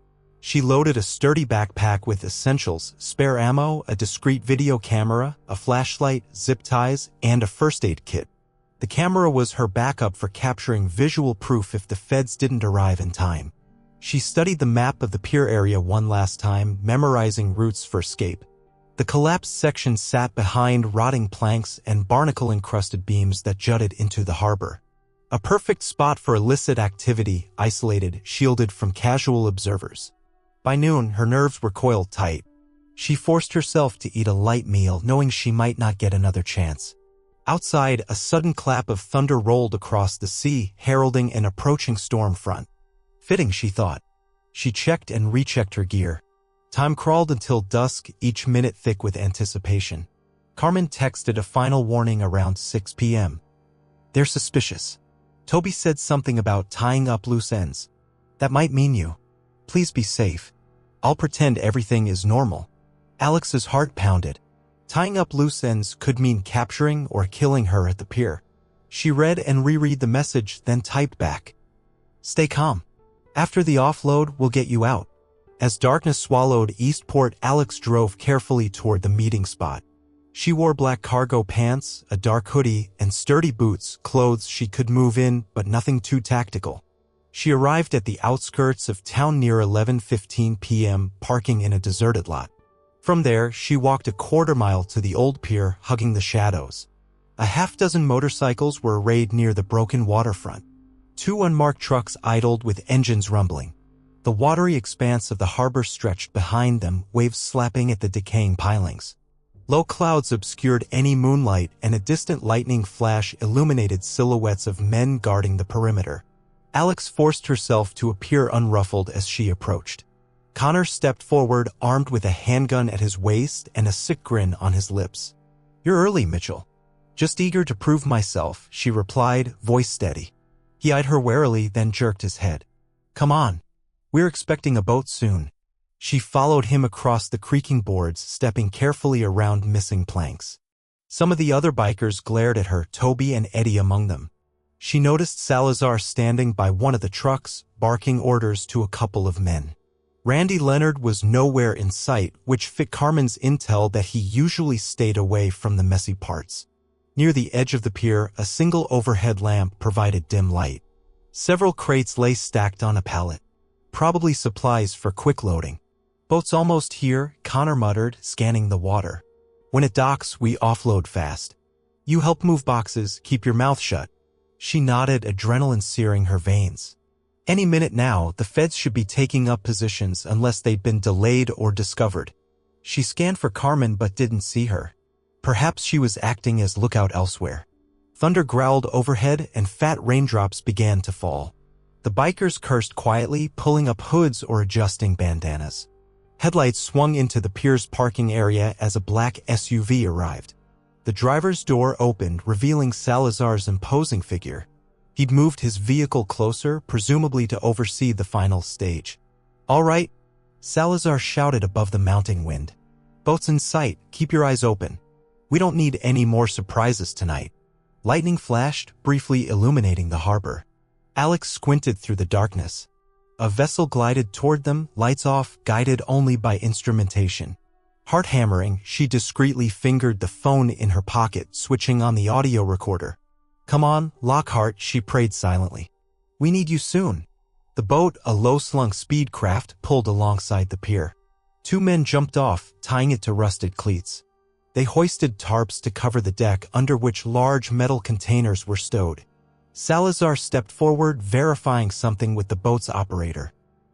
She loaded a sturdy backpack with essentials, spare ammo, a discreet video camera, a flashlight, zip ties, and a first aid kit. The camera was her backup for capturing visual proof if the feds didn't arrive in time. She studied the map of the pier area one last time, memorizing routes for escape. The collapsed section sat behind rotting planks and barnacle-encrusted beams that jutted into the harbor. A perfect spot for illicit activity, isolated, shielded from casual observers. By noon, her nerves were coiled tight. She forced herself to eat a light meal, knowing she might not get another chance. Outside, a sudden clap of thunder rolled across the sea, heralding an approaching storm front. Fitting, she thought. She checked and rechecked her gear. Time crawled until dusk, each minute thick with anticipation. Carmen texted a final warning around 6 p.m. "They're suspicious. Toby said something about tying up loose ends. That might mean you. Please be safe. I'll pretend everything is normal." Alex's heart pounded. Tying up loose ends could mean capturing or killing her at the pier. She read and reread the message, then typed back, "Stay calm. After the offload, we'll get you out." As darkness swallowed Eastport, Alex drove carefully toward the meeting spot. She wore black cargo pants, a dark hoodie, and sturdy boots, clothes she could move in, but nothing too tactical. She arrived at the outskirts of town near 11:15 p.m., parking in a deserted lot. From there, she walked a quarter-mile to the old pier, hugging the shadows. A half-dozen motorcycles were arrayed near the broken waterfront. 2 unmarked trucks idled with engines rumbling. The watery expanse of the harbor stretched behind them, waves slapping at the decaying pilings. Low clouds obscured any moonlight, and a distant lightning flash illuminated silhouettes of men guarding the perimeter. Alex forced herself to appear unruffled as she approached. Connor stepped forward, armed with a handgun at his waist and a sick grin on his lips. "You're early, Mitchell." "Just eager to prove myself," she replied, voice steady. He eyed her warily, then jerked his head. "Come on. We're expecting a boat soon." She followed him across the creaking boards, stepping carefully around missing planks. Some of the other bikers glared at her, Toby and Eddie among them. She noticed Salazar standing by one of the trucks, barking orders to a couple of men. Randy Leonard was nowhere in sight, which fit Carmen's intel that he usually stayed away from the messy parts. Near the edge of the pier, a single overhead lamp provided dim light. Several crates lay stacked on a pallet. Probably supplies for quick loading. "Boat's almost here," Connor muttered, scanning the water. "When it docks, we offload fast. You help move boxes, keep your mouth shut." She nodded, adrenaline searing her veins. Any minute now, the feds should be taking up positions unless they'd been delayed or discovered. She scanned for Carmen but didn't see her. Perhaps she was acting as lookout elsewhere. Thunder growled overhead and fat raindrops began to fall. The bikers cursed quietly, pulling up hoods or adjusting bandanas. Headlights swung into the pier's parking area as a black SUV arrived. The driver's door opened, revealing Salazar's imposing figure. He'd moved his vehicle closer, presumably to oversee the final stage. "All right," Salazar shouted above the mounting wind. "Boat's in sight, keep your eyes open. We don't need any more surprises tonight." Lightning flashed, briefly illuminating the harbor. Alex squinted through the darkness. A vessel glided toward them, lights off, guided only by instrumentation. Heart hammering, she discreetly fingered the phone in her pocket, switching on the audio recorder. "Come on, Lockhart," she prayed silently. "We need you soon." The boat, a low-slung speed craft, pulled alongside the pier. Two men jumped off, tying it to rusted cleats. They hoisted tarps to cover the deck under which large metal containers were stowed. Salazar stepped forward, verifying something with the boat's operator.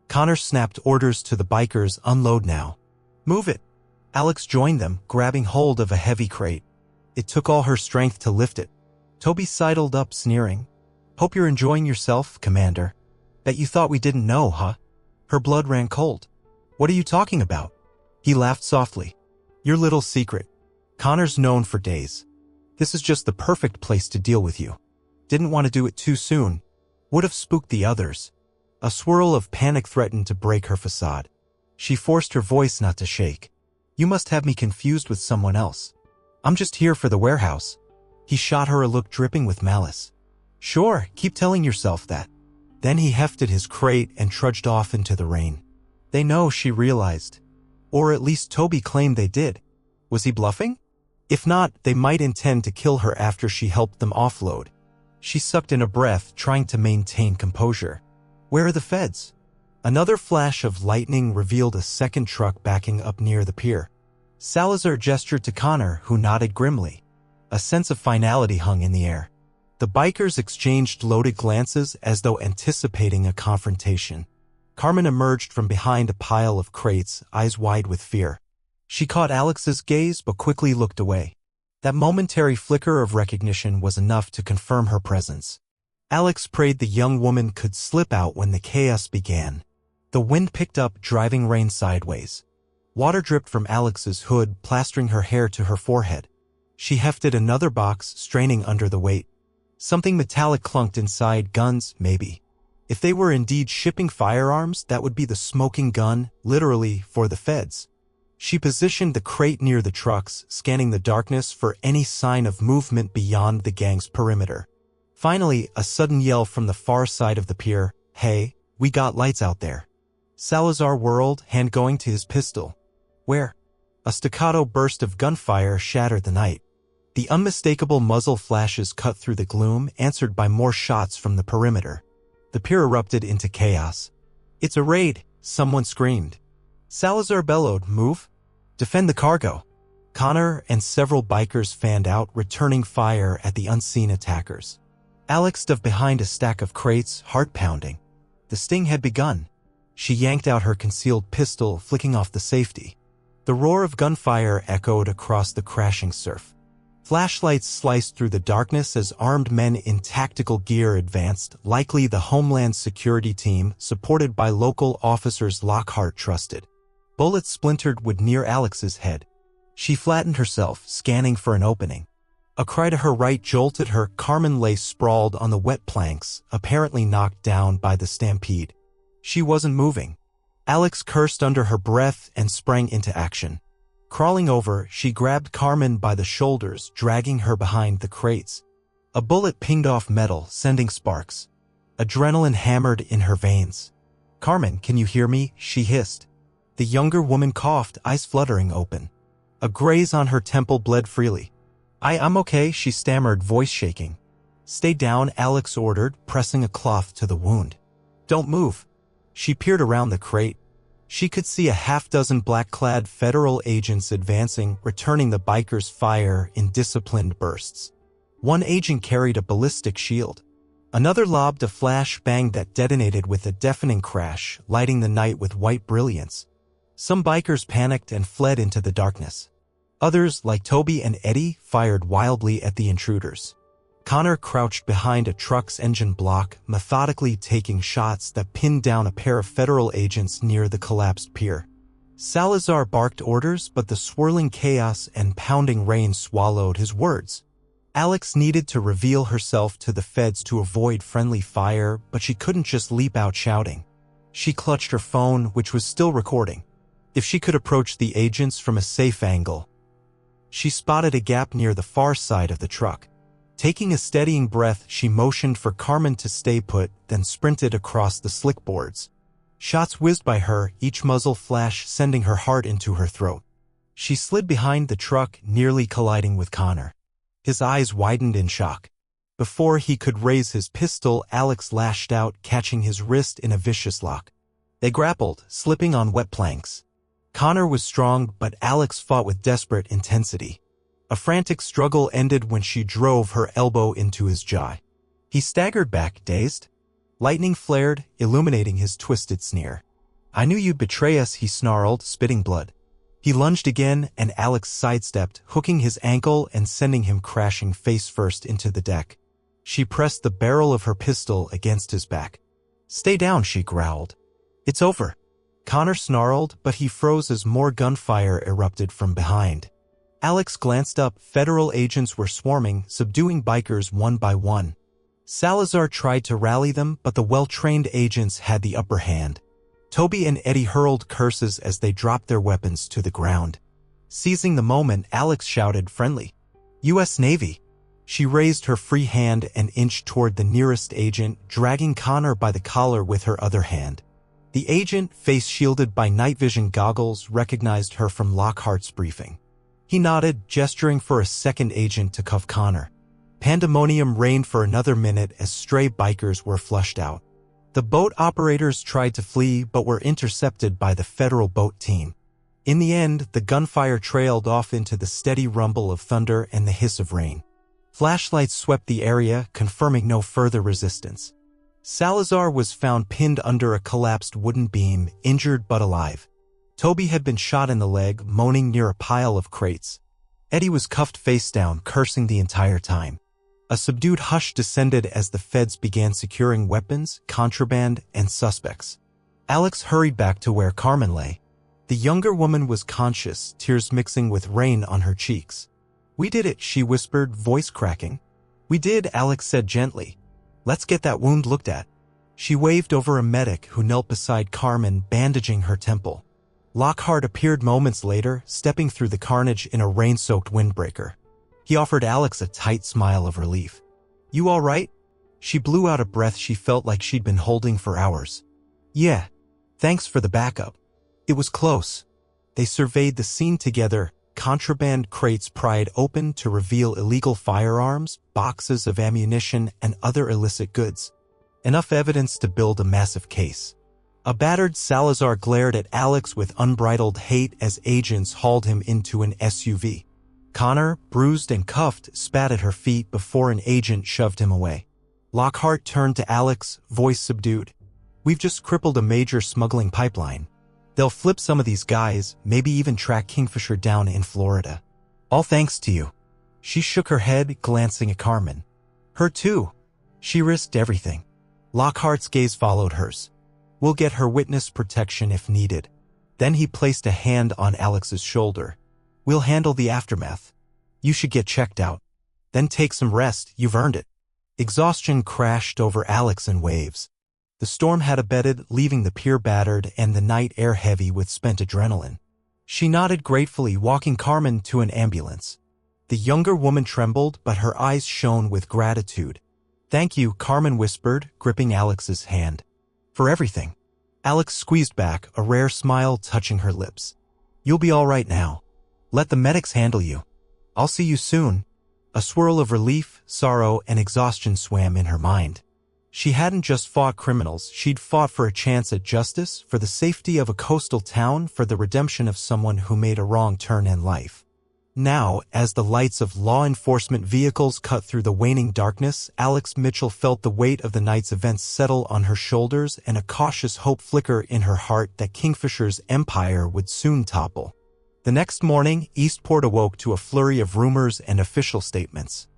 Connor snapped orders to the bikers, "Unload now." "Move it." Alex joined them, grabbing hold of a heavy crate. It took all her strength to lift it. Toby sidled up, sneering. "Hope you're enjoying yourself, Commander. Bet you thought we didn't know, huh?" Her blood ran cold. "What are you talking about?" He laughed softly. "Your little secret. Connor's known for days. This is just the perfect place to deal with you. Didn't want to do it too soon. Would have spooked the others." A swirl of panic threatened to break her facade. She forced her voice not to shake. "You must have me confused with someone else. I'm just here for the warehouse." He shot her a look dripping with malice. "Sure, keep telling yourself that." Then he hefted his crate and trudged off into the rain. They know, she realized. Or at least Toby claimed they did. Was he bluffing? If not, they might intend to kill her after she helped them offload. She sucked in a breath, trying to maintain composure. "Where are the feds?" Another flash of lightning revealed a second truck backing up near the pier. Salazar gestured to Connor, who nodded grimly. A sense of finality hung in the air. The bikers exchanged loaded glances as though anticipating a confrontation. Carmen emerged from behind a pile of crates, eyes wide with fear. She caught Alex's gaze but quickly looked away. That momentary flicker of recognition was enough to confirm her presence. Alex prayed the young woman could slip out when the chaos began. The wind picked up, driving rain sideways. Water dripped from Alex's hood, plastering her hair to her forehead. She hefted another box, straining under the weight. Something metallic clunked inside. Guns, maybe. If they were indeed shipping firearms, that would be the smoking gun, literally, for the feds. She positioned the crate near the trucks, scanning the darkness for any sign of movement beyond the gang's perimeter. Finally, a sudden yell from the far side of the pier. "Hey, we got lights out there." Salazar whirled, hand going to his pistol. "Where?" A staccato burst of gunfire shattered the night. The unmistakable muzzle flashes cut through the gloom, answered by more shots from the perimeter. The pier erupted into chaos. "It's a raid," someone screamed. Salazar bellowed, "Move. Defend the cargo." Connor and several bikers fanned out, returning fire at the unseen attackers. Alex dove behind a stack of crates, heart pounding. The sting had begun. She yanked out her concealed pistol, flicking off the safety. The roar of gunfire echoed across the crashing surf. Flashlights sliced through the darkness as armed men in tactical gear advanced, likely the Homeland Security team, supported by local officers Lockhart trusted. Bullets splintered wood near Alex's head. She flattened herself, scanning for an opening. A cry to her right jolted her. Carmen lay sprawled on the wet planks, apparently knocked down by the stampede. She wasn't moving. Alex cursed under her breath and sprang into action. Crawling over, she grabbed Carmen by the shoulders, dragging her behind the crates. A bullet pinged off metal, sending sparks. Adrenaline hammered in her veins. "Carmen, can you hear me?" she hissed. The younger woman coughed, eyes fluttering open. A graze on her temple bled freely. I'm okay," she stammered, voice shaking. "Stay down," Alex ordered, pressing a cloth to the wound. "Don't move." She peered around the crate. She could see a half-dozen black-clad federal agents advancing, returning the bikers' fire in disciplined bursts. One agent carried a ballistic shield. Another lobbed a flashbang that detonated with a deafening crash, lighting the night with white brilliance. Some bikers panicked and fled into the darkness. Others, like Toby and Eddie, fired wildly at the intruders. Connor crouched behind a truck's engine block, methodically taking shots that pinned down a pair of federal agents near the collapsed pier. Salazar barked orders, but the swirling chaos and pounding rain swallowed his words. Alex needed to reveal herself to the feds to avoid friendly fire, but she couldn't just leap out shouting. She clutched her phone, which was still recording. If she could approach the agents from a safe angle. She spotted a gap near the far side of the truck. Taking a steadying breath, she motioned for Carmen to stay put, then sprinted across the slick boards. Shots whizzed by her, each muzzle flash sending her heart into her throat. She slid behind the truck, nearly colliding with Connor. His eyes widened in shock. Before he could raise his pistol, Alex lashed out, catching his wrist in a vicious lock. They grappled, slipping on wet planks. Connor was strong, but Alex fought with desperate intensity. A frantic struggle ended when she drove her elbow into his jaw. He staggered back, dazed. Lightning flared, illuminating his twisted sneer. "I knew you'd betray us," he snarled, spitting blood. He lunged again, and Alex sidestepped, hooking his ankle and sending him crashing face first into the deck. She pressed the barrel of her pistol against his back. "Stay down," she growled. "It's over." Connor snarled, but he froze as more gunfire erupted from behind. Alex glanced up. Federal agents were swarming, subduing bikers one by one. Salazar tried to rally them, but the well-trained agents had the upper hand. Toby and Eddie hurled curses as they dropped their weapons to the ground. Seizing the moment, Alex shouted, "Friendly. U.S. Navy." She raised her free hand and inched toward the nearest agent, dragging Connor by the collar with her other hand. The agent, face shielded by night vision goggles, recognized her from Lockhart's briefing. He nodded, gesturing for a second agent to cuff Connor. Pandemonium reigned for another minute as stray bikers were flushed out. The boat operators tried to flee but were intercepted by the federal boat team. In the end, the gunfire trailed off into the steady rumble of thunder and the hiss of rain. Flashlights swept the area, confirming no further resistance. Salazar was found pinned under a collapsed wooden beam, injured but alive. Toby had been shot in the leg, moaning near a pile of crates. Eddie was cuffed face down, cursing the entire time. A subdued hush descended as the feds began securing weapons, contraband, and suspects. Alex hurried back to where Carmen lay. The younger woman was conscious, tears mixing with rain on her cheeks. "We did it," she whispered, voice cracking. "We did," Alex said gently. "Let's get that wound looked at." She waved over a medic who knelt beside Carmen, bandaging her temple. Lockhart appeared moments later, stepping through the carnage in a rain-soaked windbreaker. He offered Alex a tight smile of relief. "You all right?" She blew out a breath she felt like she'd been holding for hours. "Yeah. Thanks for the backup." It was close. They surveyed the scene together, contraband crates pried open to reveal illegal firearms, boxes of ammunition, and other illicit goods. Enough evidence to build a massive case. A battered Salazar glared at Alex with unbridled hate as agents hauled him into an SUV. Connor, bruised and cuffed, spat at her feet before an agent shoved him away. Lockhart turned to Alex, voice subdued. "We've just crippled a major smuggling pipeline. They'll flip some of these guys, maybe even track Kingfisher down in Florida. All thanks to you." She shook her head, glancing at Carmen. "Her too. She risked everything." Lockhart's gaze followed hers. "We'll get her witness protection if needed." Then he placed a hand on Alex's shoulder. "We'll handle the aftermath. You should get checked out. Then take some rest, you've earned it." Exhaustion crashed over Alex in waves. The storm had abated, leaving the pier battered and the night air heavy with spent adrenaline. She nodded gratefully, walking Carmen to an ambulance. The younger woman trembled, but her eyes shone with gratitude. "Thank you," Carmen whispered, gripping Alex's hand. "For everything." Alex squeezed back, a rare smile touching her lips. "You'll be all right now. Let the medics handle you. I'll see you soon." A swirl of relief, sorrow, and exhaustion swam in her mind. She hadn't just fought criminals, she'd fought for a chance at justice, for the safety of a coastal town, for the redemption of someone who made a wrong turn in life. Now, as the lights of law enforcement vehicles cut through the waning darkness, Alex Mitchell felt the weight of the night's events settle on her shoulders and a cautious hope flicker in her heart that Kingfisher's empire would soon topple. The next morning, Eastport awoke to a flurry of rumors and official statements.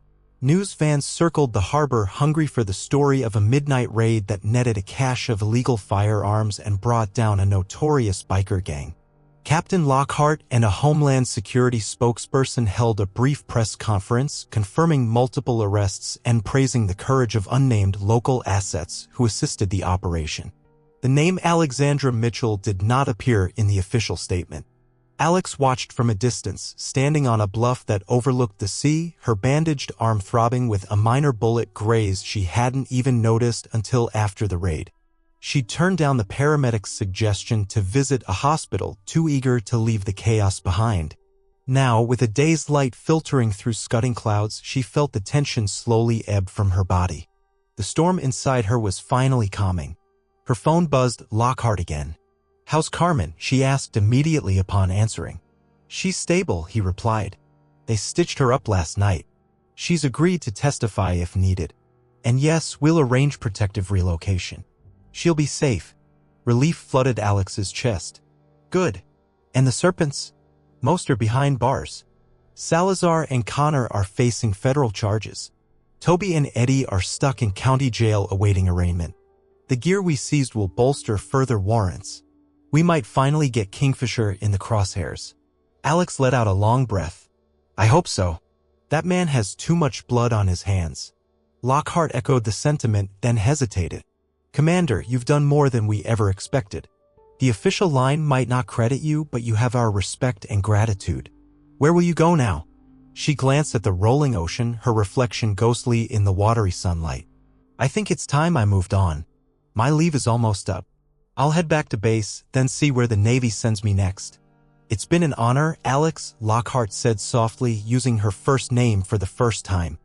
News vans circled the harbor hungry for the story of a midnight raid that netted a cache of illegal firearms and brought down a notorious biker gang. Captain Lockhart and a Homeland Security spokesperson held a brief press conference confirming multiple arrests and praising the courage of unnamed local assets who assisted the operation. The name Alexandra Mitchell did not appear in the official statement. Alex watched from a distance, standing on a bluff that overlooked the sea, her bandaged arm throbbing with a minor bullet graze she hadn't even noticed until after the raid. She turned down the paramedic's suggestion to visit a hospital, too eager to leave the chaos behind. Now, with a day's light filtering through scudding clouds, she felt the tension slowly ebb from her body. The storm inside her was finally calming. Her phone buzzed. Lockhart again. "How's Carmen?" she asked immediately upon answering. "She's stable," he replied. "They stitched her up last night. She's agreed to testify if needed. And yes, we'll arrange protective relocation. She'll be safe." Relief flooded Alex's chest. "Good. And the Serpents? Most are behind bars. Salazar and Connor are facing federal charges. Toby and Eddie are stuck in county jail awaiting arraignment. The gear we seized will bolster further warrants. We might finally get Kingfisher in the crosshairs." Alex let out a long breath. "I hope so. That man has too much blood on his hands." Lockhart echoed the sentiment, then hesitated. "Commander, you've done more than we ever expected. The official line might not credit you, but you have our respect and gratitude. Where will you go now?" She glanced at the rolling ocean, her reflection ghostly in the watery sunlight. "I think it's time I moved on. My leave is almost up. I'll head back to base, then see where the Navy sends me next." "It's been an honor, Alex," Lockhart said softly, using her first name for the first time.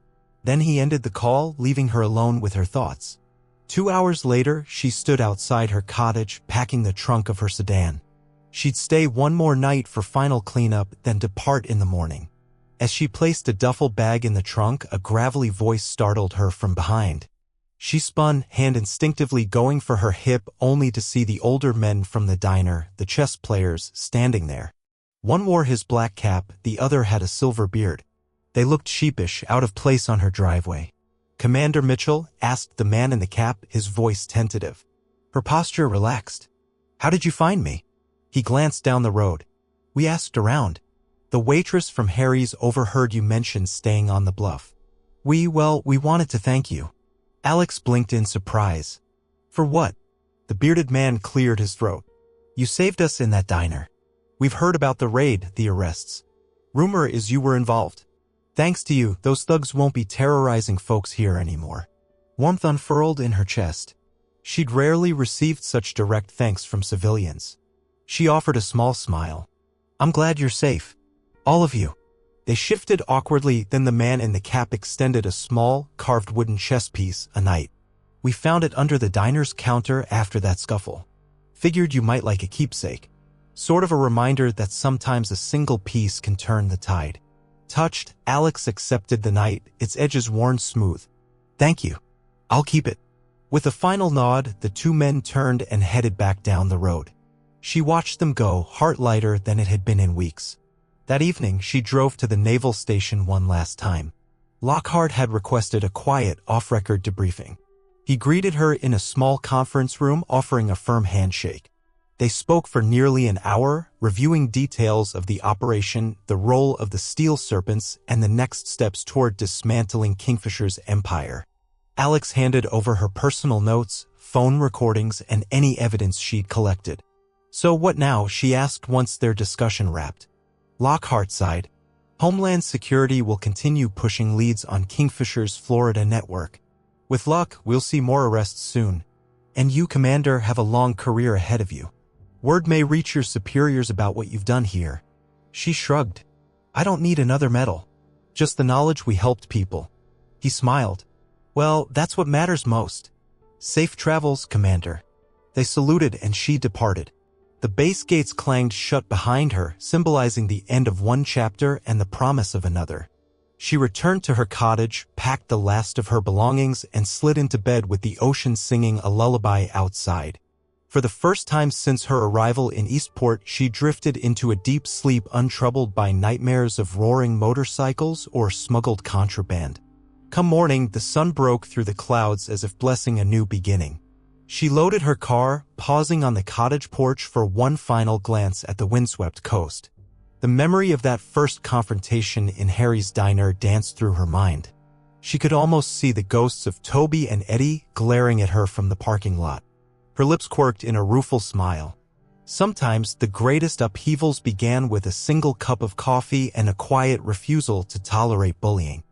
Then he ended the call, leaving her alone with her thoughts. 2 hours later, she stood outside her cottage, packing the trunk of her sedan. She'd stay one more night for final cleanup, then depart in the morning. As she placed a duffel bag in the trunk, a gravelly voice startled her from behind. She spun, hand instinctively going for her hip, only to see the older men from the diner, the chess players, standing there. One wore his black cap, the other had a silver beard. They looked sheepish, out of place on her driveway. "Commander Mitchell?" asked the man in the cap, his voice tentative. Her posture relaxed. "How did you find me?" He glanced down the road. "We asked around. The waitress from Harry's overheard you mention staying on the bluff. We wanted to thank you." Alex blinked in surprise. "For what?" The bearded man cleared his throat. "You saved us in that diner. We've heard about the raid, the arrests. Rumor is you were involved. Thanks to you, those thugs won't be terrorizing folks here anymore." Warmth unfurled in her chest. She'd rarely received such direct thanks from civilians. She offered a small smile. "I'm glad you're safe. All of you." They shifted awkwardly, then the man in the cap extended a small, carved wooden chess piece, a knight. "We found it under the diner's counter after that scuffle. Figured you might like a keepsake. Sort of a reminder that sometimes a single piece can turn the tide." Touched, Alex accepted the knight, its edges worn smooth. "Thank you. I'll keep it." With a final nod, the two men turned and headed back down the road. She watched them go, heart lighter than it had been in weeks. That evening, she drove to the naval station one last time. Lockhart had requested a quiet, off-record debriefing. He greeted her in a small conference room, offering a firm handshake. They spoke for nearly an hour, reviewing details of the operation, the role of the Steel Serpents, and the next steps toward dismantling Kingfisher's empire. Alex handed over her personal notes, phone recordings, and any evidence she'd collected. "So what now?" she asked once their discussion wrapped. Lockhart sighed. "Homeland Security will continue pushing leads on Kingfisher's Florida network. With luck, we'll see more arrests soon. And you, Commander, have a long career ahead of you. Word may reach your superiors about what you've done here." She shrugged. "I don't need another medal. Just the knowledge we helped people." He smiled. "Well, that's what matters most. Safe travels, Commander." They saluted and she departed. The base gates clanged shut behind her, symbolizing the end of one chapter and the promise of another. She returned to her cottage, packed the last of her belongings, and slid into bed with the ocean singing a lullaby outside. For the first time since her arrival in Eastport, she drifted into a deep sleep untroubled by nightmares of roaring motorcycles or smuggled contraband. Come morning, the sun broke through the clouds as if blessing a new beginning. She loaded her car, pausing on the cottage porch for one final glance at the windswept coast. The memory of that first confrontation in Harry's diner danced through her mind. She could almost see the ghosts of Toby and Eddie glaring at her from the parking lot. Her lips quirked in a rueful smile. Sometimes the greatest upheavals began with a single cup of coffee and a quiet refusal to tolerate bullying.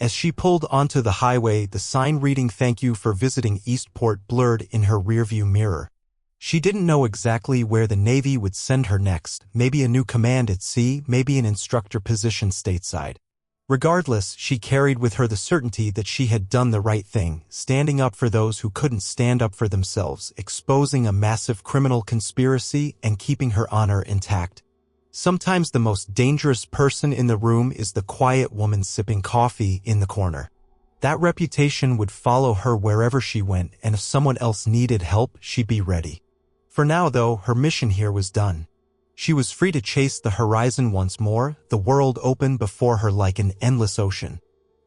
As she pulled onto the highway, the sign reading "Thank you for visiting Eastport" blurred in her rearview mirror. She didn't know exactly where the Navy would send her next, maybe a new command at sea, maybe an instructor position stateside. Regardless, she carried with her the certainty that she had done the right thing, standing up for those who couldn't stand up for themselves, exposing a massive criminal conspiracy and keeping her honor intact. Sometimes the most dangerous person in the room is the quiet woman sipping coffee in the corner. That reputation would follow her wherever she went, and if someone else needed help, she'd be ready. For now, though, her mission here was done. She was free to chase the horizon once more, the world opened before her like an endless ocean.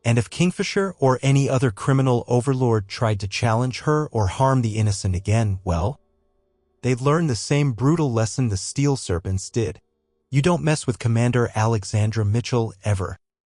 And if Kingfisher or any other criminal overlord tried to challenge her or harm the innocent again, well, they'd learn the same brutal lesson the Steel Serpents did. You don't mess with Commander Alexandra Mitchell ever.